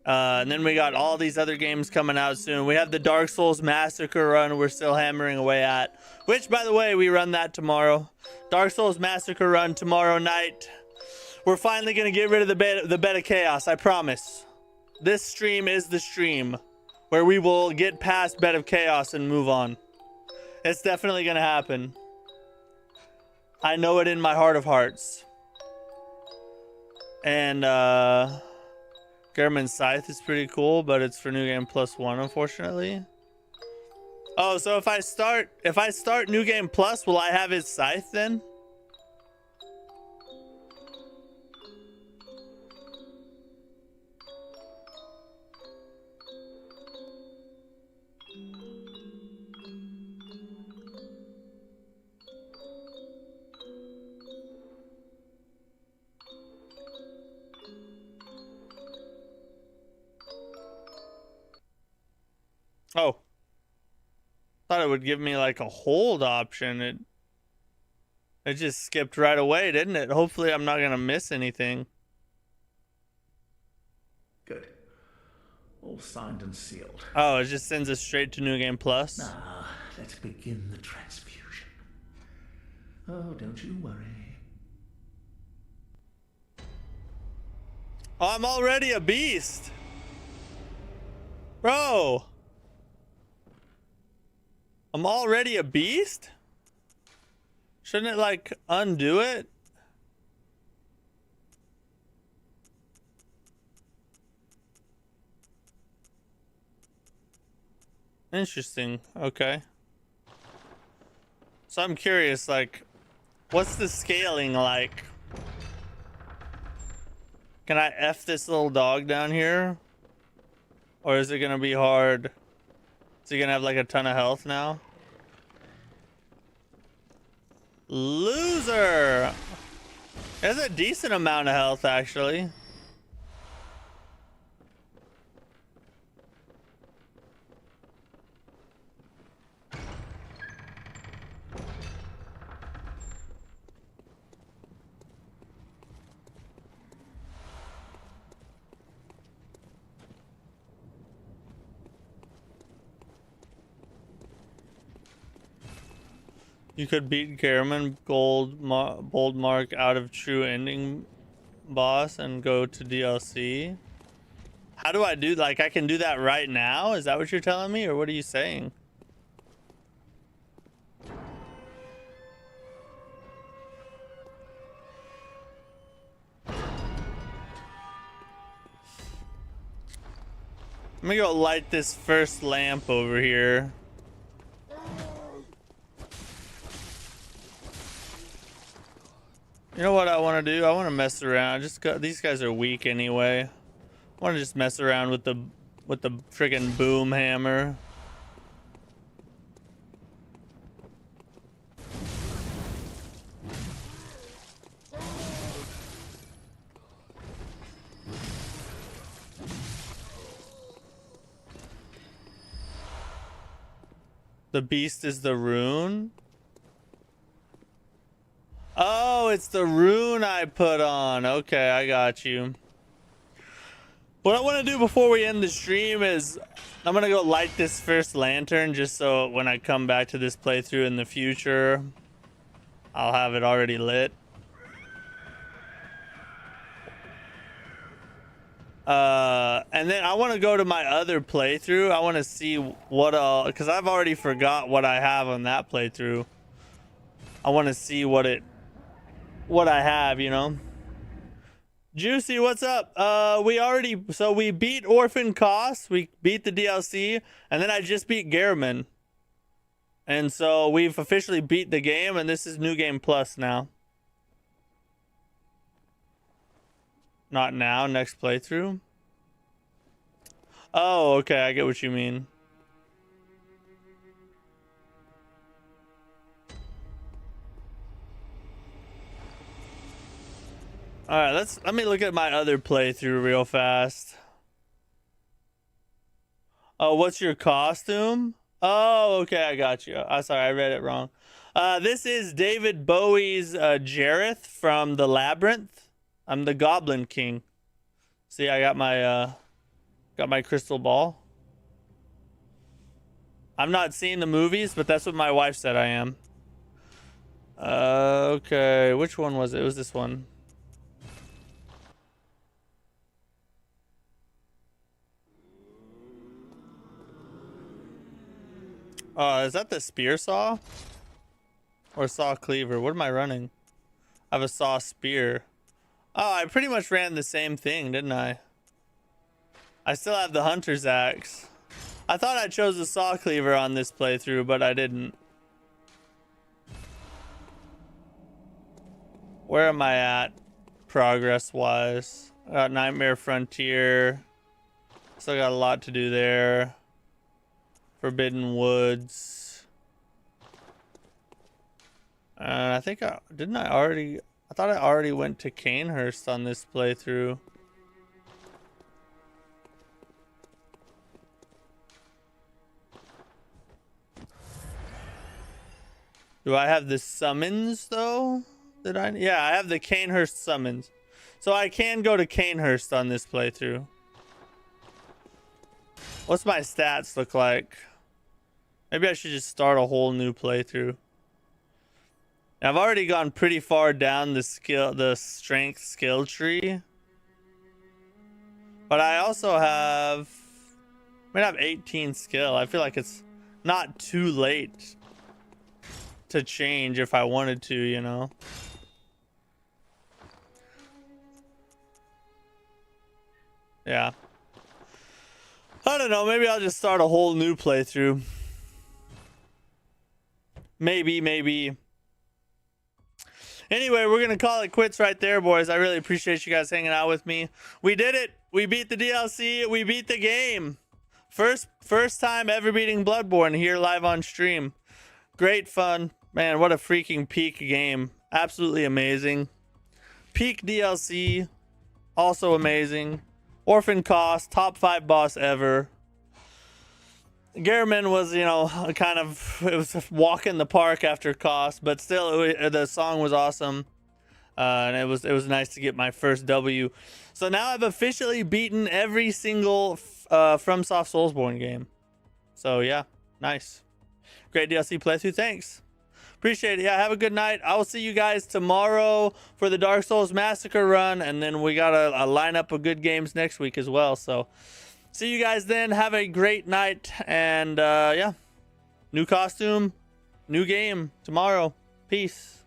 And then we got all these other games coming out soon. We have the Dark Souls Massacre run we're still hammering away at. Which, by the way, we run that tomorrow. Dark Souls Massacre run tomorrow night. We're finally going to get rid of the bed of chaos, I promise. This stream is the stream where we will get past Bed of Chaos and move on. It's definitely gonna happen. I know it in my heart of hearts. And Gehrman's Scythe is pretty cool, but it's for New Game Plus 1, unfortunately. Oh, so if I start New Game Plus, will I have his Scythe then? Oh, thought it would give me like a hold option. It just skipped right away, didn't it? Hopefully I'm not gonna miss anything. Good. All signed and sealed. Oh, it just sends us straight to New Game Plus. Now, let's begin the transfusion. Oh, don't you worry. Oh, I'm already a beast. Bro. I'm already a beast? Shouldn't it like undo it? Interesting. Okay. So I'm curious, like, what's the scaling like? Can I F this little dog down here? Or is it gonna be hard? Is he gonna have like a ton of health now? Loser! It has a decent amount of health, actually. You could beat Gehrman bold mark out of true ending boss and go to DLC. How do I do, like, I can do that right now? Is that what you're telling me, or what are you saying? Let me go light this first lamp over here. You know what I want to do? I want to mess around. These guys are weak anyway. I want to just mess around with the friggin' boom hammer. The beast is the rune. Oh, it's the rune I put on. Okay, I got you. What I want to do before we end the stream is I'm going to go light this first lantern just so when I come back to this playthrough in the future, I'll have it already lit. And then I want to go to my other playthrough. I want to see what because I've already forgot what I have on that playthrough. I want to see what I have, you know. Juicy, what's up? We beat Orphan Cost, we beat the DLC, and then I just beat Gehrman. And so we've officially beat the game, and this is New Game Plus now. Not now, next playthrough. Oh, okay, I get what you mean. All right, let me look at my other playthrough real fast. Oh, what's your costume? Oh, okay, I got you. I'm sorry, I read it wrong. This is David Bowie's Jareth from the Labyrinth. I'm the Goblin King. See, I got my crystal ball. I'm not seeing the movies, but that's what my wife said I am. Okay, which one was it? It was this one. Is that the spear saw? Or saw cleaver? What am I running? I have a saw spear. Oh, I pretty much ran the same thing, didn't I? I still have the hunter's axe. I thought I chose the saw cleaver on this playthrough, but I didn't. Where am I at progress-wise? I got Nightmare Frontier. Still got a lot to do there. Forbidden Woods. And I think I thought I already went to Canehurst on this playthrough. Do I have the summons though? Yeah, I have the Canehurst summons. So I can go to Canehurst on this playthrough. What's my stats look like? Maybe I should just start a whole new playthrough. I've already gone pretty far down the strength skill tree. But I also have, I have 18 skill. I feel like it's not too late to change if I wanted to, you know. Yeah. I don't know, maybe I'll just start a whole new playthrough. Maybe. Anyway, we're gonna call it quits right there, boys. I really appreciate you guys hanging out with me. We did it. We beat the DLC. We beat the game. First time ever beating Bloodborne here live on stream. Great fun. Man, what a freaking peak game. Absolutely amazing. Peak DLC. Also amazing. Orphan cost. Top 5 boss ever. Garriman was, you know, it was a walk in the park after cost, but still the song was awesome. And it was nice to get my first W. So now I've officially beaten every single FromSoft Soulsborne game. So yeah, nice. Great DLC playthrough. Thanks. Appreciate it. Yeah, have a good night. I will see you guys tomorrow for the Dark Souls Massacre run, and then we got a lineup of good games next week as well. So see you guys then. Have a great night, and yeah, new costume, new game tomorrow. Peace.